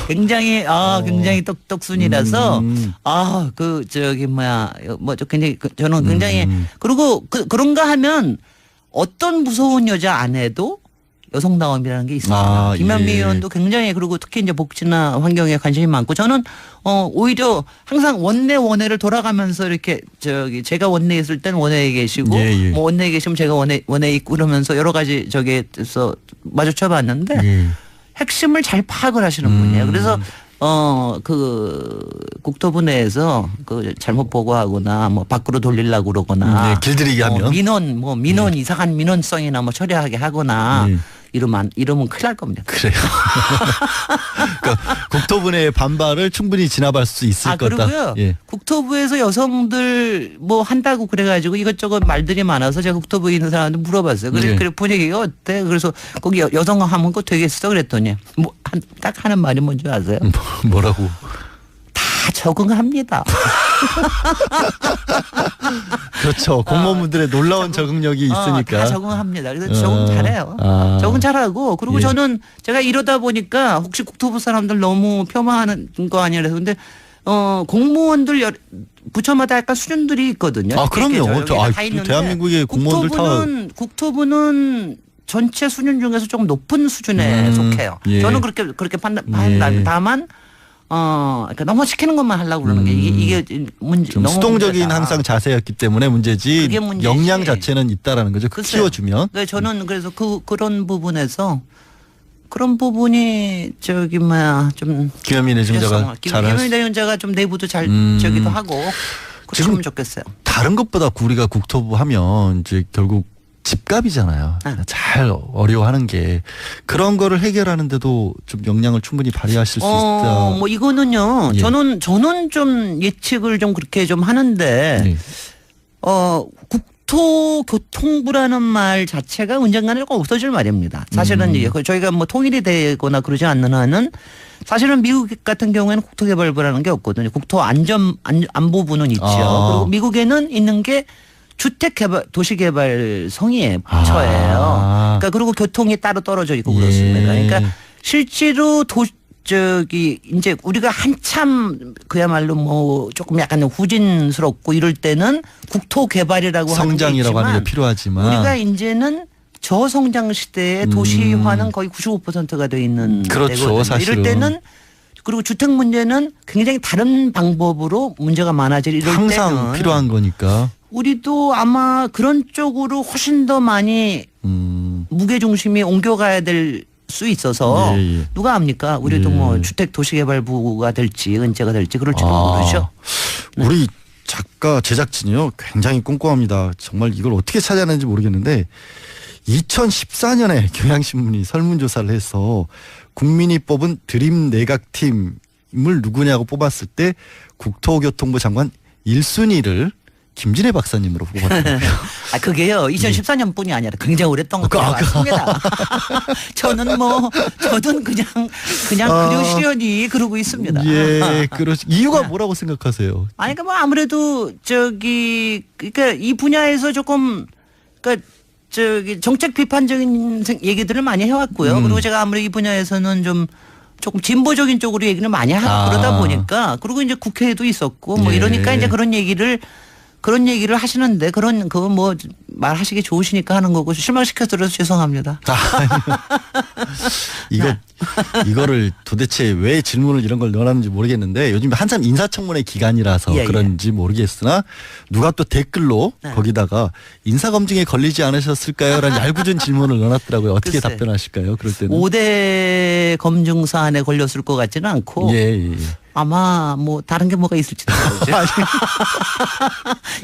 굉장히 똑순이라서 저는 굉장히 그리고 그런가 하면 어떤 무서운 여자 안 해도 여성다움이라는 게 있습니다. 김현미 의원도 굉장히 그리고 특히 이제 복지나 환경에 관심이 많고 저는 오히려 항상 원내를 돌아가면서 이렇게 제가 원내에 있을 땐 원내에 계시고 뭐 원내에 계시면 제가 원내에 있고 그러면서 여러 가지 저기에서 마주쳐 봤는데 핵심을 잘 파악을 하시는 분이에요. 그래서 국토부 내에서 잘못 보고하거나 뭐 밖으로 돌리려고 그러거나 길들이게 하면 민원 이상한 민원성이나 뭐 처리하게 하거나 이러면 큰일 날 겁니다. 그래요. 그러니까 국토부 내의 반발을 충분히 진압할 수 있을 거다. 그리고요. 국토부에서 여성들 뭐 한다고 그래가지고 이것저것 말들이 많아서 제가 국토부에 있는 사람한테 물어봤어요. 그래 분위기가 어때? 그래서 거기 여성 하면 그거 되겠어? 그랬더니 딱 하는 말이 뭔지 아세요? 뭐라고? 다 적응합니다. 그렇죠. 공무원분들의 놀라운 적응력이 있으니까. 다 적응합니다. 그래서 적응 잘해요. 적응 잘하고 그리고 저는 제가 이러다 보니까 혹시 국토부 사람들 너무 폄하하는 거 아니라 근데 공무원들 부처마다 약간 수준들이 있거든요. 그럼요. 다 있는데 대한민국의 공무원들 국토부는 전체 수준 중에서 조금 높은 수준에 속해요. 저는 그렇게 판단. 다만 그러니까 너무 시키는 것만 하려고 그러는 게 이게 문제. 좀 수동적인 문제다. 항상 자세였기 때문에 문제지. 그게 문제지. 역량 자체는 있다라는 거죠. 키워주면. 저는 그래서 그런 부분에서 그런 부분이 좀 김현미 내정자가 김현미 내정자가 좀 내부도 잘 저기도 하고 그러면 좋겠어요. 다른 것보다 우리가 국토부 하면 이제 결국 집값이잖아요. 잘 어려워하는 게 그런 거를 해결하는데도 좀 역량을 충분히 발휘하실 수 있다. 뭐 이거는요. 저는 좀 예측을 좀 그렇게 좀 하는데 국토교통부라는 말 자체가 언젠가는 없어질 말입니다. 사실은 저희가 뭐 통일이 되거나 그러지 않는 한은 사실은 미국 같은 경우에는 국토개발부라는 게 없거든요. 국토안보부는 있죠. 그리고 미국에는 있는 게 주택개발, 도시개발성의 부처예요. 그러니까 그리고 교통이 따로 떨어져 있고 그렇습니다. 그러니까 실제로 이제 우리가 한참 그야말로 뭐 조금 약간 후진스럽고 이럴 때는 국토개발이라고 하는 게 성장이라고 있지만 하는 게 필요하지만 우리가 이제는 저성장 시대에 도시화는 거의 95%가 돼 있는 그렇죠, 사실은. 이럴 때는 그리고 주택 문제는 굉장히 다른 방법으로 문제가 많아질 이럴 항상 때는 필요한 거니까. 우리도 아마 그런 쪽으로 훨씬 더 많이 무게중심이 옮겨가야 될 수 있어서 누가 압니까? 우리도 뭐 주택도시개발부가 될지 은퇴가 될지 그럴지도 모르죠. 우리 작가 제작진이요 굉장히 꼼꼼합니다. 정말 이걸 어떻게 찾아내는지 모르겠는데 2014년에 경향신문이 설문조사를 해서 국민이 뽑은 드림 내각팀을 누구냐고 뽑았을 때 국토교통부 장관 1순위를 김진애 박사님으로 뽑았더라고요. 그게요. 2014년뿐이 아니라 굉장히 오랫동안 왔습니다. 저는 그냥 그러시려니 그러고 있습니다. 이유가 뭐라고 생각하세요? 그러니까 뭐 아무래도 그러니까 이 분야에서 조금 정책 비판적인 얘기들을 많이 해왔고요. 그리고 제가 아무래도 이 분야에서는 조금 진보적인 쪽으로 얘기를 많이 하고 그러다 보니까 그리고 이제 국회에도 있었고 뭐 이러니까 이제 그런 얘기를 그런 얘기를 하시는데 그건 뭐 말하시기 좋으시니까 하는 거고 실망시켜드려서 죄송합니다. 이거를 도대체 왜 질문을 이런 걸 넣어놨는지 모르겠는데 요즘 한참 인사청문회 기간이라서 그런지 모르겠으나 누가 또 댓글로 거기다가 인사검증에 걸리지 않으셨을까요? 라는 얄궂은 질문을 넣어놨더라고요. 어떻게 글쎄. 답변하실까요? 그럴 때는. 5대 검증 사안에 걸렸을 것 같지는 않고 아마 뭐 다른 게 뭐가 있을지도 모르죠.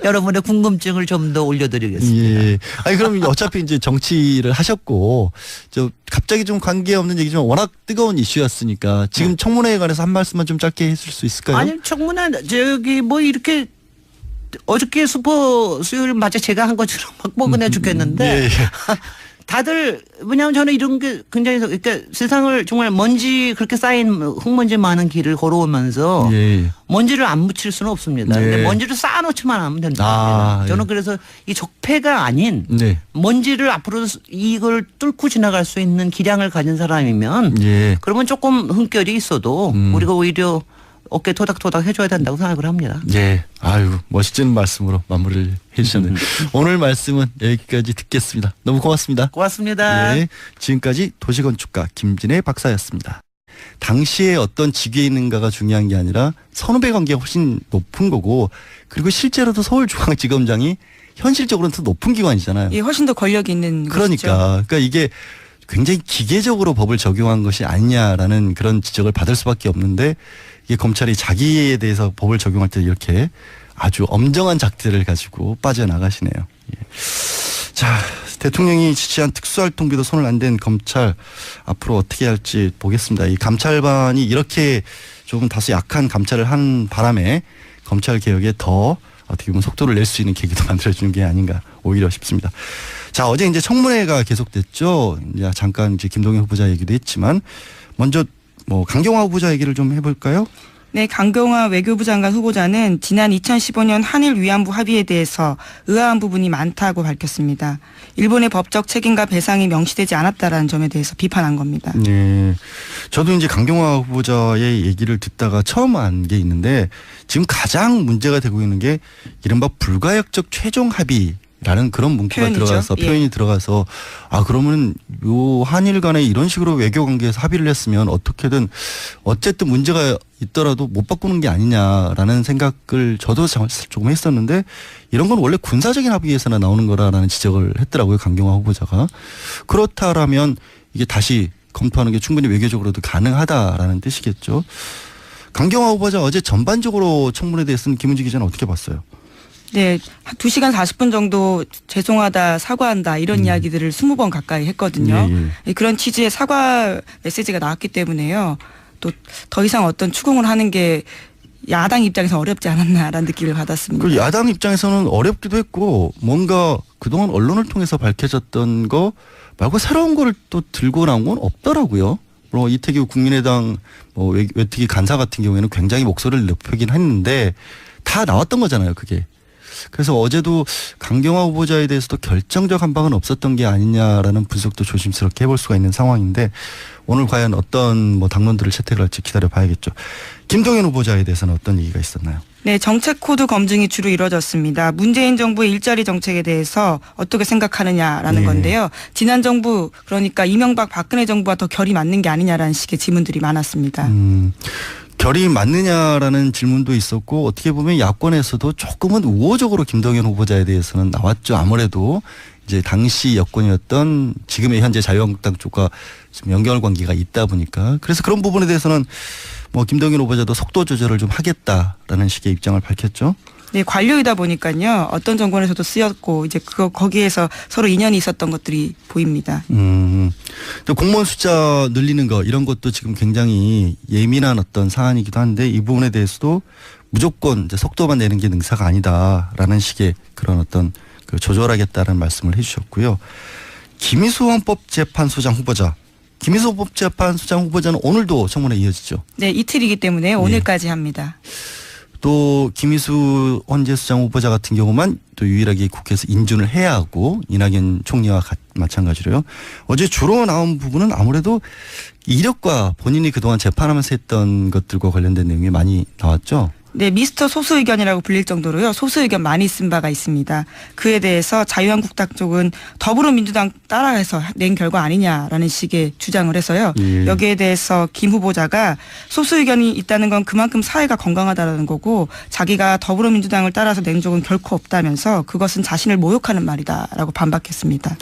여러분의 궁금증을 좀 더 올려드리겠습니다. 예. 아니 그럼 어차피 이제 정치를 하셨고 저 갑자기 좀 관계없는 얘기지만 워낙 뜨거운 이슈였으니까 지금 청문회에 관해서 한 말씀만 좀 짧게 해줄 수 있을까요? 아니 청문회 저기 뭐 이렇게 어저께 슈퍼 수요일 맞아 제가 한 것처럼 막 뻐근해 죽겠는데 다들 왜냐하면 저는 이런 게 굉장히 그러니까 세상을 정말 먼지 그렇게 쌓인 흙먼지 많은 길을 걸어오면서 먼지를 안 묻힐 수는 없습니다. 근데 먼지를 쌓아놓지만 하면 된다. 저는 그래서 이 적폐가 아닌 먼지를 앞으로 이걸 뚫고 지나갈 수 있는 기량을 가진 사람이면 그러면 조금 흥결이 있어도 우리가 오히려 어깨 토닥토닥 해줘야 된다고 생각을 합니다. 예. 아유, 멋진 말씀으로 마무리를 해주셨네요. 오늘 말씀은 여기까지 듣겠습니다. 너무 고맙습니다. 고맙습니다. 예. 지금까지 도시건축가 김진애 박사였습니다. 당시에 어떤 직위에 있는가가 중요한 게 아니라 선후배 관계가 훨씬 높은 거고 그리고 실제로도 서울중앙지검장이 현실적으로는 더 높은 기관이잖아요. 예, 훨씬 더 권력이 있는 그러니까 이게 굉장히 기계적으로 법을 적용한 것이 아니냐라는 그런 지적을 받을 수밖에 없는데 이게 검찰이 자기에 대해서 법을 적용할 때 이렇게 아주 엄정한 작태를 가지고 빠져나가시네요. 예. 자, 대통령이 지시한 특수활동비도 손을 안 댄 검찰 앞으로 어떻게 할지 보겠습니다. 이 감찰반이 이렇게 조금 다소 약한 감찰을 한 바람에 검찰 개혁에 더 어떻게 보면 속도를 낼 수 있는 계기도 만들어주는 게 아닌가 오히려 싶습니다. 자, 어제 이제 청문회가 계속됐죠. 이제 잠깐 이제 김동연 후보자 얘기도 했지만 먼저 뭐 강경화 후보자 얘기를 좀 해볼까요? 네, 강경화 외교부 장관 후보자는 지난 2015년 한일 위안부 합의에 대해서 의아한 부분이 많다고 밝혔습니다. 일본의 법적 책임과 배상이 명시되지 않았다라는 점에 대해서 비판한 겁니다. 네, 저도 이제 강경화 후보자의 얘기를 듣다가 처음 안 게 있는데 지금 가장 문제가 되고 있는 게 이른바 불가역적 최종 합의 라는 그런 문구가 들어가서 표현이 들어가서 그러면 요 한일 간에 이런 식으로 외교 관계에서 합의를 했으면 어떻게든 어쨌든 문제가 있더라도 못 바꾸는 게 아니냐라는 생각을 저도 조금 했었는데 이런 건 원래 군사적인 합의에서나 나오는 거라는 지적을 했더라고요. 강경화 후보자가. 그렇다라면 이게 다시 검토하는 게 충분히 외교적으로도 가능하다라는 뜻이겠죠. 강경화 후보자 어제 전반적으로 청문회에 대해서는 김은지 기자는 어떻게 봤어요? 네, 2시간 40분 정도 죄송하다, 사과한다 이런 이야기들을 20번 가까이 했거든요. 그런 취지의 사과 메시지가 나왔기 때문에요. 또 더 이상 어떤 추궁을 하는 게 야당 입장에서 어렵지 않았나라는 느낌을 받았습니다. 그 야당 입장에서는 어렵기도 했고 뭔가 그동안 언론을 통해서 밝혀졌던 거 말고 새로운 거를 또 들고 나온 건 없더라고요. 물론 이태규 국민의당 외특위 간사 같은 경우에는 굉장히 목소리를 높이긴 했는데 다 나왔던 거잖아요, 그게. 그래서 어제도 강경화 후보자에 대해서도 결정적 한방은 없었던 게 아니냐라는 분석도 조심스럽게 해볼 수가 있는 상황인데 오늘 과연 어떤 당론들을 채택을 할지 기다려봐야겠죠. 김동연 후보자에 대해서는 어떤 얘기가 있었나요? 네, 정책 코드 검증이 주로 이루어졌습니다. 문재인 정부의 일자리 정책에 대해서 어떻게 생각하느냐라는 건데요. 지난 정부 그러니까 이명박 박근혜 정부와 더 결이 맞는 게 아니냐라는 식의 질문들이 많았습니다. 결이 맞느냐라는 질문도 있었고 어떻게 보면 야권에서도 조금은 우호적으로 김동연 후보자에 대해서는 나왔죠. 아무래도 이제 당시 여권이었던 지금의 현재 자유한국당 쪽과 좀 연결 관계가 있다 보니까 그래서 그런 부분에 대해서는 김동연 후보자도 속도 조절을 좀 하겠다라는 식의 입장을 밝혔죠. 네, 관료이다 보니까요. 어떤 정권에서도 쓰였고 이제 거기에서 서로 인연이 있었던 것들이 보입니다. 또 공무원 숫자 늘리는 거 이런 것도 지금 굉장히 예민한 어떤 사안이기도 한데 이 부분에 대해서도 무조건 이제 속도만 내는 게 능사가 아니다라는 식의 그런 어떤 조절하겠다는 말씀을 해주셨고요. 김희수 헌법재판소장 후보자. 김희수 헌법재판소장 후보자는 오늘도 청문회 이어지죠. 네, 이틀이기 때문에 오늘까지 합니다. 또 김희수 헌재수장 후보자 같은 경우만 또 유일하게 국회에서 인준을 해야 하고 이낙연 총리와 마찬가지로요. 어제 주로 나온 부분은 아무래도 이력과 본인이 그동안 재판하면서 했던 것들과 관련된 내용이 많이 나왔죠. 네, 미스터 소수 의견이라고 불릴 정도로요. 소수 의견 많이 쓴 바가 있습니다. 그에 대해서 자유한국당 쪽은 더불어민주당 따라해서 낸 결과 아니냐라는 식의 주장을 해서요. 예. 여기에 대해서 김 후보자가 소수 의견이 있다는 건 그만큼 사회가 건강하다는 거고 자기가 더불어민주당을 따라서 낸 적은 결코 없다면서 그것은 자신을 모욕하는 말이다라고 반박했습니다.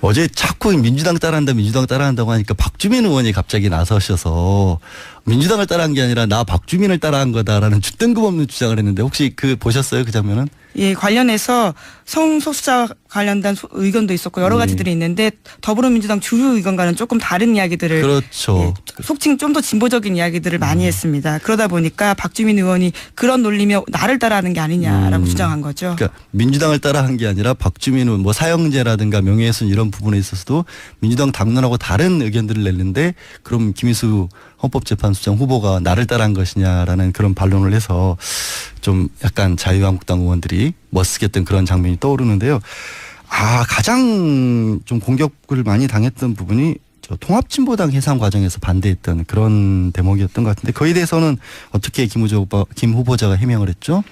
어제 자꾸 민주당 따라한다고 하니까 박주민 의원이 갑자기 나서셔서 민주당을 따라한 게 아니라 나 박주민을 따라한 거다라는 뜬금없는 주장을 했는데 혹시 보셨어요? 그 장면은? 예, 관련해서 성소수자 관련된 의견도 있었고 여러 가지들이 있는데 더불어민주당 주류 의견과는 조금 다른 이야기들을 그렇죠. 예, 속칭 좀 더 진보적인 이야기들을 많이 했습니다. 그러다 보니까 박주민 의원이 그런 논리며 나를 따라하는 게 아니냐라고 주장한 거죠. 그러니까 민주당을 따라한 게 아니라 박주민 의원 뭐 사형제라든가 명예훼손 이런 부분에 있어서도 민주당 당론하고 다른 의견들을 냈는데 그럼 김희수 헌법재판소장 후보가 나를 따라한 것이냐라는 그런 반론을 해서 좀 약간 자유한국당 의원들이 멋쓰겠던 그런 장면이 떠오르는데요. 가장 좀 공격을 많이 당했던 부분이 통합진보당 해산 과정에서 반대했던 그런 대목이었던 것 같은데 거기에 대해서는 어떻게 김 후보자가 해명을 했죠?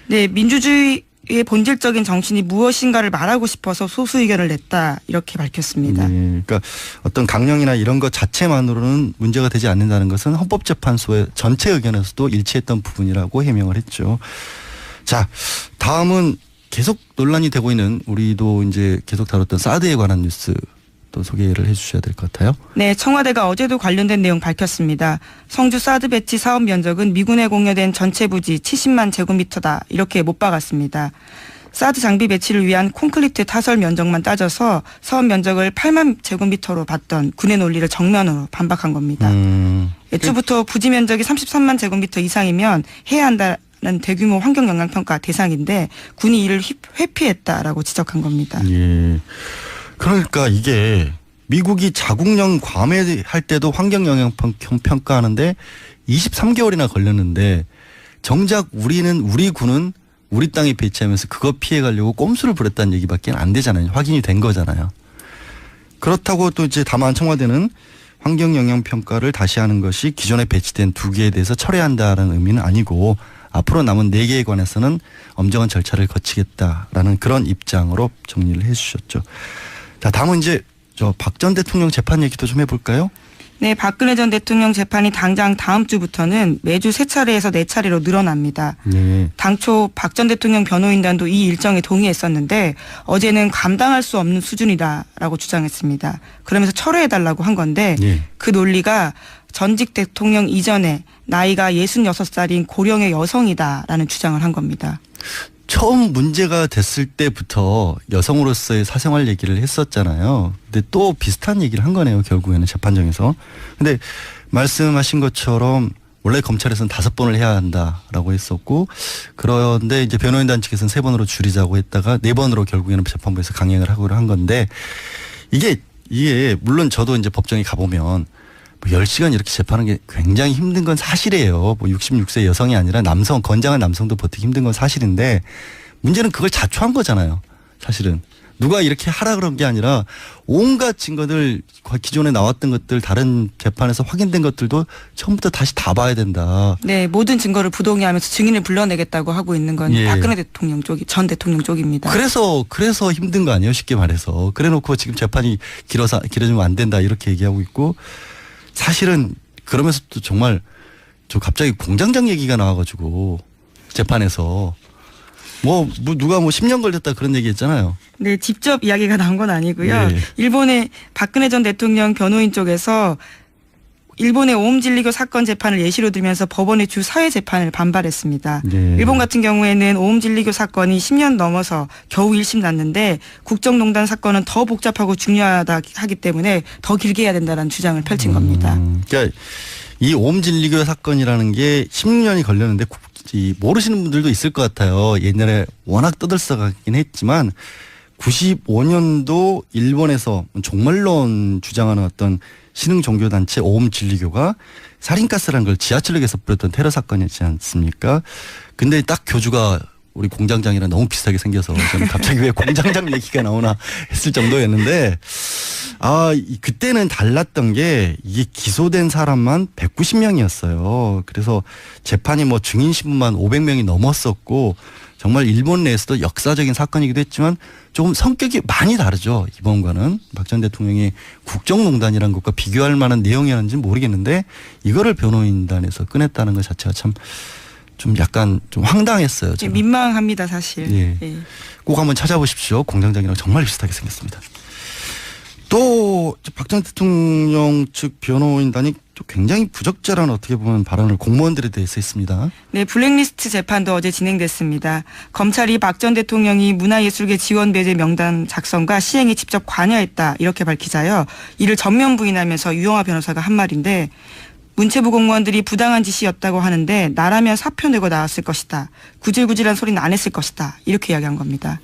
네, 민주주의의 본질적인 정신이 무엇인가를 말하고 싶어서 소수 의견을 냈다 이렇게 밝혔습니다. 네, 그러니까 어떤 강령이나 이런 것 자체만으로는 문제가 되지 않는다는 것은 헌법재판소의 전체 의견에서도 일치했던 부분이라고 해명을 했죠. 자, 다음은 계속 논란이 되고 있는 우리도 이제 계속 다뤘던 사드에 관한 뉴스 또 소개를 해 주셔야 될 것 같아요. 네, 청와대가 어제도 관련된 내용 밝혔습니다. 성주 사드 배치 사업 면적은 미군에 공여된 전체 부지 70만 제곱미터다 이렇게 못 박았습니다. 사드 장비 배치를 위한 콘크리트 타설 면적만 따져서 사업 면적을 8만 제곱미터로 봤던 군의 논리를 정면으로 반박한 겁니다. 애초부터 부지 면적이 33만 제곱미터 이상이면 해야 한다는 대규모 환경영향평가 대상인데 군이 이를 회피했다라고 지적한 겁니다. 예. 그러니까 이게 미국이 자국령 괌에 할 때도 환경영향평가하는데 23개월이나 걸렸는데 정작 우리 군은 우리 땅에 배치하면서 그거 피해가려고 꼼수를 부렸다는 얘기밖에 안 되잖아요. 확인이 된 거잖아요. 그렇다고 또 이제 다만 청와대는 환경영향평가를 다시 하는 것이 기존에 배치된 2개에 대해서 철회한다라는 의미는 아니고 앞으로 남은 4개에 관해서는 엄정한 절차를 거치겠다라는 그런 입장으로 정리를 해 주셨죠. 자, 다음은 이제 박 전 대통령 재판 얘기도 좀 해볼까요? 네, 박근혜 전 대통령 재판이 당장 다음 주부터는 매주 3차례에서 4차례로 늘어납니다. 네. 당초 박 전 대통령 변호인단도 이 일정에 동의했었는데 어제는 감당할 수 없는 수준이다라고 주장했습니다. 그러면서 철회해달라고 한 건데 네. 그 논리가 전직 대통령 이전에 나이가 66살인 고령의 여성이다라는 주장을 한 겁니다. 처음 문제가 됐을 때부터 여성으로서의 사생활 얘기를 했었잖아요. 근데 또 비슷한 얘기를 한 거네요. 결국에는 재판정에서. 근데 말씀하신 것처럼 원래 검찰에서는 5번을 해야 한다라고 했었고 그런데 이제 변호인단 측에서는 3번으로 줄이자고 했다가 4번으로 결국에는 재판부에서 강행을 하고 한 건데 이게 물론 저도 이제 법정에 가보면 10시간 이렇게 재판하는 게 굉장히 힘든 건 사실이에요. 66세 여성이 아니라 건장한 남성도 버티기 힘든 건 사실인데 문제는 그걸 자초한 거잖아요. 사실은. 누가 이렇게 하라 그런 게 아니라 온갖 증거들 기존에 나왔던 것들 다른 재판에서 확인된 것들도 처음부터 다시 다 봐야 된다. 네, 모든 증거를 부동의하면서 증인을 불러내겠다고 하고 있는 건 예. 박근혜 대통령 전 대통령 쪽입니다. 그래서 힘든 거 아니에요. 쉽게 말해서. 그래놓고 지금 재판이 길어지면 안 된다 이렇게 얘기하고 있고 사실은 그러면서 또 정말 저 갑자기 공장장 얘기가 나와가지고 재판에서 누가 10년 걸렸다 그런 얘기 했잖아요. 네, 직접 이야기가 나온 건 아니고요. 네. 일본의 박근혜 전 대통령 변호인 쪽에서 일본의 오음진리교 사건 재판을 예시로 들면서 법원의 주 사회 재판을 반발했습니다. 네. 일본 같은 경우에는 오음진리교 사건이 10년 넘어서 겨우 1심 났는데 국정농단 사건은 더 복잡하고 중요하다 하기 때문에 더 길게 해야 된다는 주장을 펼친 겁니다. 그러니까 이 오음진리교 사건이라는 게 16년이 걸렸는데 모르시는 분들도 있을 것 같아요. 옛날에 워낙 떠들썩하긴 했지만 95년도 일본에서 종말론 주장하는 어떤 신흥 종교단체 오음진리교가 살인가스라는 걸 지하철역에서 뿌렸던 테러 사건이지 않습니까? 근데 딱 교주가 우리 공장장이랑 너무 비슷하게 생겨서 저는 갑자기 왜 공장장 얘기가 나오나 했을 정도였는데 그때는 달랐던 게 이게 기소된 사람만 190명이었어요. 그래서 재판이 뭐 증인 신문만 500명이 넘었었고 정말 일본 내에서도 역사적인 사건이기도 했지만 조금 성격이 많이 다르죠. 이번과는 박 전 대통령이 국정농단이라는 것과 비교할 만한 내용이었는지는 모르겠는데 이거를 변호인단에서 꺼냈다는 것 자체가 참 좀 약간 좀 황당했어요. 저는. 민망합니다 사실. 예. 예. 꼭 한번 찾아보십시오. 공장장이랑 정말 비슷하게 생겼습니다. 또 박 전 대통령 측 변호인단이 또 굉장히 부적절한 어떻게 보면 발언을 공무원들에 대해서 했습니다. 네, 블랙리스트 재판도 어제 진행됐습니다. 검찰이 박 전 대통령이 문화예술계 지원 배제 명단 작성과 시행에 직접 관여했다 이렇게 밝히자요. 이를 전면 부인하면서 유영하 변호사가 한 말인데 문체부 공무원들이 부당한 지시였다고 하는데 나라면 사표 내고 나왔을 것이다. 구질구질한 소리는 안 했을 것이다. 이렇게 이야기한 겁니다.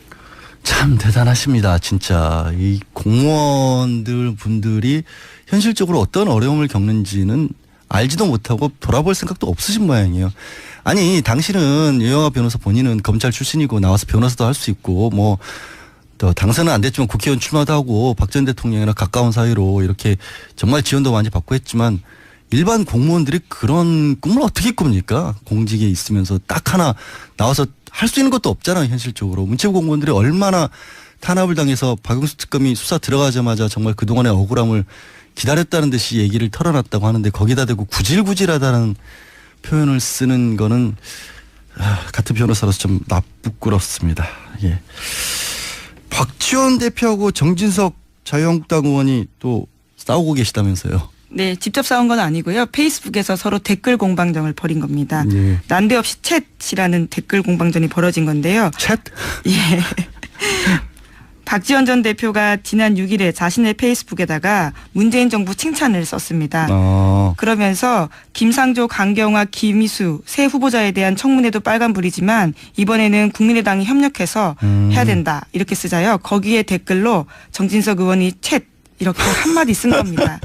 참 대단하십니다. 진짜 이 공무원들 분들이 현실적으로 어떤 어려움을 겪는지는 알지도 못하고 돌아볼 생각도 없으신 모양이에요. 아니 당신은 유영하 변호사 본인은 검찰 출신이고 나와서 변호사도 할 수 있고 뭐 또 당선은 안 됐지만 국회의원 출마도 하고 박 전 대통령이랑 가까운 사이로 이렇게 정말 지원도 많이 받고 했지만 일반 공무원들이 그런 꿈을 어떻게 꿉니까? 공직에 있으면서 딱 하나 나와서 할 수 있는 것도 없잖아요. 현실적으로. 문체부 공무원들이 얼마나 탄압을 당해서 박영수 특검이 수사 들어가자마자 정말 그동안의 억울함을 기다렸다는 듯이 얘기를 털어놨다고 하는데 거기다 대고 구질구질하다는 표현을 쓰는 거는 같은 변호사로서 좀 부끄럽습니다. 예. 박지원 대표하고 정진석 자유한국당 의원이 또 싸우고 계시다면서요. 네, 직접 싸운 건 아니고요. 페이스북에서 서로 댓글 공방전을 벌인 겁니다. 예. 난데없이 챗이라는 댓글 공방전이 벌어진 건데요. 챗? 예. 박지원 전 대표가 지난 6일에 자신의 페이스북에다가 문재인 정부 칭찬을 썼습니다. 그러면서 김상조, 강경화, 김희수 세 후보자에 대한 청문회도 빨간불이지만 이번에는 국민의당이 협력해서 해야 된다 이렇게 쓰자요. 거기에 댓글로 정진석 의원이 챗 이렇게 한마디 쓴 겁니다.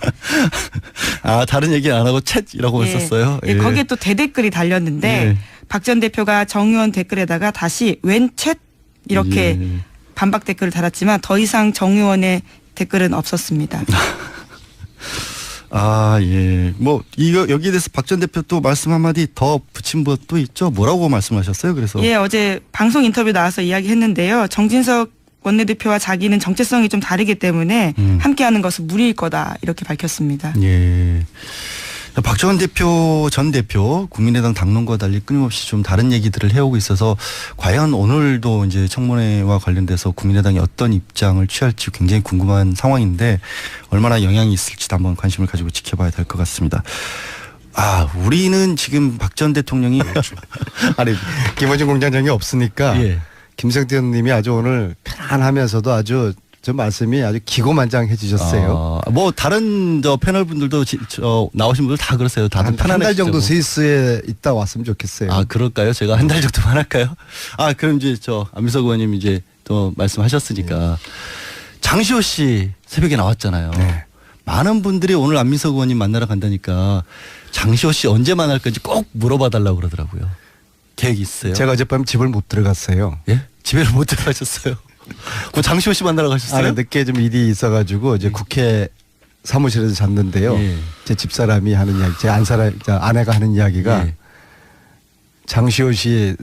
다른 얘기 안 하고 챗이라고 썼어요? 예. 거기에 또 대댓글이 달렸는데 박 전 대표가 정 의원 댓글에다가 다시 웬 챗 이렇게 반박 댓글을 달았지만 더 이상 정 의원의 댓글은 없었습니다. 예. 뭐 이거 여기에 대해서 박 전 대표 또 말씀 한마디 더 붙인 것도 있죠. 뭐라고 말씀하셨어요? 그래서 예, 어제 방송 인터뷰 나와서 이야기했는데요. 정진석 원내대표와 자기는 정체성이 좀 다르기 때문에 함께하는 것은 무리일 거다 이렇게 밝혔습니다. 예. 박지원 대표 전 대표 국민의당 당론과 달리 끊임없이 좀 다른 얘기들을 해오고 있어서 과연 오늘도 이제 청문회와 관련돼서 국민의당이 어떤 입장을 취할지 굉장히 궁금한 상황인데 얼마나 영향이 있을지도 한번 관심을 가지고 지켜봐야 될 것 같습니다. 우리는 지금 박 전 대통령이 아니 김어준 공장장이 없으니까 김성태 의원님이 아주 오늘 편안하면서도 아주 저 말씀이 아주 기고만장해지셨어요. 뭐 다른 패널 분들도 나오신 분들 다 그러세요. 다들 편안해. 한 달 정도 스위스에 있다 왔으면 좋겠어요. 그럴까요? 제가 한 달 정도만 할까요? 그럼 이제 안민석 의원님 이제 또 말씀하셨으니까 장시호 씨 새벽에 나왔잖아요. 네. 많은 분들이 오늘 안민석 의원님 만나러 간다니까 장시호 씨 언제 만날 건지 꼭 물어봐 달라고 그러더라고요. 계획이 있어요? 제가 어젯밤 집을 못 들어갔어요. 예? 집에를 못 들어가셨어요? 그 장시호 씨 만나러 가셨어요? 늦게 좀 일이 있어가지고 이제 국회 사무실에서 잤는데요. 제 집사람이 하는 이야기, 제 아내가 하는 이야기가 장시호 씨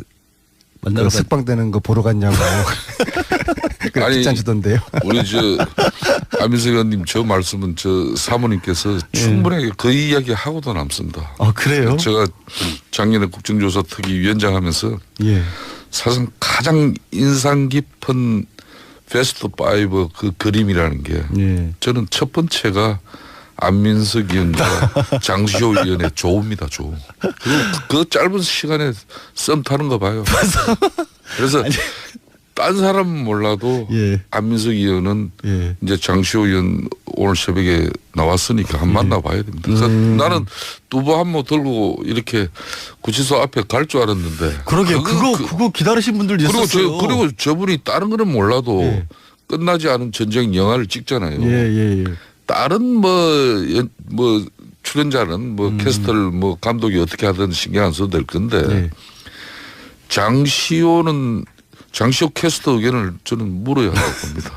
만나러 습방되는 거 보러 갔냐고. 아니, 주던데요. 우리 안민석 의원님 저 말씀은 사모님께서 충분하게 그 이야기 하고도 남습니다. 그래요? 제가 작년에 국정조사 특위 위원장 하면서 사실 가장 인상 깊은 베스트 5 그 그림이라는 게 저는 첫 번째가 안민석 의원과 장시호 의원의 조입니다. 조. 그 짧은 시간에 썸 타는 거 봐요. 그래서 딴 사람은 몰라도 안민석 의원은 이제 장시호 의원 오늘 새벽에 나왔으니까 한번 만나봐야 됩니다. 그래서 나는 두부 한 모 들고 이렇게 구치소 앞에 갈 줄 알았는데. 그러게요. 그거 기다리신 분들도 있었어요. 그리고 저분이 다른 거는 몰라도 끝나지 않은 전쟁 영화를 찍잖아요. 다른 뭐 출연자는 캐스터를 감독이 어떻게 하든 신경 안 써도 될 건데 장시호 캐스터 의견을 저는 물어야 할 겁니다.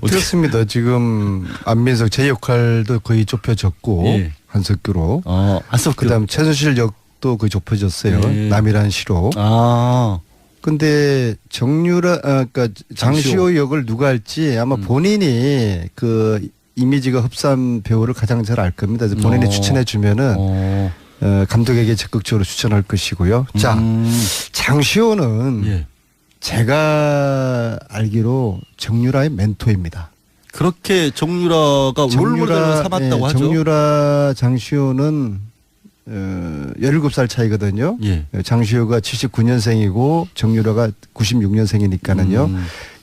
그렇습니다. 지금 안민석 제 역할도 거의 좁혀졌고 예. 한석규로. 한석규. 그다음 최순실 역도 거의 좁혀졌어요. 예. 남이란 시로. 근데 그러니까 장시호 역을 누가 할지 아마 본인이 그 이미지가 흡사한 배우를 가장 잘 알 겁니다. 그래서 본인이 추천해 주면은 감독에게 적극적으로 추천할 것이고요. 자, 장시호는 제가 알기로 정유라의 멘토입니다. 그렇게 정유라가 롤모델로 삼았다고 하죠. 정유라 장시호는 17살 차이거든요. 장시호가 79년생이고 정유라가 96년생이니까는요.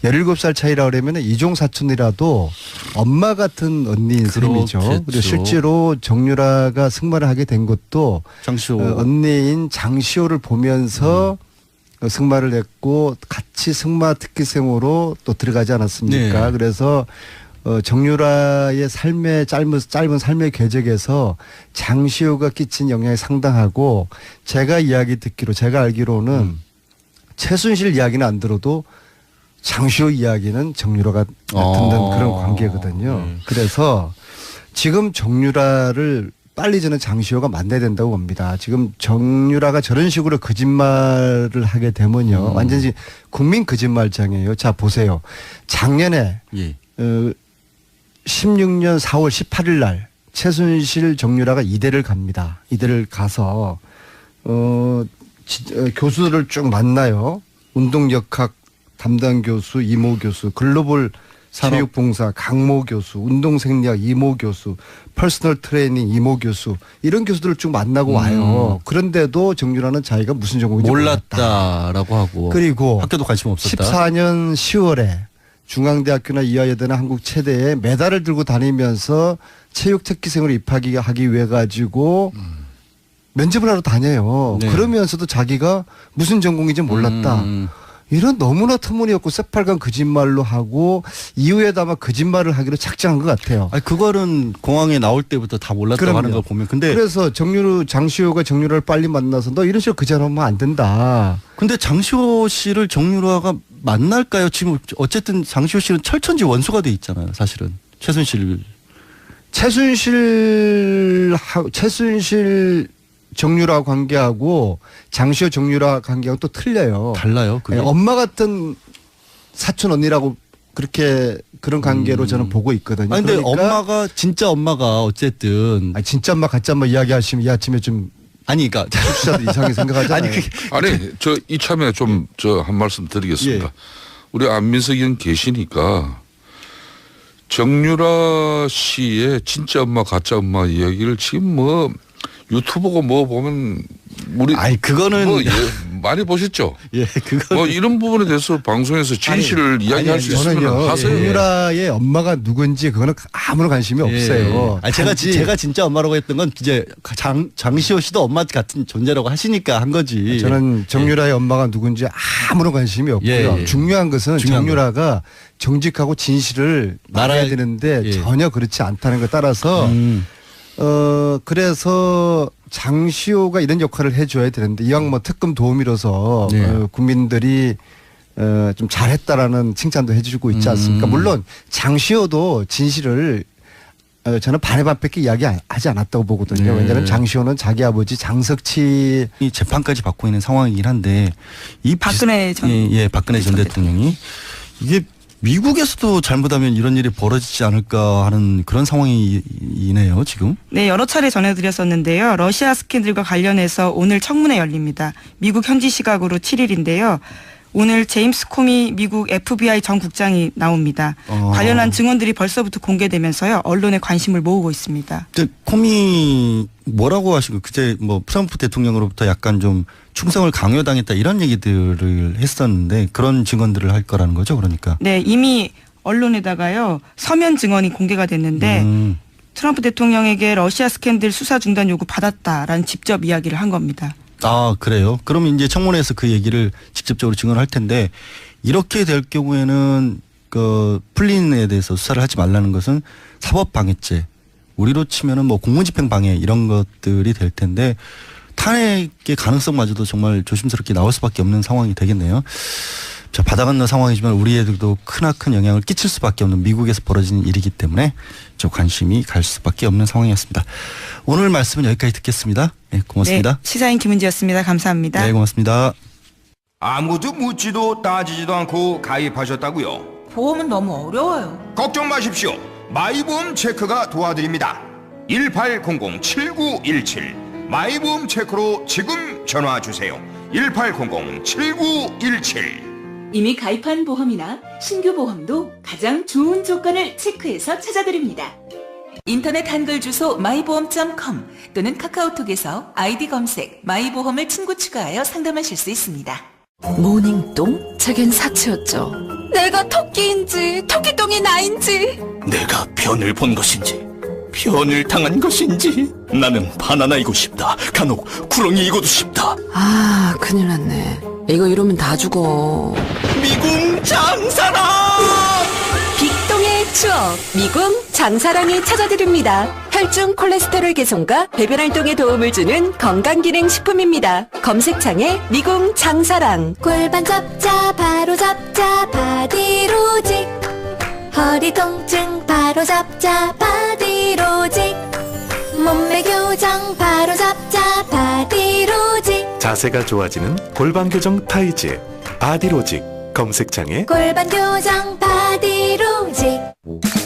17살 차이라 그러면 이종 사촌이라도 엄마 같은 언니인 셈이죠. 그리고 실제로 정유라가 승마를 하게 된 것도 장시호. 언니인 장시호를 보면서 승마를 했고 같이 승마 특기생으로 또 들어가지 않았습니까? 네. 그래서 정유라의 삶의 짧은 삶의 궤적에서 장시호가 끼친 영향이 상당하고 제가 제가 알기로는 최순실 이야기는 안 들어도 장시호 이야기는 정유라가 듣는 그런 관계거든요. 그래서 지금 정유라를 빨리 저는 장시호가 만나야 된다고 봅니다. 지금 정유라가 저런 식으로 거짓말을 하게 되면요. 완전히 국민 거짓말장이에요. 자, 보세요. 작년에 16년 4월 18일 날 최순실 정유라가 이대를 갑니다. 이대를 가서 교수들을 쭉 만나요. 운동역학 담당 교수, 이모 교수, 글로벌 체육봉사 강모 교수, 운동생리학 이모 교수, 퍼스널 트레이닝 이모 교수 이런 교수들을 쭉 만나고 와요. 그런데도 정유라는 자기가 무슨 전공인지 몰랐다라고 하고 그리고 학교도 관심 없었다. 14년 10월에 중앙대학교나 이화여대나 한국체대에 메달을 들고 다니면서 체육 특기생으로 입학하기 위해 가지고 면접을 하러 다녀요. 네. 그러면서도 자기가 무슨 전공인지 몰랐다. 이런 너무나 터무니없고 새빨간 거짓말로 하고 이후에도 아마 거짓말을 하기로 작정한 것 같아요. 그거는 공항에 나올 때부터 다 몰랐다고 하는 걸 보면. 근데 그래서 장시호가 정유라를 빨리 만나서 너 이런 식으로 거짓말하면 안 된다. 근데 장시호 씨를 정유라가 만날까요? 지금 어쨌든 장시호 씨는 철천지 원수가 돼 있잖아요. 사실은 최순실 정유라 관계하고 장시호 정유라 관계하고 또 틀려요. 달라요. 그게? 엄마 같은 사촌 언니라고 그런 관계로 저는 보고 있거든요. 근데 그러니까 진짜 엄마가 어쨌든 진짜 엄마 가짜 엄마 이야기하시면 이 아침에 좀 그러니까 청취자들 이상하게 생각하잖아요. 저 이참에 좀 한 말씀 드리겠습니다. 우리 안민석 의원 계시니까 정유라 씨의 진짜 엄마 가짜 엄마 이야기를 지금 유튜브고 보면 그거는 많이 보셨죠? 그거 이런 부분에 대해서 방송에서 진실을 이야기할 수 있으면 하세요. 정유라의 엄마가 누군지 그거는 아무런 관심이 없어요. 제가 진짜 엄마라고 했던 건 이제 장시호 씨도 엄마 같은 존재라고 하시니까 한 거지. 저는 정유라의 엄마가 누군지 아무런 관심이 없고요. 중요한 것은 정유라가 정직하고 진실을 말해야 되는데 전혀 그렇지 않다는 것 따라서 그래서 장시호가 이런 역할을 해줘야 되는데 이왕 특검 도우미로서 국민들이 좀 잘했다라는 칭찬도 해주고 있지 않습니까? 물론 장시호도 진실을 저는 반의 반밖에 이야기하지 않았다고 보거든요. 왜냐하면 장시호는 자기 아버지 장석치 이 재판까지 받고 있는 상황이긴 한데 박근혜 전 박근혜 전 대통령이 이게 미국에서도 잘못하면 이런 일이 벌어지지 않을까 하는 그런 상황이네요, 지금. 네, 여러 차례 전해드렸었는데요. 러시아 스캔들과 관련해서 오늘 청문회 열립니다. 미국 현지 시각으로 7일인데요. 오늘 제임스 코미 미국 FBI 전 국장이 나옵니다. 관련한 증언들이 벌써부터 공개되면서요. 언론의 관심을 모으고 있습니다. 코미 뭐라고 하시고 그제 트럼프 대통령으로부터 약간 좀 충성을 강요당했다 이런 얘기들을 했었는데 그런 증언들을 할 거라는 거죠, 그러니까. 네, 이미 언론에다가요. 서면 증언이 공개가 됐는데 트럼프 대통령에게 러시아 스캔들 수사 중단 요구 받았다라는 직접 이야기를 한 겁니다. 그래요? 그러면 이제 청문회에서 그 얘기를 직접적으로 증언할 텐데 이렇게 될 경우에는 풀린에 대해서 수사를 하지 말라는 것은 사법방해죄, 우리로 치면은 공무집행 방해 이런 것들이 될 텐데 탄핵의 가능성마저도 정말 조심스럽게 나올 수밖에 없는 상황이 되겠네요. 자. 자, 바다 건너 상황이지만 우리에도 크나큰 영향을 끼칠 수밖에 없는 미국에서 벌어지는 일이기 때문에 저 관심이 갈 수밖에 없는 상황이었습니다. 오늘 말씀은 여기까지 듣겠습니다. 네, 고맙습니다. 네, 시사인 김은지였습니다. 감사합니다. 네, 고맙습니다. 아무도 묻지도 따지지도 않고 가입하셨다고요? 보험은 너무 어려워요. 걱정 마십시오. 마이보험 체크가 도와드립니다. 1800-7917 마이보험 체크로 지금 전화주세요. 1800-7917 이미 가입한 보험이나 신규 보험도 가장 좋은 조건을 체크해서 찾아드립니다. 인터넷 한글 주소 마이보험.com 또는 카카오톡에서 아이디 검색 마이보험을 친구 추가하여 상담하실 수 있습니다. 모닝똥? 제겐 사치였죠. 내가 토끼인지 토끼똥이 나인지 내가 변을 본 것인지 변을 당한 것인지 나는 바나나이고 싶다. 간혹 구렁이이고도 싶다. 아 큰일 났네. 이거 이러면 다 죽어. 미궁 장사랑! 빅동의 추억 미궁 장사랑이 찾아드립니다. 혈중 콜레스테롤 개선과 배변 활동에 도움을 주는 건강기능식품입니다. 검색창에 미궁 장사랑. 골반 잡자 바로 잡자 바디로직 허리 통증 바로 잡자 바디로직 몸매 교정 바로 잡자 바디로직 자세가 좋아지는 골반 교정 타이즈 바디로직. 검색창에 골반 교정 바디로직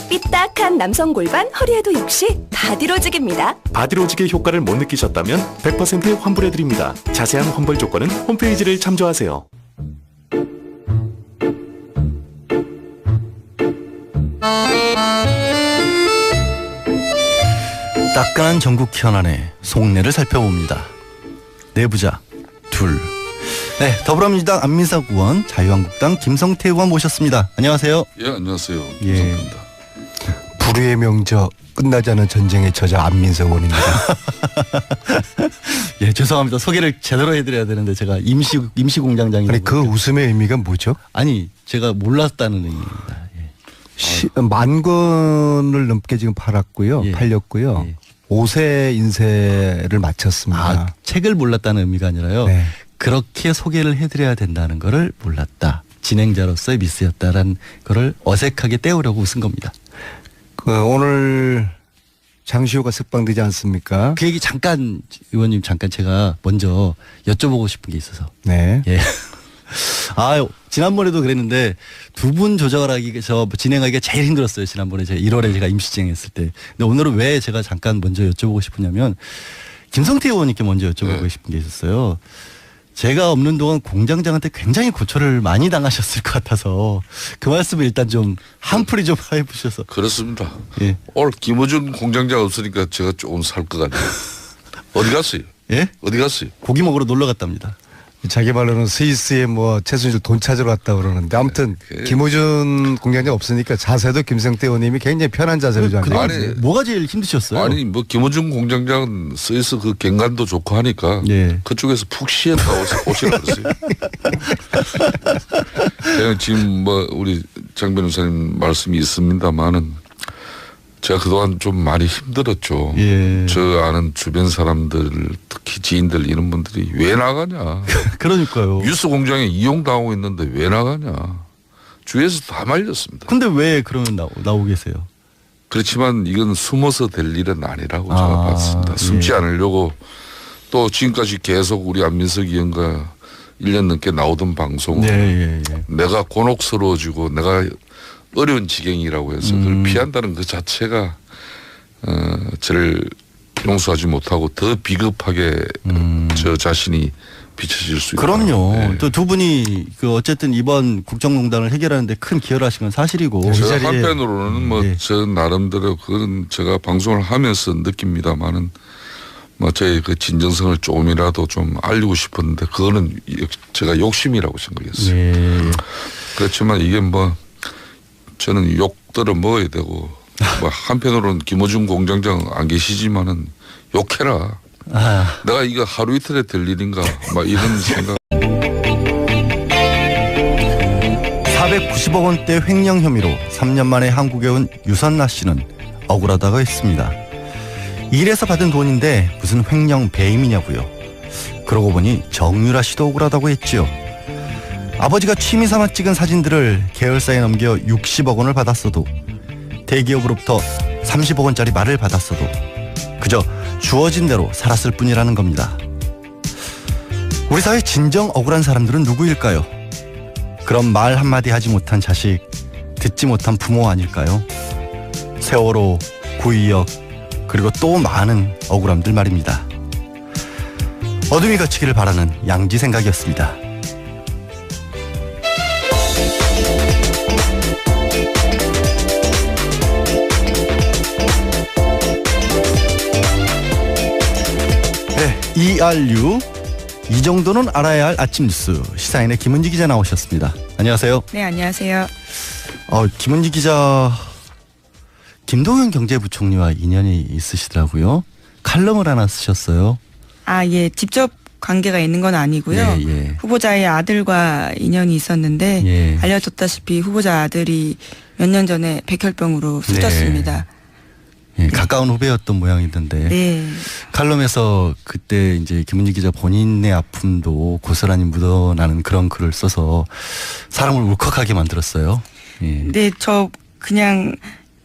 삐딱한 남성 골반 허리에도 역시 바디로직입니다. 바디로직의 효과를 못 느끼셨다면 100% 환불해드립니다. 자세한 환불 조건은 홈페이지를 참조하세요. 따끈한 전국 현안의 속내를 살펴봅니다. 내부자 둘. 네, 더불어민주당 안민석 의원, 자유한국당 김성태 의원 모셨습니다. 안녕하세요. 예, 안녕하세요. 예. 김성태입니다. 불후의 명저 끝나지 않은 전쟁의 저자 안민석 의원입니다. 예, 죄송합니다. 소개를 제대로 해드려야 되는데 제가 임시 공장장이. 아니 그 웃음의 의미가 뭐죠? 아니 제가 몰랐다는 의미입니다. 예. 10,000권을 넘게 지금 팔았고요. 예. 팔렸고요. 예. 5세 인쇄를 마쳤습니다. 아, 책을 몰랐다는 의미가 아니라요. 네. 그렇게 소개를 해드려야 된다는 거를 몰랐다. 진행자로서의 미스였다라는 거를 어색하게 떼우려고 웃은 겁니다. 오늘 장시호가 석방되지 않습니까? 그 얘기 잠깐 의원님 잠깐 제가 먼저 여쭤보고 싶은 게 있어서. 네. 예. 아 지난번에도 그랬는데 두 분 조절하기에서 진행하기가 제일 힘들었어요. 지난번에 제가 1월에 제가 임시 진행했을 때. 근데 오늘은 왜 제가 잠깐 먼저 여쭤보고 싶으냐면 김성태 의원님께 먼저 여쭤보고 싶은 게 있었어요. 제가 없는 동안 공장장한테 굉장히 고초를 많이 당하셨을 것 같아서 그 말씀을 일단 좀 한풀이 좀 해보셔서. 그렇습니다. 예. 오늘 김어준 공장장 없으니까 제가 조금 살 것 같네요. 어디 갔어요? 예? 어디 갔어요? 고기 먹으러 놀러 갔답니다. 자기 말로는 스위스에 뭐 최순실 돈 찾으러 갔다 그러는데 아무튼 김호준 공장장 없으니까 자세도 김성태 의원님이 굉장히 편한 자세로 좀 아니 뭐가 제일 힘드셨어요? 아니 뭐 김호준 공장장은 스위스 그 경관도 좋고 하니까 예. 그쪽에서 푹 쉬었다 오시라 그랬어요. 지금 뭐 우리 장 변호사님 말씀이 있습니다만은 제가 그동안 좀 많이 힘들었죠. 예. 저 아는 주변 사람들 특히 지인들 이런 분들이 왜 나가냐. 그러니까요. 뉴스 공장에 이용당하고 있는데 왜 나가냐. 주위에서 다 말렸습니다. 근데 왜 그러면 나오고 계세요? 그렇지만 이건 숨어서 될 일은 아니라고 제가 봤습니다. 숨지 예. 않으려고 또 지금까지 계속 우리 안민석 의원과 1년 넘게 나오던 방송을 예. 내가 곤혹스러워지고 내가 어려운 지경이라고 해서 그걸 피한다는 그 자체가 저를 용서하지 못하고 더 비겁하게 저 자신이 비춰질 수 있다. 그럼요. 네. 또 두 분이 그 어쨌든 이번 국정농단을 해결하는데 큰 기여를 하신 건 사실이고. 저 한편으로는 뭐 저 나름대로 그건 제가 방송을 하면서 느낍니다만은 뭐 저의 그 진정성을 조금이라도 좀 알리고 싶었는데 그거는 제가 욕심이라고 생각했어요. 예. 그렇지만 이게 뭐 저는 욕들을 먹어야 되고 뭐 한편으로는 김어준 공장장 안 계시지만은 욕해라. 내가 이거 하루 이틀에 될 일인가 막 이런 생각. 490억 원대 횡령 혐의로 3년 만에 한국에 온 유선나 씨는 억울하다고 했습니다. 일해서 받은 돈인데 무슨 횡령 배임이냐고요. 그러고 보니 정유라 씨도 억울하다고 했죠. 아버지가 취미 삼아 찍은 사진들을 계열사에 넘겨 60억 원을 받았어도, 대기업으로부터 30억 원짜리 말을 받았어도 그저 주어진 대로 살았을 뿐이라는 겁니다. 우리 사회 진정 억울한 사람들은 누구일까요? 그런 말 한마디 하지 못한 자식, 듣지 못한 부모 아닐까요? 세월호, 구의역, 그리고 또 많은 억울함들 말입니다. 어둠이 걷히기를 바라는 양지 생각이었습니다. 네, ERU 이 정도는 알아야 할 아침 뉴스, 시사인의 김은지 기자 나오셨습니다. 안녕하세요. 네, 안녕하세요. 김은지 기자, 김동연 경제부총리와 인연이 있으시더라고요. 칼럼을 하나 쓰셨어요. 예, 직접 관계가 있는 건 아니고요. 예. 후보자의 아들과 인연이 있었는데 예. 알려졌다시피 후보자 아들이 몇 년 전에 백혈병으로 숨졌습니다. 예, 가까운 후배였던 모양이던데. 네. 칼럼에서 그때 이제 김은지 기자 본인의 아픔도 고스란히 묻어나는 그런 글을 써서 사람을 울컥하게 만들었어요. 예. 네, 저 그냥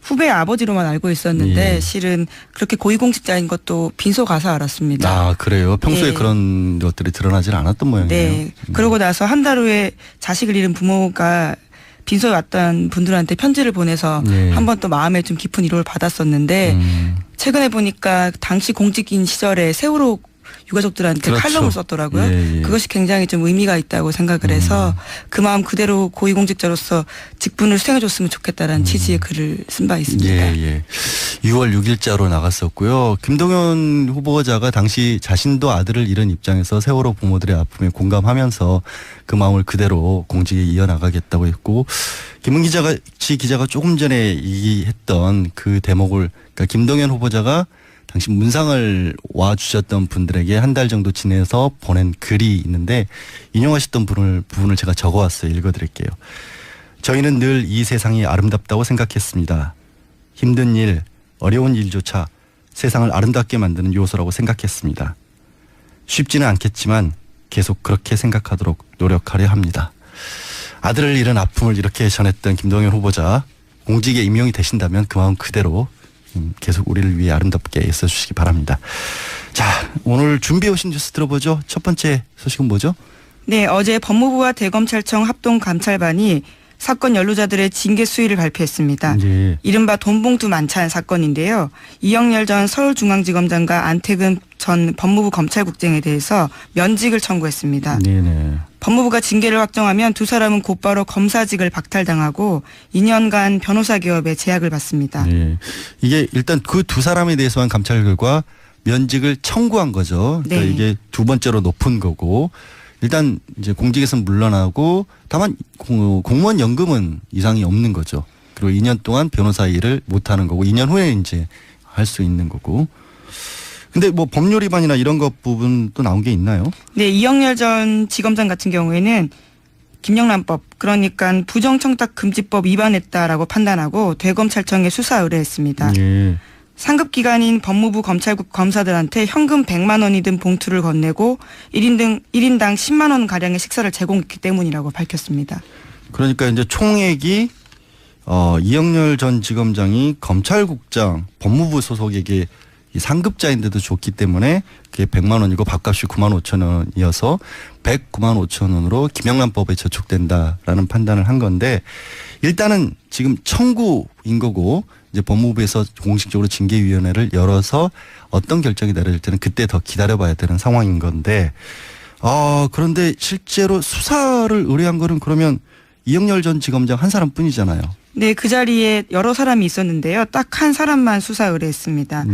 후배 아버지로만 알고 있었는데 예. 실은 그렇게 고위공직자인 것도 빈소 가서 알았습니다. 아, 그래요? 평소에 네. 그런 것들이 드러나질 않았던 모양이에요. 네. 그러고 나서 한 달 후에 자식을 잃은 부모가 빈소에 왔던 분들한테 편지를 보내서 네. 한 번 또 마음에 좀 깊은 위로를 받았었는데 최근에 보니까 당시 공직인 시절에 세월호 유가족들한테 그렇죠. 칼럼을 썼더라고요. 예. 그것이 굉장히 좀 의미가 있다고 생각을 해서 그 마음 그대로 고위공직자로서 직분을 수행해줬으면 좋겠다라는 취지의 글을 쓴 바 있습니다. 예. 6월 6일자로 나갔었고요. 김동연 후보자가 당시 자신도 아들을 잃은 입장에서 세월호 부모들의 아픔에 공감하면서 그 마음을 그대로 공직에 이어나가겠다고 했고, 김은지 기자가 조금 전에 얘기했던 그 대목을, 그러니까 김동연 후보자가 당시 문상을 와주셨던 분들에게 한 달 정도 지내서 보낸 글이 있는데 인용하셨던 부분을 제가 적어왔어요. 읽어드릴게요. 저희는 늘 이 세상이 아름답다고 생각했습니다. 힘든 일, 어려운 일조차 세상을 아름답게 만드는 요소라고 생각했습니다. 쉽지는 않겠지만 계속 그렇게 생각하도록 노력하려 합니다. 아들을 잃은 아픔을 이렇게 전했던 김동연 후보자, 공직에 임용이 되신다면 그 마음 그대로 계속 우리를 위해 아름답게 애써주시기 바랍니다. 자, 오늘 준비해 오신 뉴스 들어보죠. 첫 번째 소식은 뭐죠? 네, 어제 법무부와 대검찰청 합동감찰반이 사건 연루자들의 징계 수위를 발표했습니다. 예. 이른바 돈봉투 만찬 사건인데요. 이영렬 전 서울중앙지검장과 안태근 전 법무부 검찰국장에 대해서 면직을 청구했습니다. 네네. 법무부가 징계를 확정하면 두 사람은 곧바로 검사직을 박탈당하고 2년간 변호사 개업에 제약을 받습니다. 네. 이게 일단 그 두 사람에 대해서만 감찰 결과 면직을 청구한 거죠. 그러니까 네. 이게 두 번째로 높은 거고, 일단 이제 공직에서 물러나고 다만 공무원 연금은 이상이 없는 거죠. 그리고 2년 동안 변호사 일을 못 하는 거고 2년 후에 이제 할 수 있는 거고. 근데 뭐 법률 위반이나 이런 것 부분 또 나온 게 있나요? 네, 이영렬 전 지검장 같은 경우에는 김영란법, 그러니까 부정청탁금지법 위반했다라고 판단하고 대검찰청에 수사 의뢰했습니다. 예. 상급 기관인 법무부 검찰국 검사들한테 현금 100만 원이 든 봉투를 건네고 1인당 10만 원 가량의 식사를 제공했기 때문이라고 밝혔습니다. 그러니까 이제 총액이 이영렬 전 지검장이 검찰국장 법무부 소속에게 이 상급자인데도 줬기 때문에 그게 100만 원이고 밥값이 9만 5천 원이어서 109만 5천 원으로 김영란법에 저촉된다라는 판단을 한 건데, 일단은 지금 청구인 거고 이제 법무부에서 공식적으로 징계위원회를 열어서 어떤 결정이 내려질 때는 그때 더 기다려봐야 되는 상황인 건데, 그런데 실제로 수사를 의뢰한 거는 그러면 이영렬 전 지검장 한 사람뿐이잖아요. 네, 그 자리에 여러 사람이 있었는데요. 딱 한 사람만 수사 의뢰했습니다.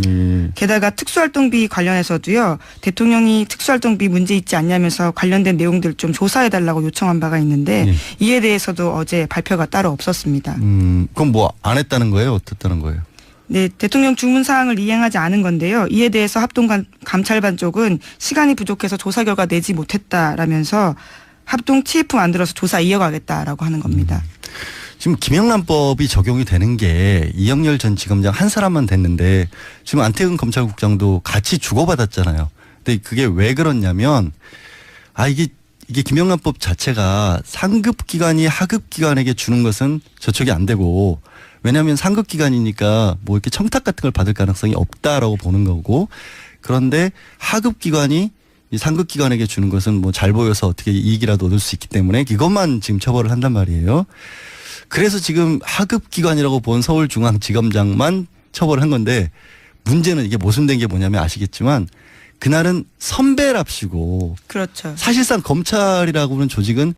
게다가 특수활동비 관련해서도요. 대통령이 특수활동비 문제 있지 않냐면서 관련된 내용들 좀 조사해달라고 요청한 바가 있는데 이에 대해서도 어제 발표가 따로 없었습니다. 그럼 뭐 안 했다는 거예요? 어떻다는 거예요? 네, 대통령 주문 사항을 이행하지 않은 건데요. 이에 대해서 합동감찰반 쪽은 시간이 부족해서 조사 결과 내지 못했다라면서 합동 TF 만들어서 조사 이어가겠다라고 하는 겁니다. 지금 김영란법이 적용이 되는 게 이영렬 전 지검장 한 사람만 됐는데 지금 안태근 검찰국장도 같이 주고받았잖아요. 근데 그게 왜 그렇냐면 이게 이게 김영란법 자체가 상급 기관이 하급 기관에게 주는 것은 저촉이 안 되고, 왜냐하면 상급 기관이니까 뭐 이렇게 청탁 같은 걸 받을 가능성이 없다라고 보는 거고, 그런데 하급 기관이 이 상급 기관에게 주는 것은 뭐 잘 보여서 어떻게 이익이라도 얻을 수 있기 때문에 이것만 지금 처벌을 한단 말이에요. 그래서 지금 하급 기관이라고 본 서울중앙지검장만 처벌을 한 건데, 문제는 이게 모순된 게 뭐냐면 아시겠지만 그날은 선배랍시고, 그렇죠. 사실상 검찰이라고 하는 조직은